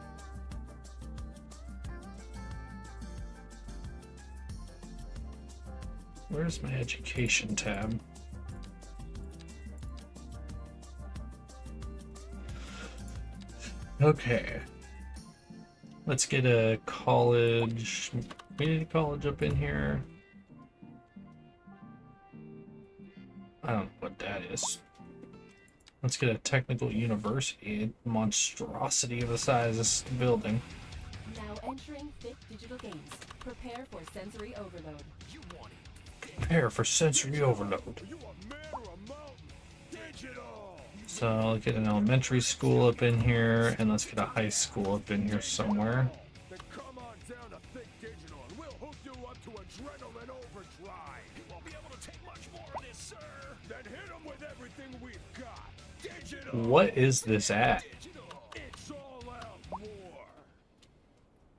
Where's my education tab? Okay. Let's get a college, community college up in here. I don't know what that is. Let's get a technical university. A monstrosity of the size of this building. Now entering Fit Digital Games. Prepare for sensory overload. Prepare for sensory overload. So let's get an elementary school up in here, and let's get a high school up in here somewhere. Come on down to Think Digital and we'll hook you up to adrenaline overdrive. You won't be able to take much more of this, sir. Then hit them with everything we've got. Digital. What is this at? It's all out war.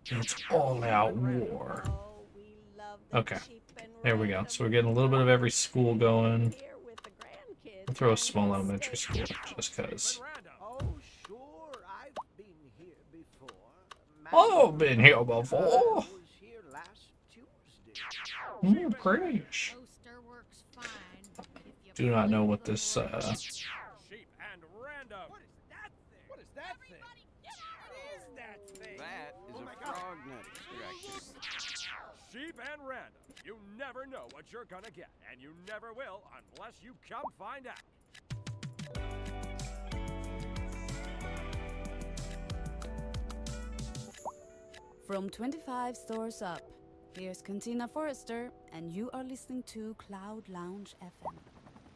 It's all out war. Okay, there we go. So we're getting a little bit of every school going. We'll throw a small elementary school just because. Oh, sure, I've been here before. Oh, been here before. was here last Tuesday. Crash. Do not know what this. Sheep and random. What is that thing? What is that thing? What is that thing? That is a frog nut extractor. Sheep and random. You never know what you're gonna get, and you never will unless you come find out. From 25 stores up, here's Cantina Forrester, and you are listening to Cloud Lounge FM.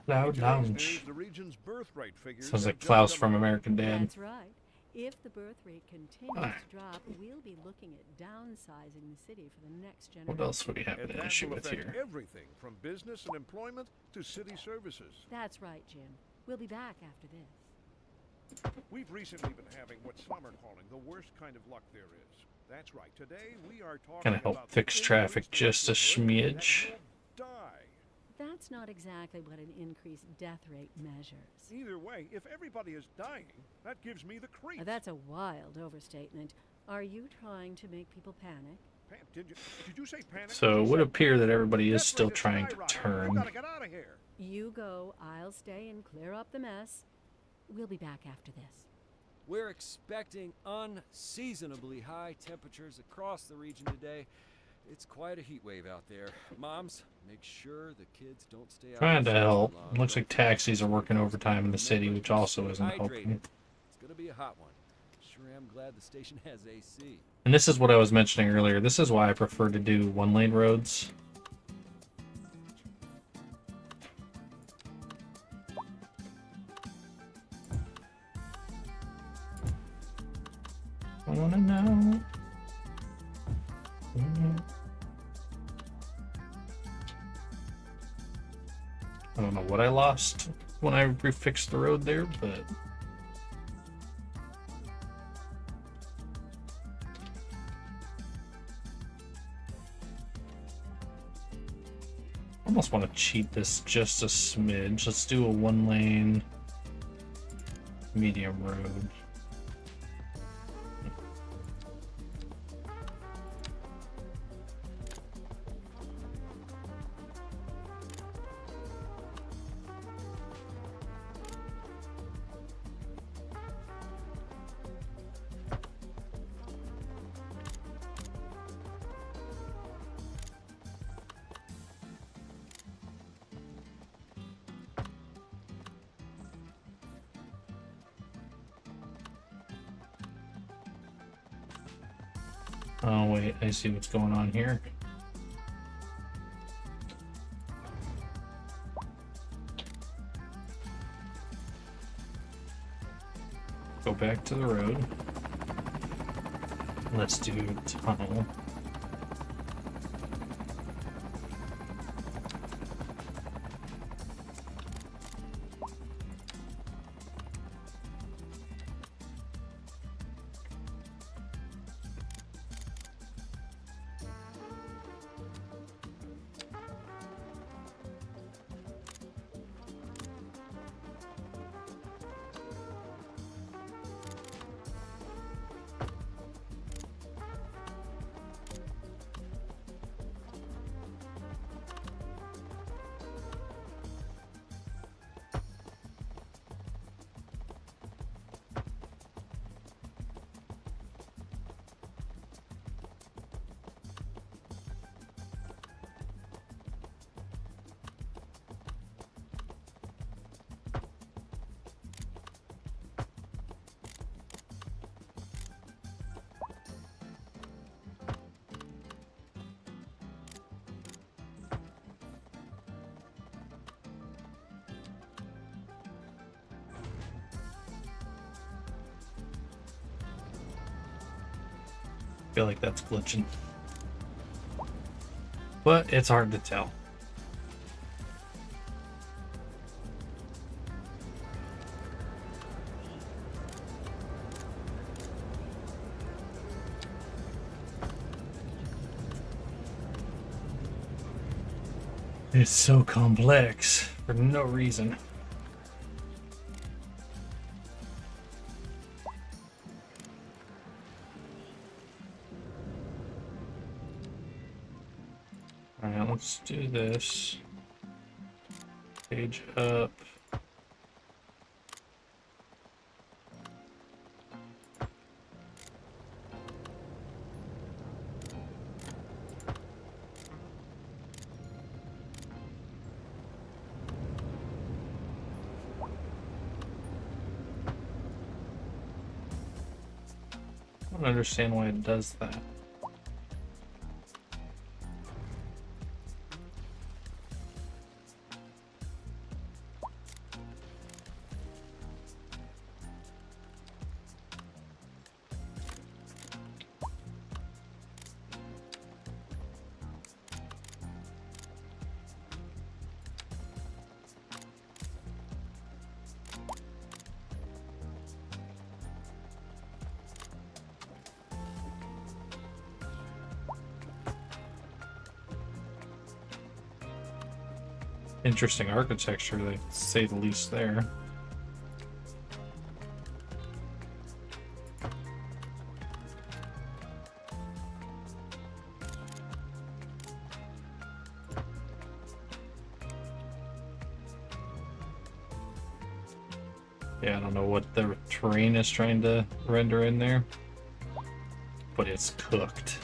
Cloud Lounge. The region's birth rate figures Sounds have like just Klaus come from out. American Dad. That's right. If the birth rate continues to drop, we'll be looking at downsizing the city for the next generation. What else do we have And an that issue will with affect here? everything from business and employment to city services. That's right, Jim. We'll be back after this. We've recently been having what some are calling the worst kind of luck there is. That's right. Today we are talking Gonna help about fix the traffic things just a that will hurt and smidge. will die. That's not exactly what an increased death rate measures. Either way, if everybody is dying, that gives me the creeps. That's a wild overstatement. Are you trying to make people panic? Did you say panic? So it would appear that everybody is Death still rate trying to skyrocketing. We turn. gotta get out of here. You go, I'll stay and clear up the mess. We'll be back after this. We're expecting unseasonably high temperatures across the region today. It's quite a heat wave out there. Moms, make sure the kids don't stay out. Trying in to the sun help. too long. Looks like Don't forget taxis to are working stay overtime in the city, Remember which to also stay isn't hydrated. helping. It's gonna be a hot one. Sure am glad the station has AC. And this is what I was mentioning earlier. This is why I prefer to do one-lane roads. I wanna know. I don't know what I lost when I refixed the road there, but I almost want to cheat this just a smidge. Let's do a one-lane medium road. Oh wait, I see what's going on here. Go back to the road. Let's do tunnel. Feel like that's glitching, but it's hard to tell. It's so complex for no reason. Alright, let's do this. Page up. I don't understand why it does that. Interesting architecture, they say the least there. Yeah, I don't know what the terrain is trying to render in there, but it's cooked.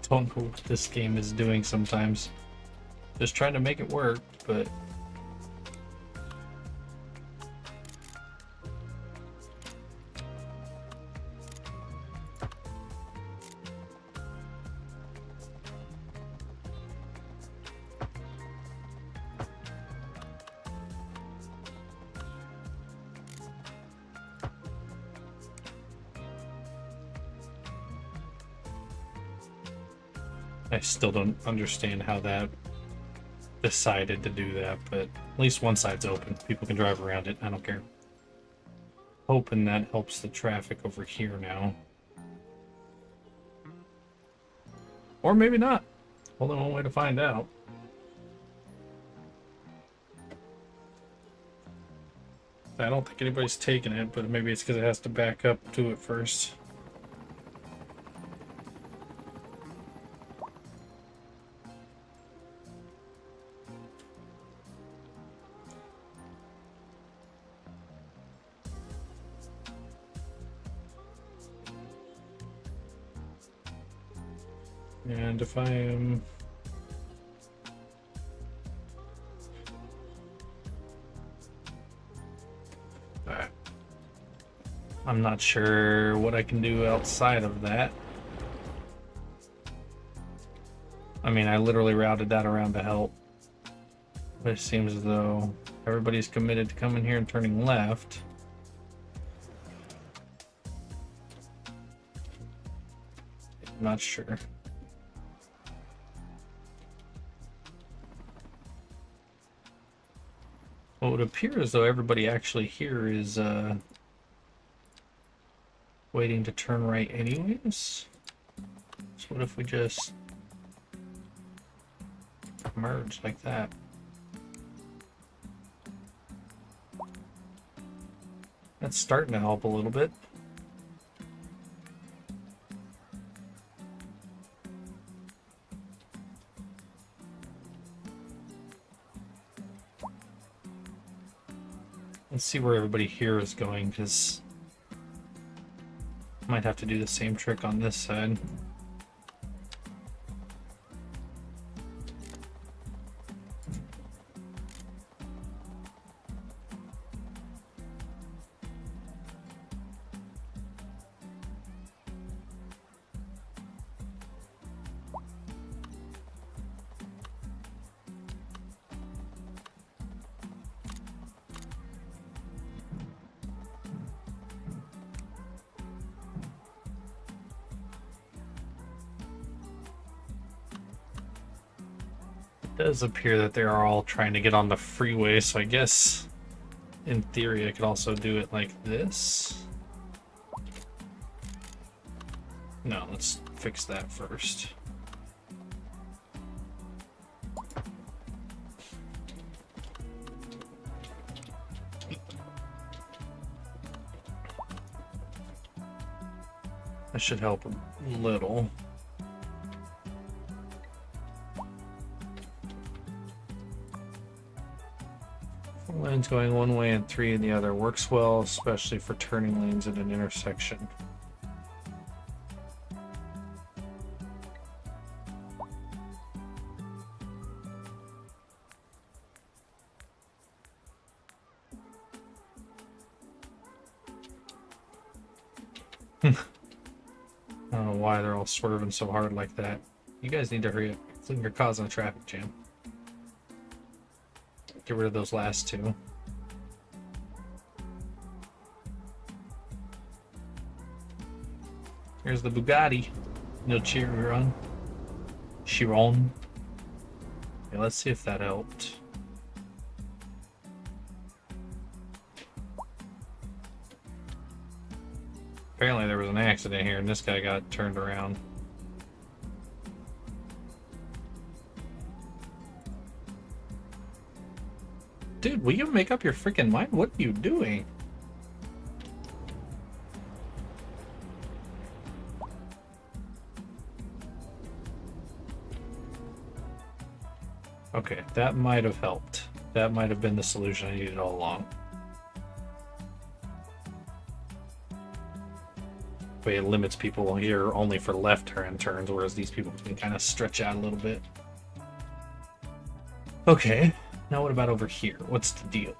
Don't know what this game is doing sometimes. Just trying to make it work, but I still don't understand how that decided to do that, but at least one side's open. People can drive around it. I don't care. Hoping that helps the traffic over here now. Or maybe not. Only one way to find out. I don't think anybody's taking it, but maybe it's because it has to back up to it first. And if I am... Alright. I'm not sure what I can do outside of that. I mean, I literally routed that around to help. But it seems as though everybody's committed to coming here and turning left. I'm not sure. Well, it would appear as though everybody actually here is waiting to turn right anyways. So what if we just merge like that? That's starting to help a little bit. Let's see where everybody here is going, because might have to do the same trick on this side. It does appear that they are all trying to get on the freeway, so I guess in theory I could also do it like this. No, let's fix that first. That should help a little. Lanes going one way and 3 in the other works well, especially for turning lanes at an intersection. I don't know why they're all swerving so hard like that. You guys need to hurry up. You're causing a traffic jam. Get rid of those last two. Here's the Bugatti. No Chiron. Chiron. Okay, let's see if that helped. Apparently there was an accident here and this guy got turned around. Dude, will you make up your freaking mind? What are you doing? Okay, that might have helped. That might have been the solution I needed all along. But it limits people here only for left-hand turns, whereas these people can kind of stretch out a little bit. Okay, now what about over here? What's the deal?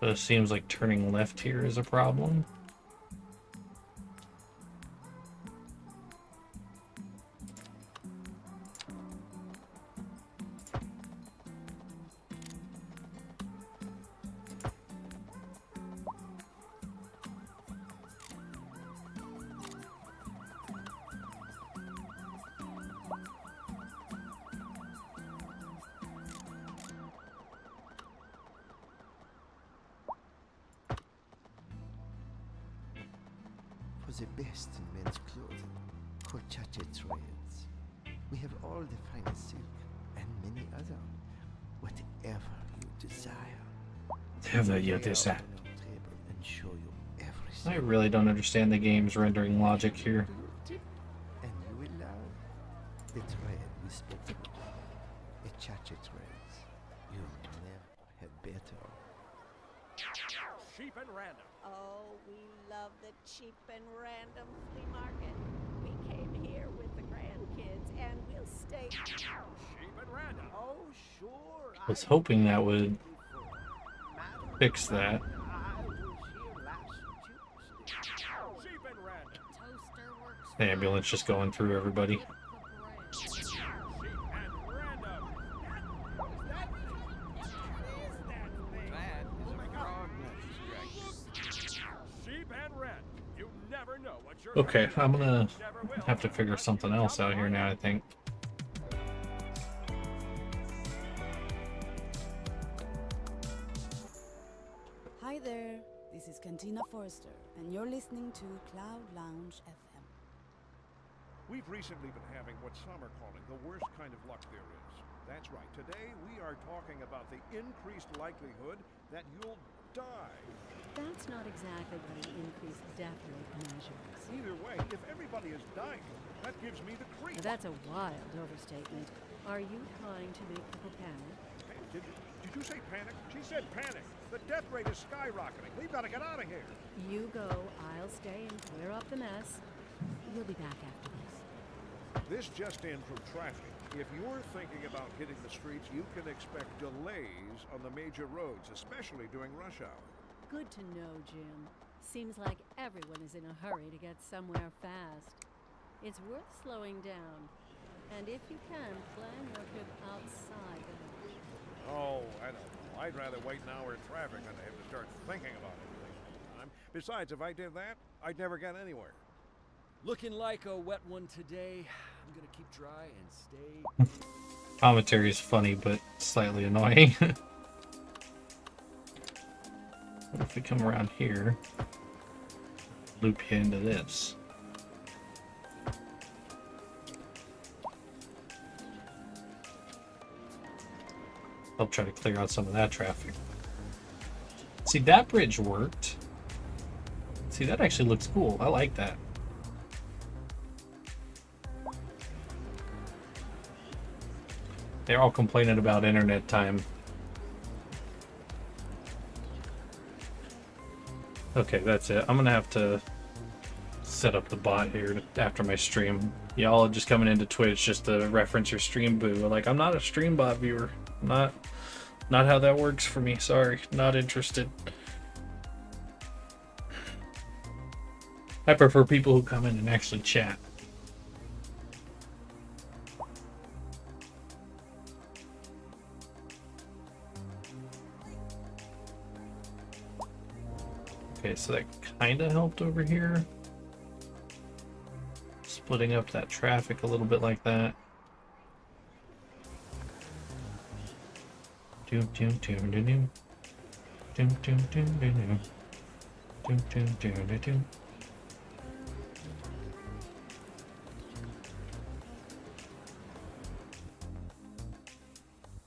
So it seems like turning left here is a problem. For the best in men's clothing, Colchache Trades. We have all the finest silk and many other, whatever you desire. Whatever you desire. And show you everything. I really don't understand the game's rendering logic here. And you will love the trade we spoke about. A Chache Trades. You never had better. and random. Oh, we love the cheap and random flea market. We came here with the grandkids, and we'll stay. Cheap and random. Oh, sure. I was hoping that would Madam, fix that. I was here last Tuesday. Cheap and random. Toaster works. The ambulance just going through everybody. Cheap and random. What is that thing? What is that thing? That is Oh my a God. frog nest. Cheap and random. You never know what you're Okay, gonna I'm get. gonna Never will. have to figure something else out here now, I think. Hi there, this is Cantina Forrester, and you're listening to Cloud Lounge FM. We've recently been having what some are calling the worst kind of luck there is. That's right. Today we are talking about the increased likelihood that you'll die. That's not exactly what an increased death rate measures. Either way, if everybody is dying, that gives me the creep. That's a wild overstatement. Are you trying to make people panic? Did you say panic? She said panic. The death rate is skyrocketing. We've got to get out of here. You go, I'll stay and clear up the mess. We'll be back after this. This just in from traffic. If you're thinking about hitting the streets, you can expect delays on the major roads, especially during rush hour. Good to know, Jim. Seems like everyone is in a hurry to get somewhere fast. It's worth slowing down. And if you can, plan your trip outside the village. Oh, I don't know. I'd rather wait an hour in traffic than to have to start thinking about everything all the time. Besides, if I did that, I'd never get anywhere. Looking like a wet one today. I'm gonna keep dry and stay. Commentary is funny, but slightly annoying. What if we come around here, loop you into this? I'll try to clear out some of that traffic. See, that bridge worked. See, that actually looks cool. I like that. They're all complaining about internet time. Okay, that's it. I'm gonna have to set up the bot here after my stream. Y'all are just coming into Twitch just to reference your stream boo. Like, I'm not a stream bot viewer. Not how that works for me. Sorry, not interested. I prefer people who come in and actually chat. Okay, so that kind of helped over here. Splitting up that traffic a little bit like that. Doom doom doom doom doom. Doom doom doom doom doom. Doom doom doom doom doom.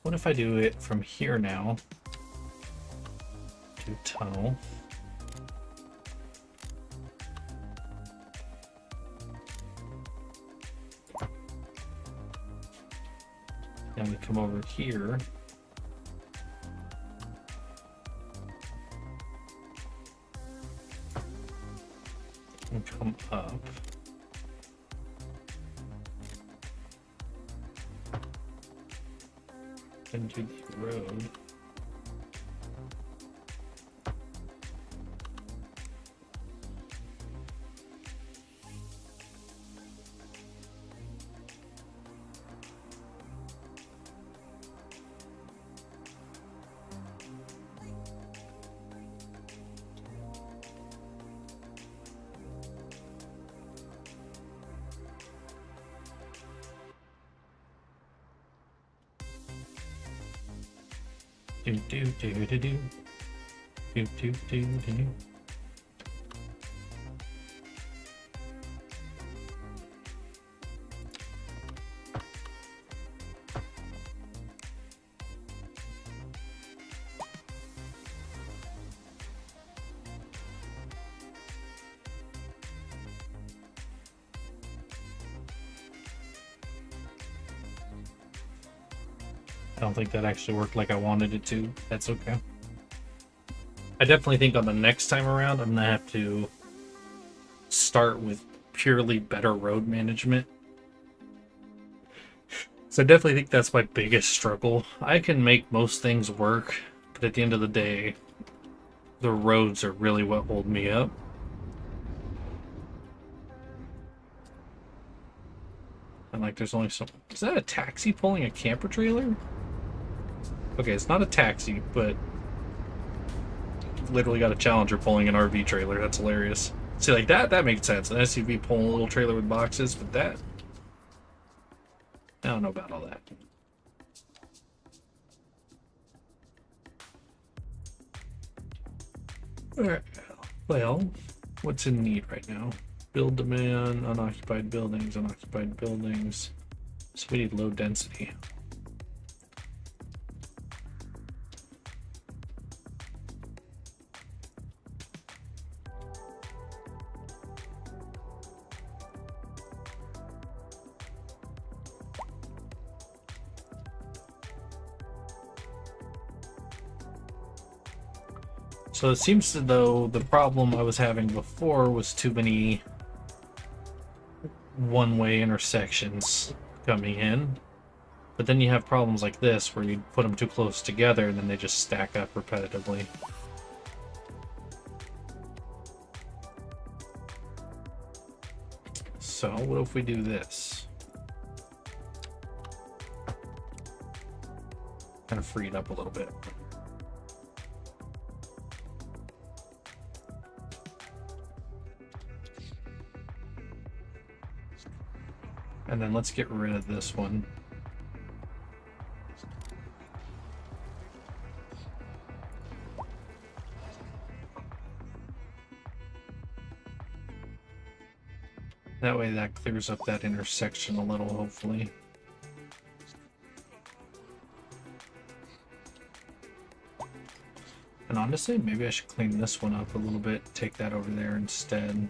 What if I do it from here now? To tunnel. Then we come over here. And come up. Into the road. Do do do do do do do do do. I don't think that actually worked like I wanted it to. That's okay. I definitely think on the next time around, I'm gonna have to start with purely better road management. So I definitely think that's my biggest struggle. I can make most things work, but at the end of the day, the roads are really what hold me up. And like, there's only so. Is that a taxi pulling a camper trailer? Okay, it's not a taxi, but literally got a Challenger pulling an RV trailer. That's hilarious. See, like that makes sense. An SUV pulling a little trailer with boxes, but that, I don't know about all that. Alright, well, what's in need right now? Build demand, unoccupied buildings, unoccupied buildings. So we need low density. So it seems as though the problem I was having before was too many one-way intersections coming in. But then you have problems like this where you put them too close together and then they just stack up repetitively. So what if we do this? Kind of free it up a little bit. And then let's get rid of this one. That way that clears up that intersection a little, hopefully. And honestly, maybe I should clean this one up a little bit, take that over there instead.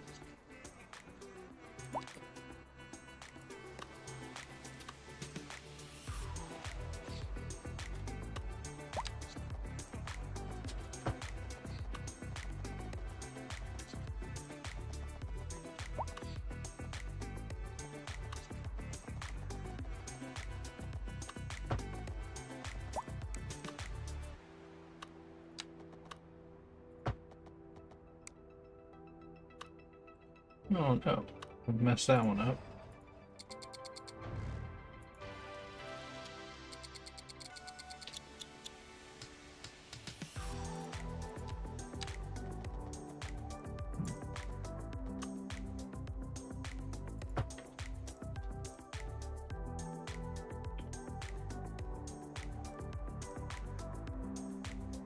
Oh no, I messed that one up.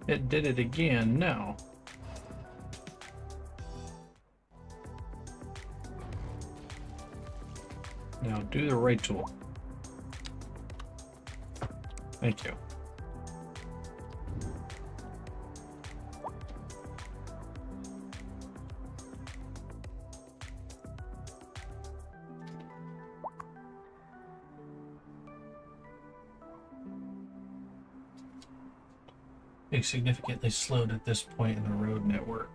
It did it again, no. Now do the right tool. Thank you. Being significantly slowed at this point in the road network.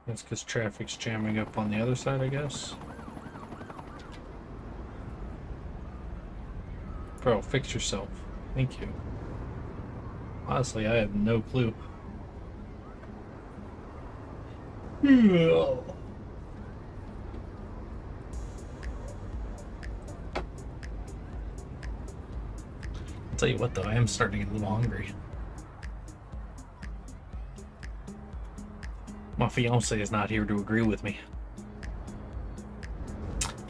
That's because traffic's jamming up on the other side, I guess. Bro, fix yourself. Thank you. Honestly, I have no clue. I'll tell you what though, I am starting to get a little hungry. My fiance is not here to agree with me.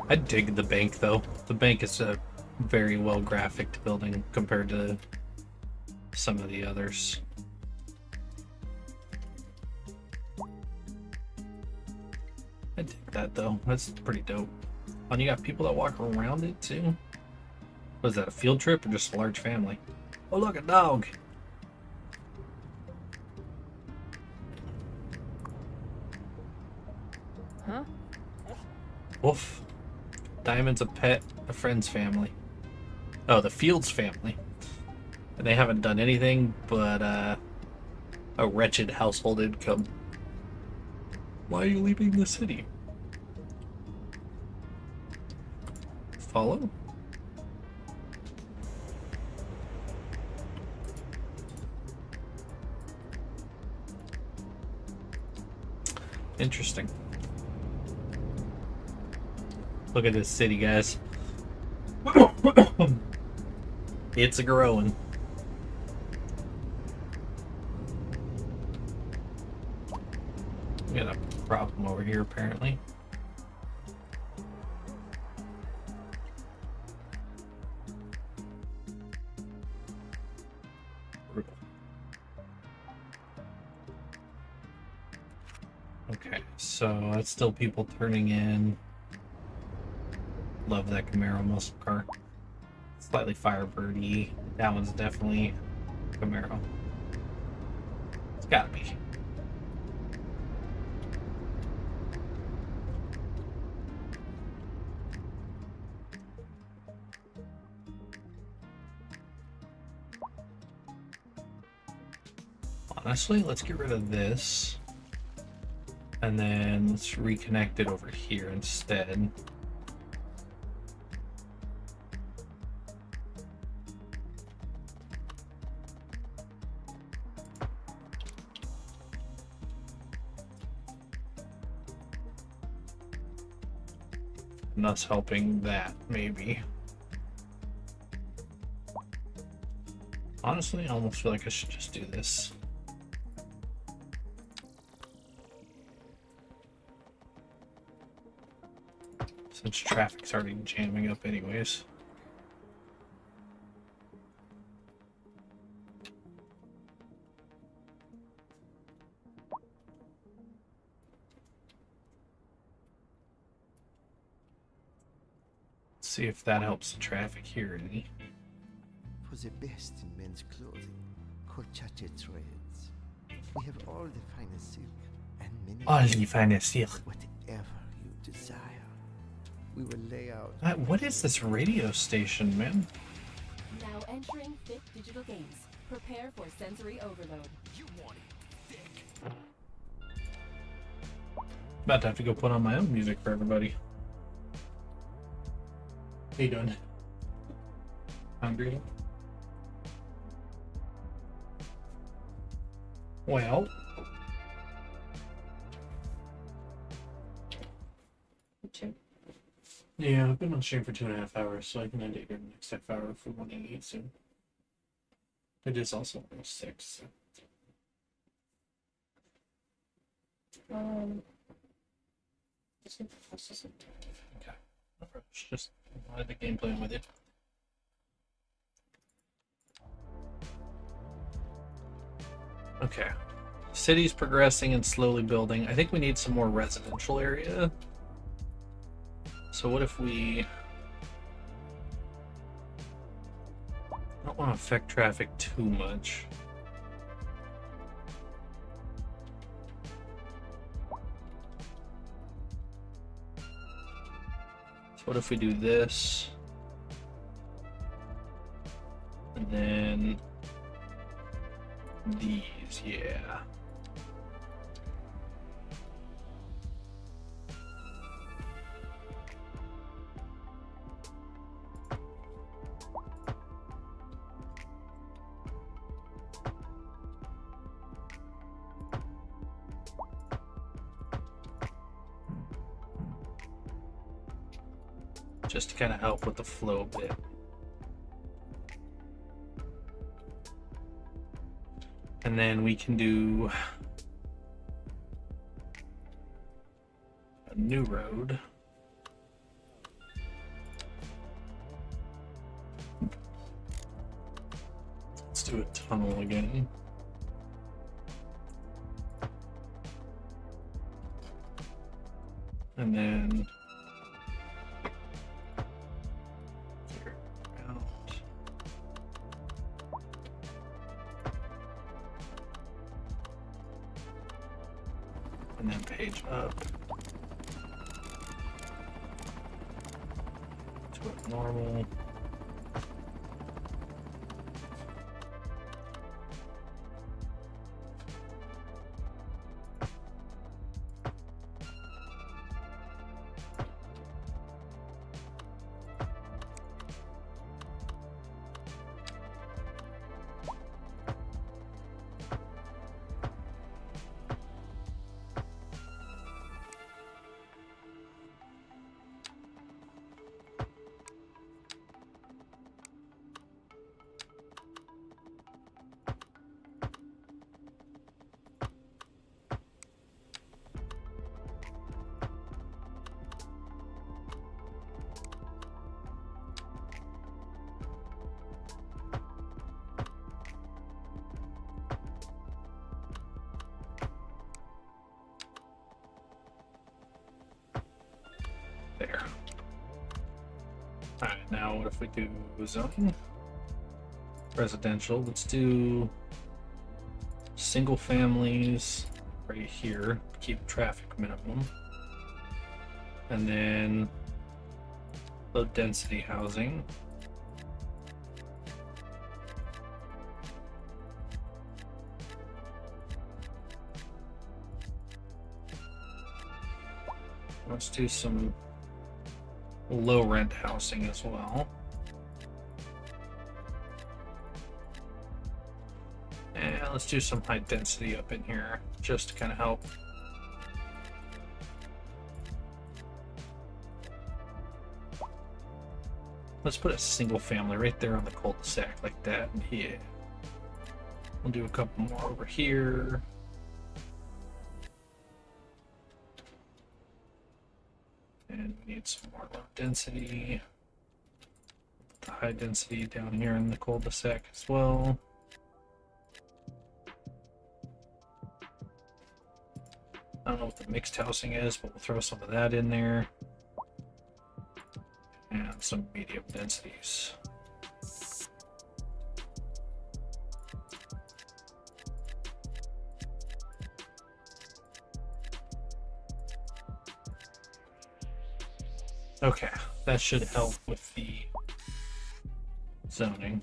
I dig the bank though. The bank is a very well graphicked building compared to some of the others. I dig that though. That's pretty dope. And you got people that walk around it too. Was that a field trip or just a large family? Oh look, a dog. Huh? Woof. Diamond's a pet, a friend's family. Oh, the Fields family. And they haven't done anything but a wretched household income. Why are you leaving the city? Follow? Interesting. Look at this city, guys. It's a growing. We got a problem over here, apparently. Okay, so that's still people turning in. Love that Camaro muscle car. Slightly Firebird-y. That one's definitely Camaro. It's gotta be. Honestly, let's get rid of this. And then let's reconnect it over here instead. And thus helping that, maybe. Honestly, I almost feel like I should just do this. Since traffic's already jamming up anyways. Let's see if that helps the traffic here any. For the best in men's clothing, Colchate threads. We have all the finest silk and many All the finest silk. whatever you desire. We will lay out. What is this radio station, man? Now entering Thick Digital Games. Prepare for sensory overload. You want it thick. About to have to go put on my own music for everybody. How you doing? Hungry? Well. Yeah, I've been on stream for 2.5 hours, so I can end it here in the next half hour if we want to eat soon. It is also almost 6. So. Okay. No rush, just wanted the gameplay with you. Okay. City's progressing and slowly building. I think we need some more residential area. So what if we... I don't want to affect traffic too much. So what if we do this? And then these, yeah. Just to kind of help with the flow a bit. And then we can do a new road. Let's do a tunnel again. And then and then page up. normal. There. Alright, now what if we do zoning? Residential. Let's do single families right here. Keep traffic minimum. And then low density housing. Let's do some low rent housing as well. And let's do some high density up in here just to kind of help. Let's put a single family right there on the cul-de-sac like that. Yeah. We'll do a couple more over here. And we need some more low density. Put the high density down here in the cul-de-sac as well. I don't know what the mixed housing is, but we'll throw some of that in there. And some medium densities. Okay, that should help with the zoning.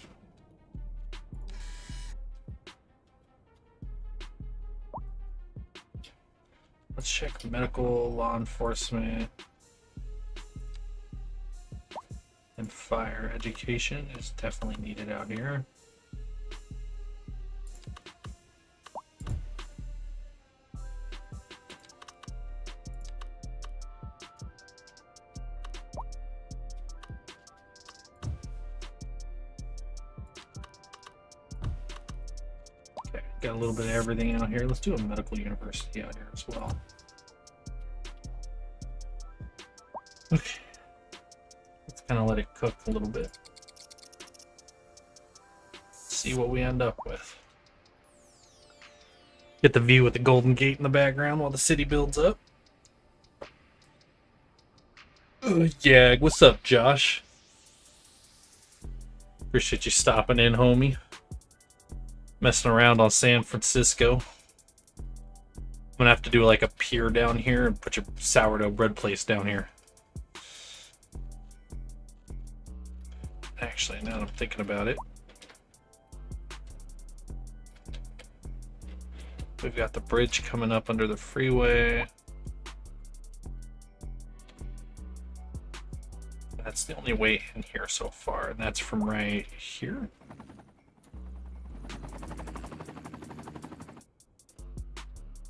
Let's check medical, law enforcement, and fire. Education is definitely needed out here. Okay, got a little bit of everything out here. Let's do a medical university out here as well. Okay. Let's kind of let it cook a little bit. See what we end up with. Get the view with the Golden Gate in the background while the city builds up. Yeah, what's up, Josh? Appreciate you stopping in, homie. Messing around on San Francisco. I'm gonna have to do like a pier down here and put your sourdough bread place down here. Actually, now that I'm thinking about it, we've got the bridge coming up under the freeway. That's the only way in here so far, and that's from right here.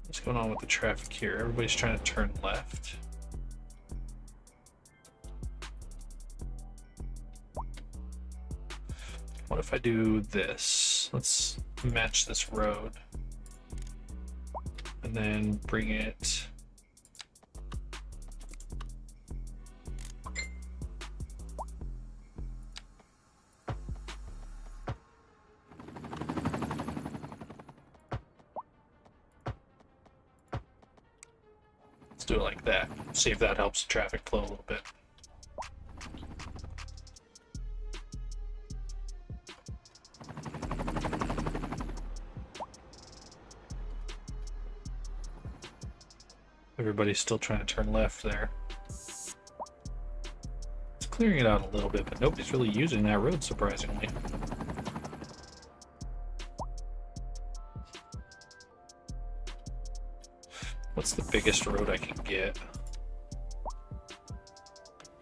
What's going on with the traffic here? Everybody's trying to turn left. What if I do this? Let's match this road and then bring it let's do it like that. See if that helps the traffic flow a little bit. Everybody's still trying to turn left there. Let's clearing it out a little bit, but nobody's really using that road, surprisingly. What's the biggest road I can get?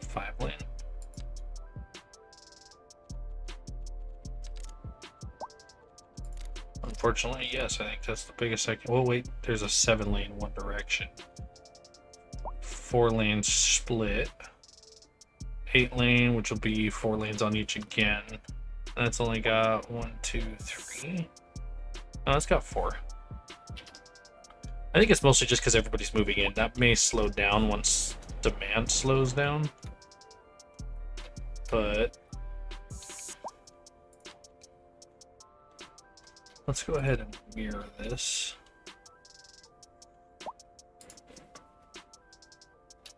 5-lane. Unfortunately, yes, I think that's the biggest I can. Oh, wait, there's a 7-lane one direction. 4-lane split. 8-lane, which will be 4 lanes on each again. And that's only got 1, 2, 3. Oh, it's got 4. I think it's mostly just because everybody's moving in. That may slow down once demand slows down. But let's go ahead and mirror this.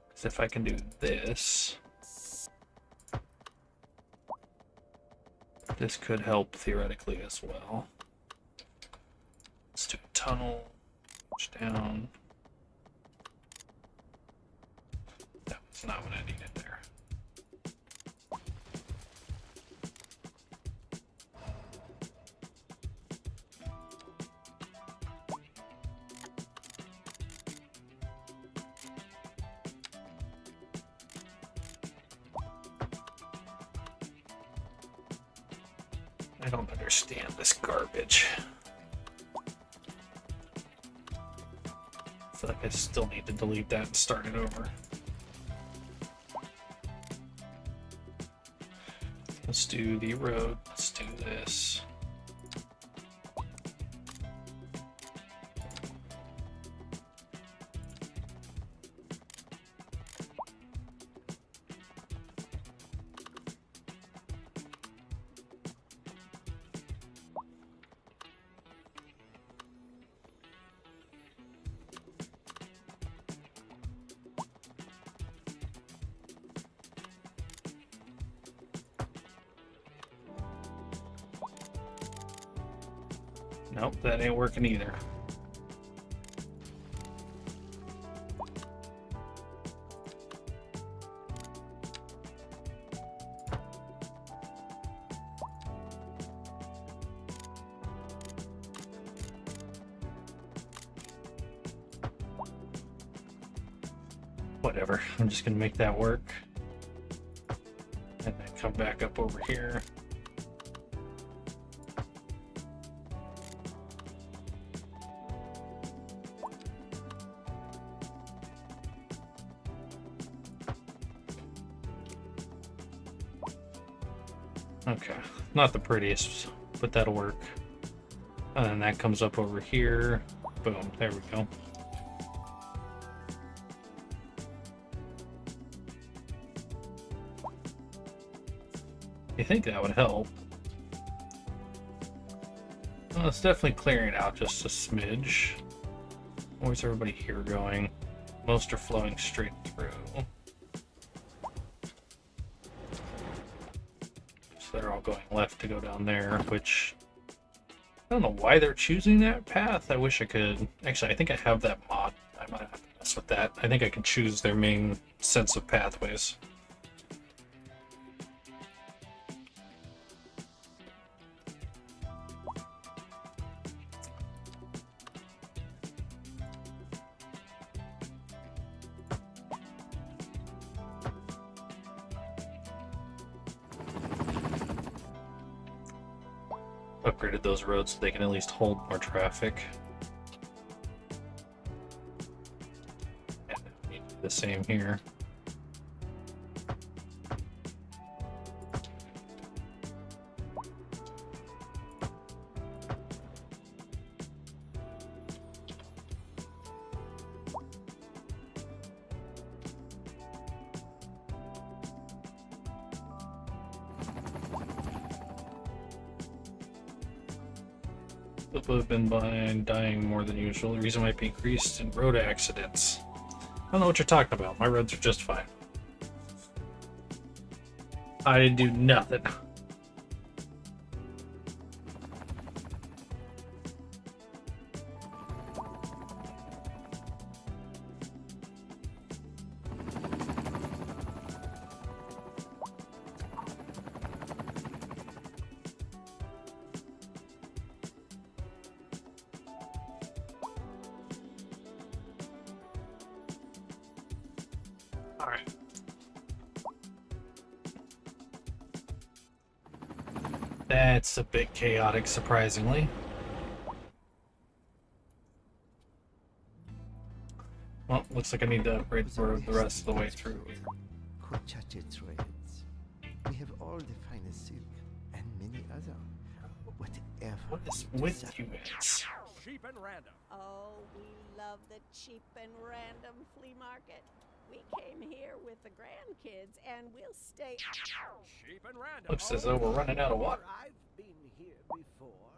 Because if I can do this, this could help theoretically as well. Let's do a tunnel. Down. That was not what I needed there. I don't understand this garbage. I feel like I still need to delete that and start it over. Let's do the road. Let's do this. Nope, that ain't working either. Whatever, I'm just gonna make that work. And then come back up over here. Okay, not the prettiest, but that'll work. And then that comes up over here. Boom, there we go. You think that would help? Well, it's definitely clearing out just a smidge. Where's everybody here going? Most are flowing straight through. They're all going left to go down there, which I don't know why they're choosing that path. I wish I could. Actually, I think I have that mod. I might have to mess with that. I think I can choose their main sense of pathways. Upgraded those roads so they can at least hold more traffic. And we do the same here. People have been dying more than usual. The reason might be increased in road accidents. I don't know what you're talking about. My roads are just fine. I didn't do nothing. All right. That's a bit chaotic, surprisingly. Well, looks like I need to upgrade for the rest of the way through. Cochache threads. We have all the finest silk and many other. Whatever. What is you with desire. you guys? Cheap and random. Oh, we love the cheap and random flea market. We came here with the grandkids and we'll stay. Cheap and random. Looks as though we're running out of water. I've been here before.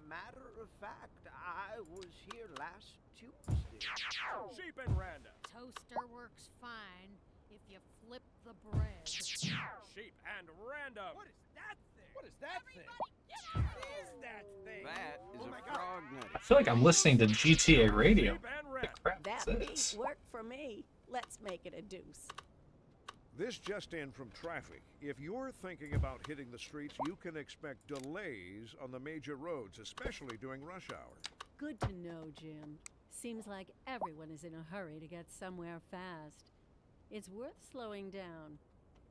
Matter of fact, I was here last Tuesday. Cheap and random. Toaster works fine if you flip the bread. Cheap and random. What is that thing? What is that thing? What is that thing? That is Oh my a God. frog nut. I feel like I'm listening to GTA radio. Cheap and The random. crap That is beat this? worked for me. Let's make it a deuce. This just in from traffic. If you're thinking about hitting the streets, you can expect delays on the major roads, especially during rush hour. Good to know, Jim. Seems like everyone is in a hurry to get somewhere fast. It's worth slowing down.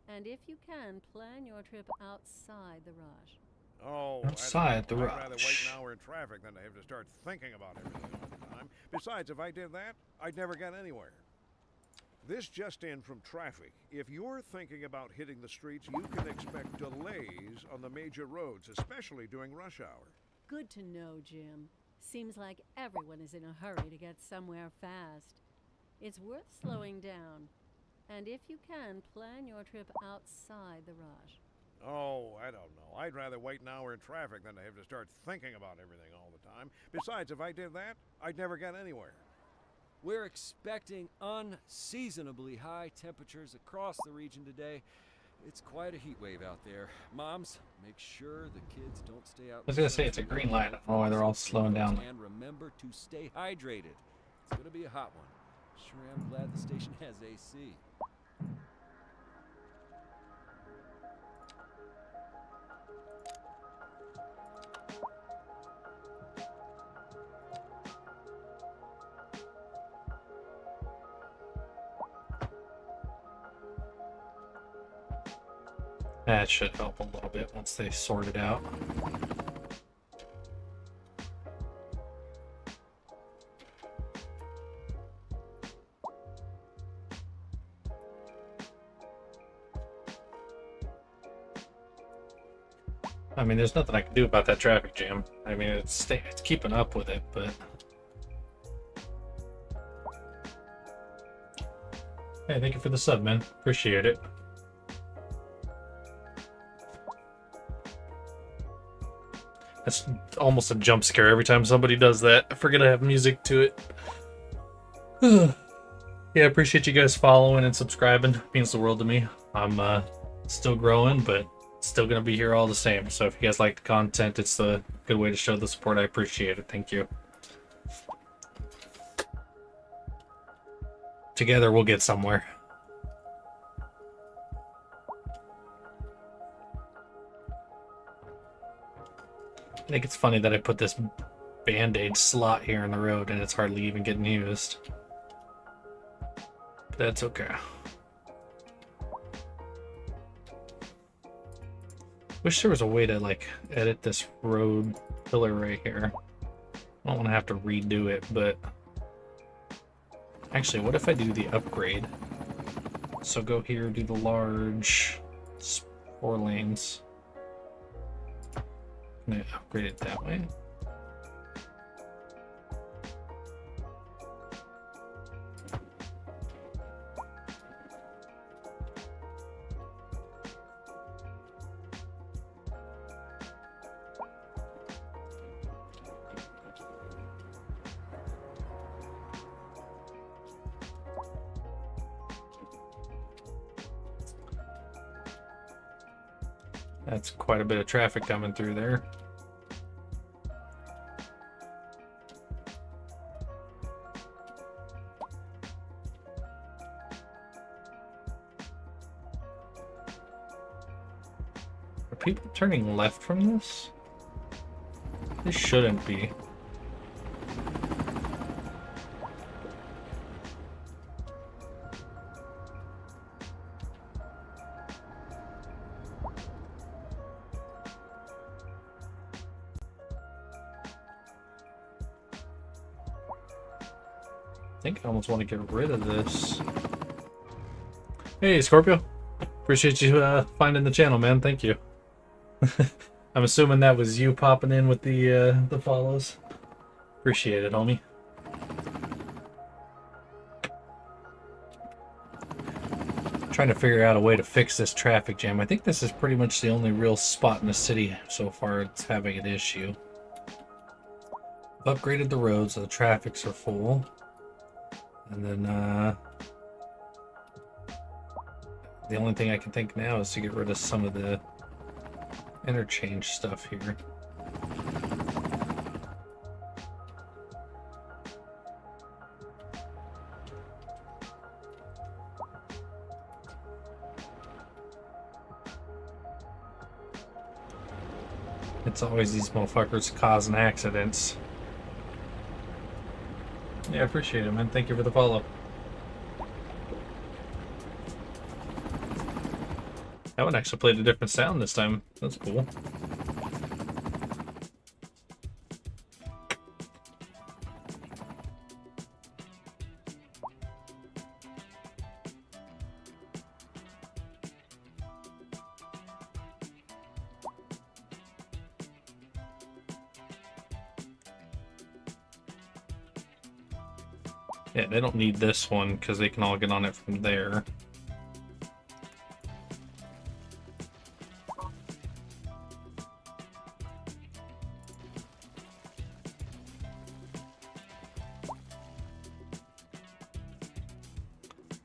And if you can, plan your trip outside the rush. Oh, Outside the I'd rather wait rush. an hour in traffic than to have to start thinking about everything all the time. Besides, if I did that, I'd never get anywhere. This just in from traffic. If you're thinking about hitting the streets, you can expect delays on the major roads, especially during rush hour. Good to know, Jim. Seems like everyone is in a hurry to get somewhere fast. It's worth slowing down. And if you can, plan your trip outside the rush. Oh, I don't know. I'd rather wait an hour in traffic than to have to start thinking about everything all the time. Besides, if I did that, I'd never get anywhere. We're expecting unseasonably high temperatures across the region today. It's quite a heat wave out there. Moms, make sure the kids don't stay out. I was gonna say it's a green light. I don't know why they're all slowing down. And remember to stay hydrated. It's gonna be a hot one. Sure am glad the station has AC. That should help a little bit once they sort it out. I mean, there's nothing I can do about that traffic jam. I mean, it's keeping up with it, but... Hey, thank you for the sub, man. Appreciate it. That's almost a jump scare every time somebody does that. I forget I have music to it. Yeah, I appreciate you guys following and subscribing. It means the world to me. I'm still growing, but still gonna be here all the same. So if you guys like the content, it's a good way to show the support. I appreciate it. Thank you. Together we'll get somewhere. I think it's funny that I put this Band-Aid slot here in the road and it's hardly even getting used. But that's okay. Wish there was a way to like edit this road pillar right here. I don't want to have to redo it, but actually, what if I do the upgrade? So go here, do the large 4 lanes. I'm gonna upgrade it that way. That's quite a bit of traffic coming through there. Are people turning left from this? This shouldn't be. think I almost want to get rid of this. Hey, Scorpio. Appreciate you finding the channel, man. Thank you. I'm assuming that was you popping in with the follows. Appreciate it, homie. Trying to figure out a way to fix this traffic jam. I think this is pretty much the only real spot in the city so far that's having an issue. I've upgraded the roads so the traffics are full. And then the only thing I can think now is to get rid of some of the interchange stuff here. It's always these motherfuckers causing accidents. Yeah, I appreciate it, man. Thank you for the follow. That one actually played a different sound this time. That's cool. Yeah, they don't need this one because they can all get on it from there.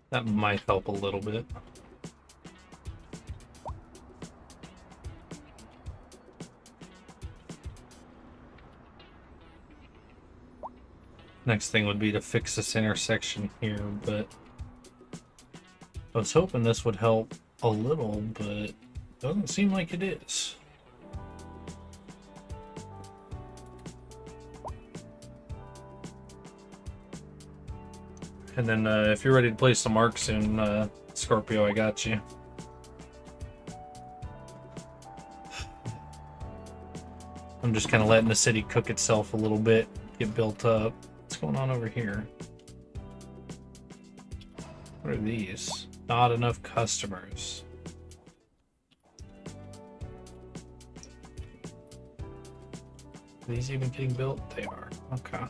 That might help a little bit. Next thing would be to fix this intersection here, but I was hoping this would help a little, but it doesn't seem like it is. And then if you're ready to place some marks in Scorpio, I got you. I'm just kind of letting the city cook itself a little bit, get built up. What's going on over here? What are these? Not enough customers. Are these even getting built? They are. Okay.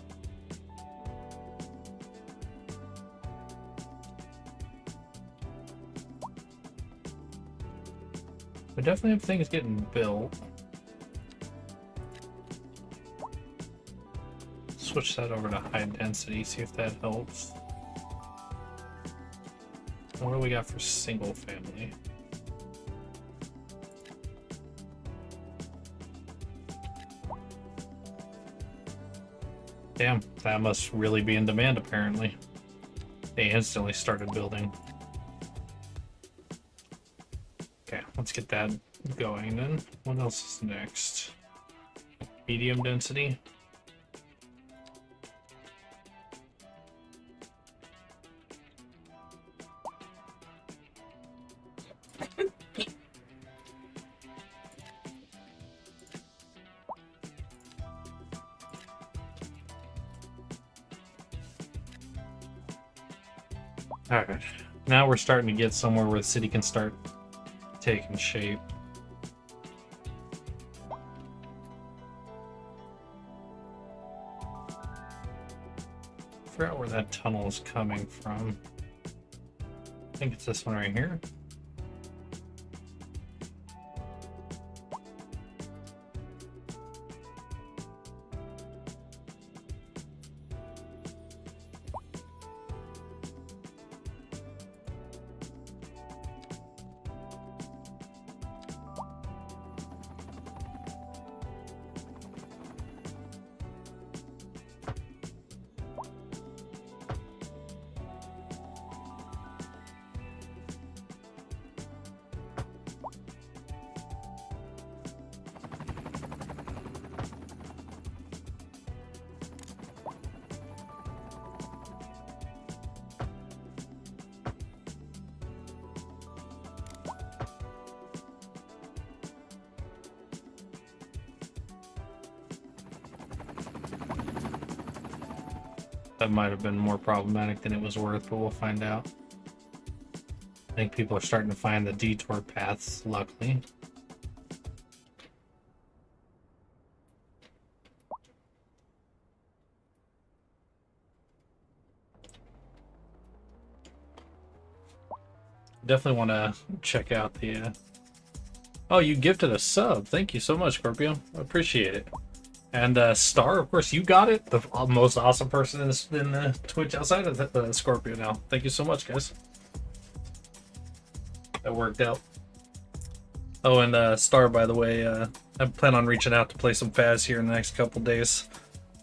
We definitely have things getting built. Switch that over to high density, see if that helps. What do we got for single family? Damn, that must really be in demand apparently. They instantly started building. Okay, let's get that going then. What else is next? Medium density. Alright, now we're starting to get somewhere where the city can start taking shape. I forgot where that tunnel is coming from. I think it's this one right here. That might have been more problematic than it was worth, but we'll find out. I think people are starting to find the detour paths, luckily. Definitely want to check out the... Oh, you gifted a sub. Thank you so much, Scorpio. I appreciate it. And Star, of course, you got it. The most awesome person in Twitch outside of the Scorpio now. Thank you so much, guys. That worked out. Oh, and Star, by the way, I plan on reaching out to play some Faz here in the next couple days.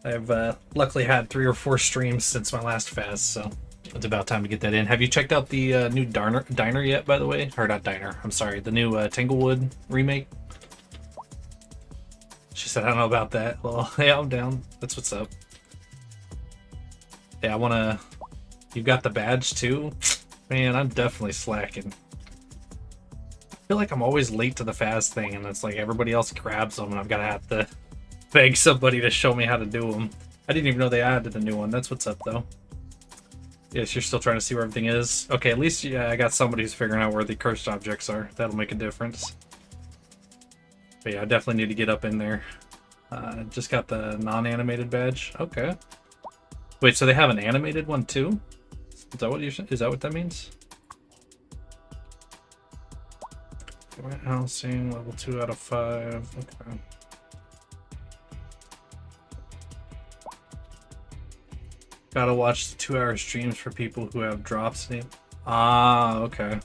I've luckily had 3 or 4 streams since my last Faz, so it's about time to get that in. Have you checked out the new Diner yet, by the way? Or not Diner, I'm sorry, the new Tanglewood remake? She said, I don't know about that. Well, yeah, I'm down. That's what's up. Yeah, I want to... You got the badge, too? Man, I'm definitely slacking. I feel like I'm always late to the Faz thing, and it's like everybody else grabs them, and I've got to have to beg somebody to show me how to do them. I didn't even know they added a new one. That's what's up, though. Yes, you're still trying to see where everything is. Okay, at least yeah, I got somebody who's figuring out where the cursed objects are. That'll make a difference. But yeah, I definitely need to get up in there. Just got the non-animated badge. Okay. Wait, so they have an animated one too? Is that what that means? Housing, level 2 out of 5. Okay. Gotta watch the 2-hour streams for people who have drops in it. Ah, okay.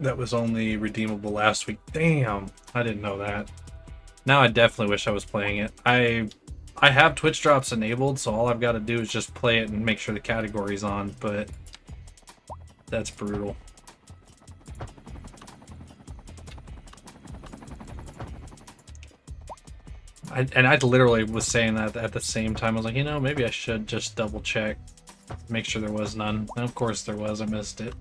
That was only redeemable last week. Damn, I didn't know that. Now I definitely wish I was playing it. I have Twitch drops enabled, so all I've got to do is just play it and make sure the category's on, but that's brutal. I literally was saying that at the same time. I was like, you know, maybe I should just double check, make sure there was none. And of course there was, I missed it.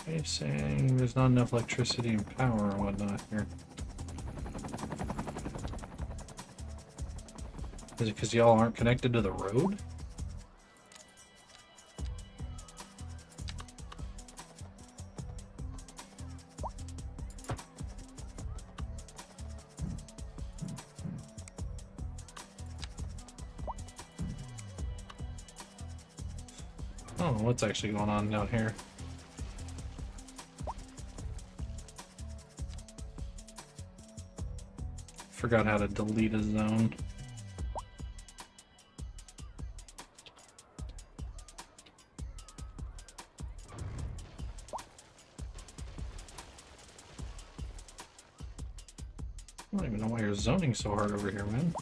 Okay, saying there's not enough electricity and power and whatnot here. Is it because y'all aren't connected to the road? I don't know what's actually going on down here. Forgot how to delete a zone. I don't even know why you're zoning so hard over here, man.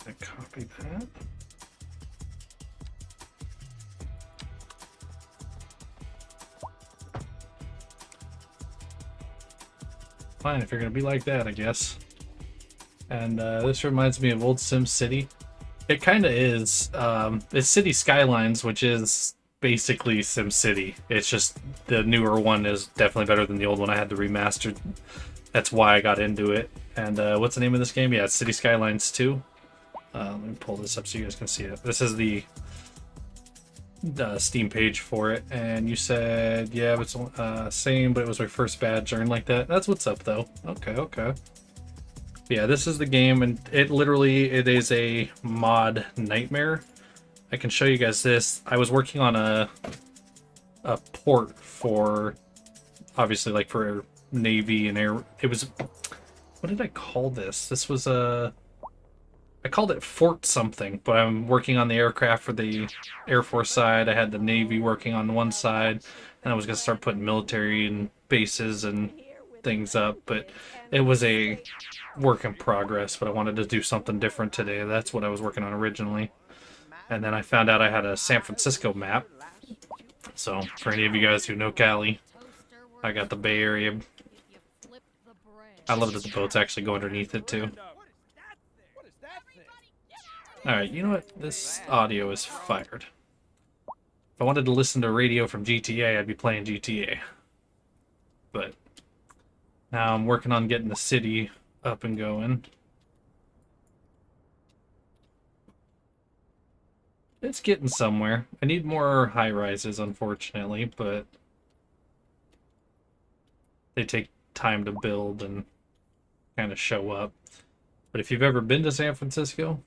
I copy that. Fine, if you're gonna be like that, I guess. And this reminds me of old Sim City. It kind of is. It's City Skylines, which is basically Sim City. It's just the newer one is definitely better than the old one. I had to remaster. That's why I got into it. And what's the name of this game? Yeah, it's City Skylines 2. Let me pull this up so you guys can see it. This is the Steam page for it, and you said, yeah, it's same, but it was my first badge earned like that. That's what's up, though. Okay. Yeah, this is the game, and it is a mod nightmare. I can show you guys this. I was working on a port for, obviously, like for Navy and Air. It was, what did I call this? This was I called it Fort something, but I'm working on the aircraft for the Air Force side. I had the Navy working on one side, and I was going to start putting military and bases and things up, but it was a work in progress, but I wanted to do something different today. That's what I was working on originally. And then I found out I had a San Francisco map. So, for any of you guys who know Cali, I got the Bay Area. I love that the boats actually go underneath it, too. Alright, you know what? This audio is fired. If I wanted to listen to radio from GTA, I'd be playing GTA. But now I'm working on getting the city up and going. It's getting somewhere. I need more high-rises, unfortunately, but they take time to build and kind of show up. But if you've ever been to San Francisco,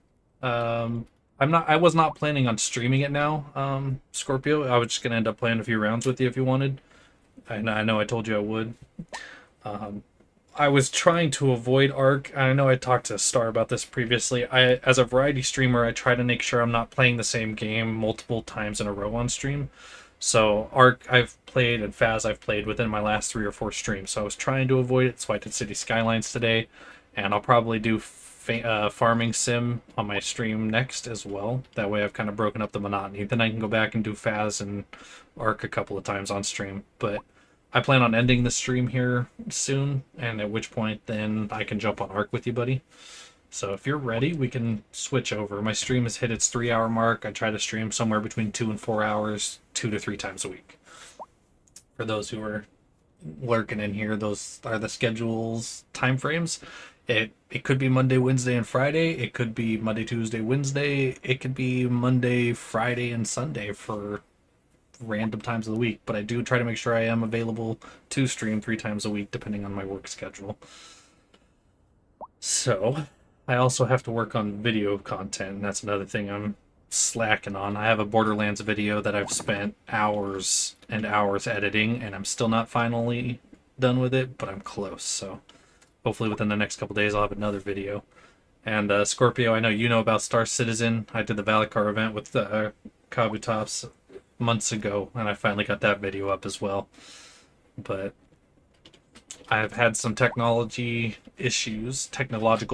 I was not planning on streaming it now, Scorpio. I was just gonna end up playing a few rounds with you if you wanted. I know I told you I would. I was trying to avoid Ark. I know I talked to Star about this previously. As a variety streamer, I try to make sure I'm not playing the same game multiple times in a row on stream. So Ark I've played and Faz I've played within my last 3 or 4 streams. So I was trying to avoid it. So I did City Skylines today, and I'll probably do farming sim on my stream next as well. That way I've kind of broken up the monotony. Then I can go back and do Faz and Ark a couple of times on stream. But I plan on ending the stream here soon, and at which point then I can jump on Ark with you, buddy. So if you're ready, we can switch over. My stream has hit its 3-hour mark. I try to stream somewhere between 2 and 4 hours, 2 to 3 times a week. For those who are lurking in here, those are the schedules, time frames. It could be Monday, Wednesday, and Friday. It could be Monday, Tuesday, Wednesday. It could be Monday, Friday, and Sunday for random times of the week. But I do try to make sure I am available to stream 3 times a week, depending on my work schedule. So I also have to work on video content, and that's another thing I'm slacking on. I have a Borderlands video that I've spent hours and hours editing, and I'm still not finally done with it, but I'm close. So hopefully within the next couple days I'll have another video. And Scorpio, I know you know about Star Citizen. I did the Valakar event with Kabutops months ago, and I finally got that video up as well. But I've had some technological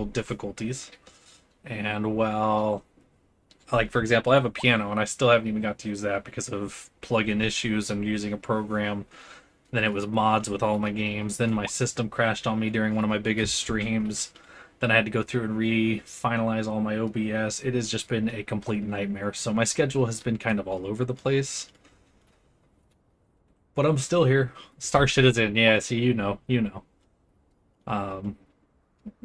difficulties, and well, like for example, I have a piano and I still haven't even got to use that because of plugin issues and using a program. Then it was mods with all my games. Then my system crashed on me during one of my biggest streams. Then I had to go through and finalize all my OBS. It has just been a complete nightmare. So my schedule has been kind of all over the place. But I'm still here. Star Citizen, yeah, see, you know.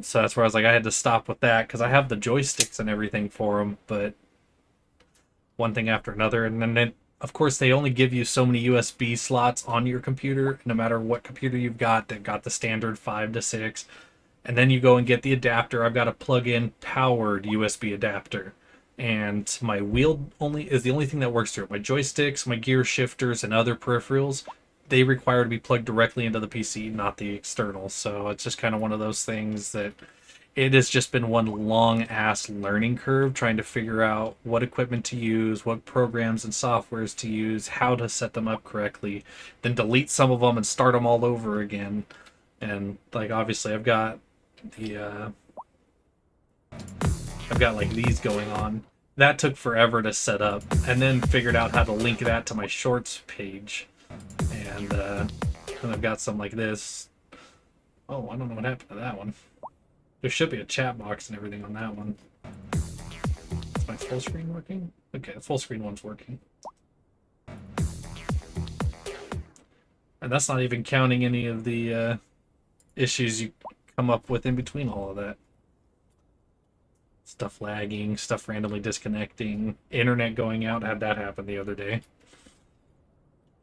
So that's where I was like, I had to stop with that because I have the joysticks and everything for them, but one thing after another. And then, of course, they only give you so many USB slots on your computer, no matter what computer you've got. They've got the standard 5 to 6. And then you go and get the adapter. I've got a plug-in powered USB adapter. And my wheel is the only thing that works through it. My joysticks, my gear shifters, and other peripherals, they require to be plugged directly into the PC, not the external. So it's just kind of one of those things that it has just been one long-ass learning curve trying to figure out what equipment to use, what programs and softwares to use, how to set them up correctly, then delete some of them and start them all over again. And like obviously I've got like these going on. That took forever to set up, and then figured out how to link that to my shorts page. And then I've got some like this. Oh, I don't know what happened to that one. There should be a chat box and everything on that one. Is my full screen working? Okay, the full screen one's working. And that's not even counting any of the issues you come up with in between all of that. Stuff lagging, stuff randomly disconnecting, internet going out. Had that happen the other day.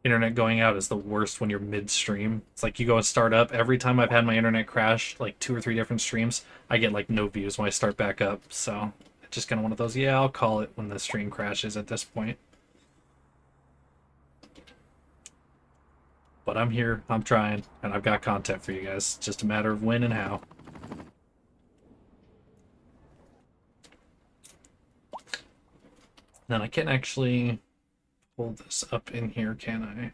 Internet going out is the worst when you're midstream. It's like you go and start up. Every time I've had my internet crash, like 2 or 3 different streams, I get like no views when I start back up. So it's just kind of one of those, yeah, I'll call it when the stream crashes at this point. But I'm here, I'm trying, and I've got content for you guys. It's just a matter of when and how. Then I can actually pull this up in here, can I?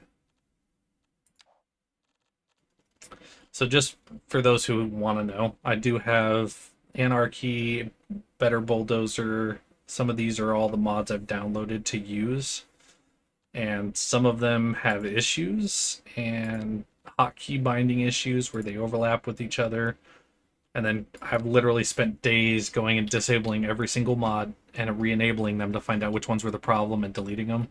So just for those who want to know, I do have Anarchy, Better Bulldozer. Some of these are all the mods I've downloaded to use. And some of them have issues and hotkey binding issues where they overlap with each other. And then I've literally spent days going and disabling every single mod and re-enabling them to find out which ones were the problem and deleting them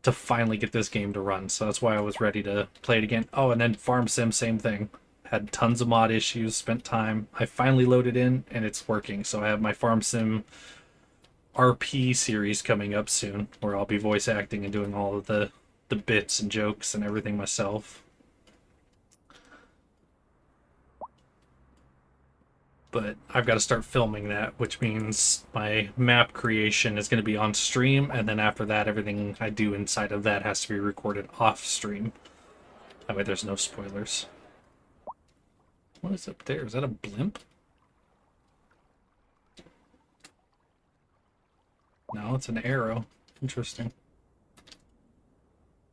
to finally get this game to run. So that's why I was ready to play it again. Oh, and then Farm Sim, same thing. Had tons of mod issues, spent time. I finally loaded in and it's working. So I have my Farm Sim RP series coming up soon where I'll be voice acting and doing all of the bits and jokes and everything myself. But I've got to start filming that, which means my map creation is going to be on stream, and then after that, everything I do inside of that has to be recorded off stream. That way there's no spoilers. What is up there? Is that a blimp? No, it's an arrow. Interesting.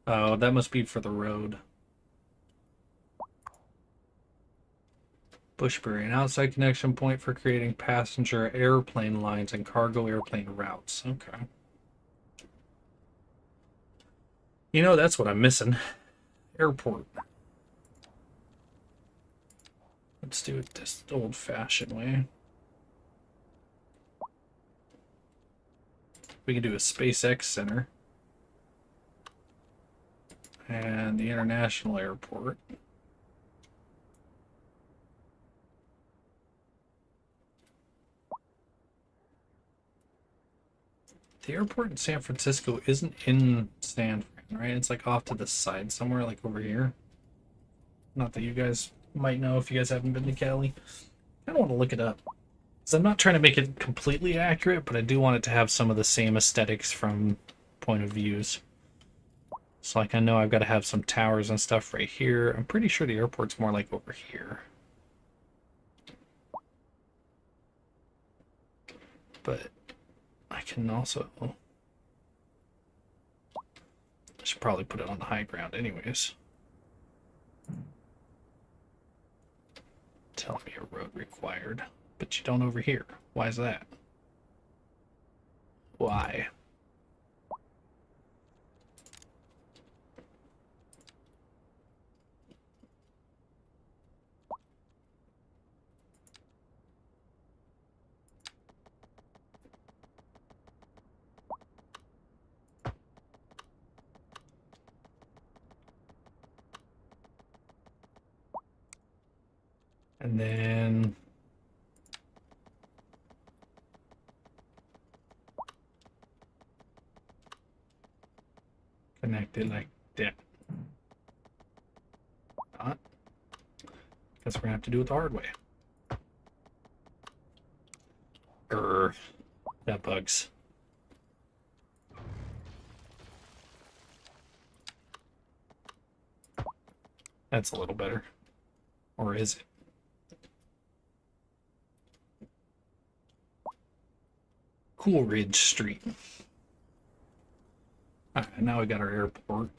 Oh, that must be for the road. Bushbury, an outside connection point for creating passenger airplane lines and cargo airplane routes. Okay. You know, that's what I'm missing. Airport. Let's do it this old-fashioned way. We can do a SpaceX Center. And the International Airport. The airport in San Francisco isn't in San Fran, right? It's like off to the side somewhere, like over here. Not that you guys might know if you guys haven't been to Cali. I don't want to look it up. Because I'm not trying to make it completely accurate, but I do want it to have some of the same aesthetics from point of views. So like I know I've got to have some towers and stuff right here. I'm pretty sure the airport's more like over here. But I can also... I should probably put it on the high ground anyways. Telling me a road required. But you don't over here. Why is that? Why? And then connect it like that. Not. Guess we're gonna have to do it the hard way. That bugs. That's a little better. Or is it? Coolridge Street. Alright, now we got our airport.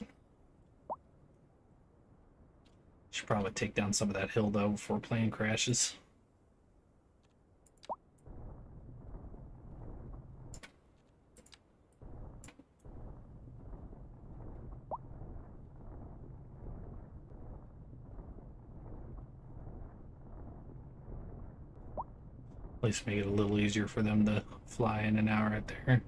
Should probably take down some of that hill though before plane crashes. At least make it a little easier for them to fly in and out right there.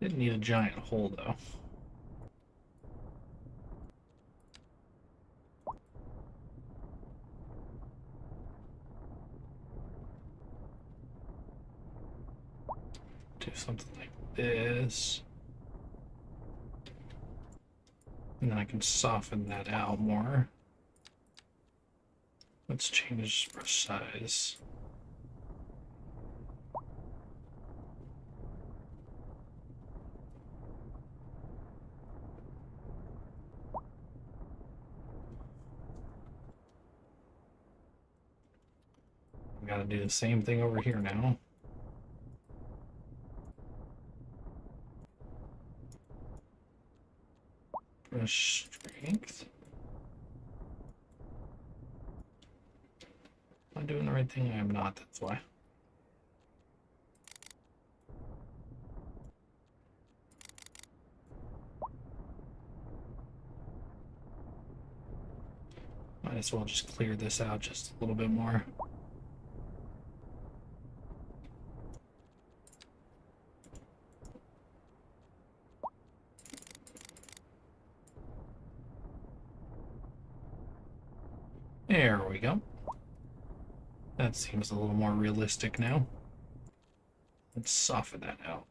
Didn't need a giant hole though. Do something like this. And then I can soften that out more. Let's change brush size. I gotta do the same thing over here now. Brush strength. Am I doing the right thing? I am not, that's why. Might as well just clear this out just a little bit more. There we go. That seems a little more realistic now. Let's soften that out.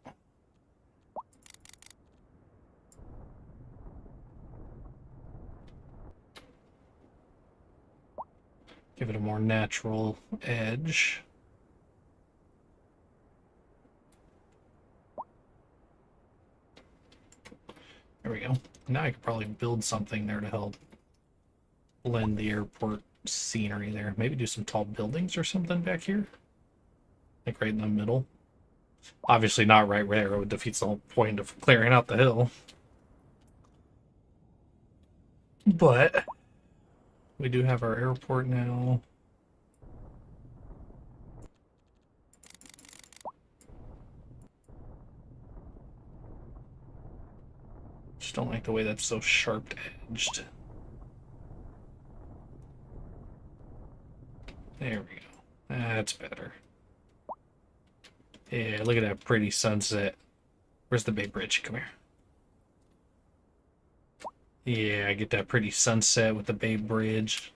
Give it a more natural edge. There we go. Now I could probably build something there to help blend the airport scenery there. Maybe do some tall buildings or something back here. Like right in the middle. Obviously not right there. It defeats the whole point of clearing out the hill. But we do have our airport now. Just don't like the way that's so sharp edged. There we go. That's better. Yeah, look at that pretty sunset. Where's the Bay Bridge? Come here. Yeah, I get that pretty sunset with the Bay Bridge.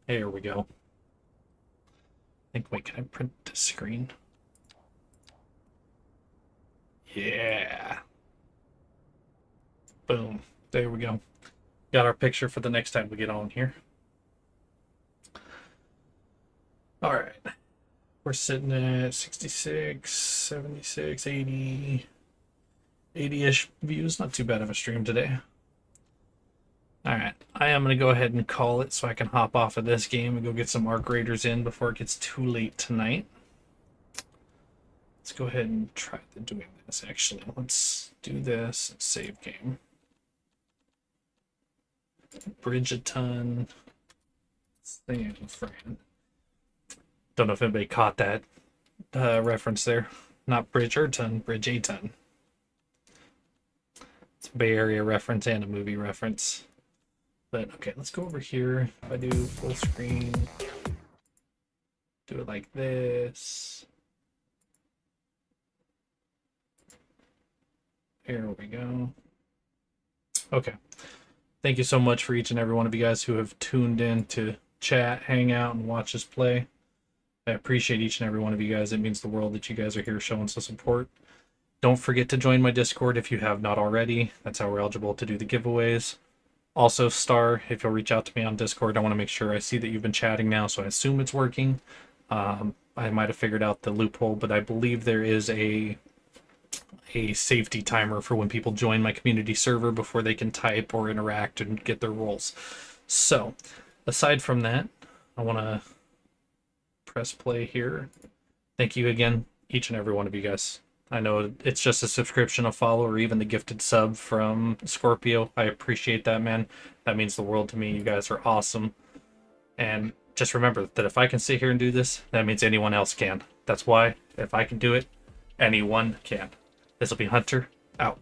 There we go. Wait, can I print the screen? Yeah. Boom. There we go. Got our picture for the next time we get on here. All right. We're sitting at 66, 76, 80, 80-ish views. Not too bad of a stream today. All right. I am going to go ahead and call it so I can hop off of this game and go get some Arc Raiders in before it gets too late tonight. Let's go ahead and try doing this, actually. Let's do this and save game. Bridgeton. San Fran. Don't know if anybody caught that reference there. Not Bridgerton, Bridgeton. It's a Bay Area reference and a movie reference. But okay, let's go over here. If I do full screen, do it like this. Here we go. Okay. Thank you so much for each and every one of you guys who have tuned in to chat, hang out, and watch us play. I appreciate each and every one of you guys. It means the world that you guys are here showing some support. Don't forget to join my Discord if you have not already. That's how we're eligible to do the giveaways. Also, Star, if you'll reach out to me on Discord, I want to make sure I see that you've been chatting now, so I assume it's working. I might have figured out the loophole, but I believe there is a safety timer for when people join my community server before they can type or interact and get their roles. So, aside from that, I want to press play here. Thank you again, each and every one of you guys. I know it's just a subscription, a follow, or even the gifted sub from Scorpio. I appreciate that, man. That means the world to me. You guys are awesome. And just remember that if I can sit here and do this, that means anyone else can. That's why, if I can do it, anyone can. This will be Hunter, out.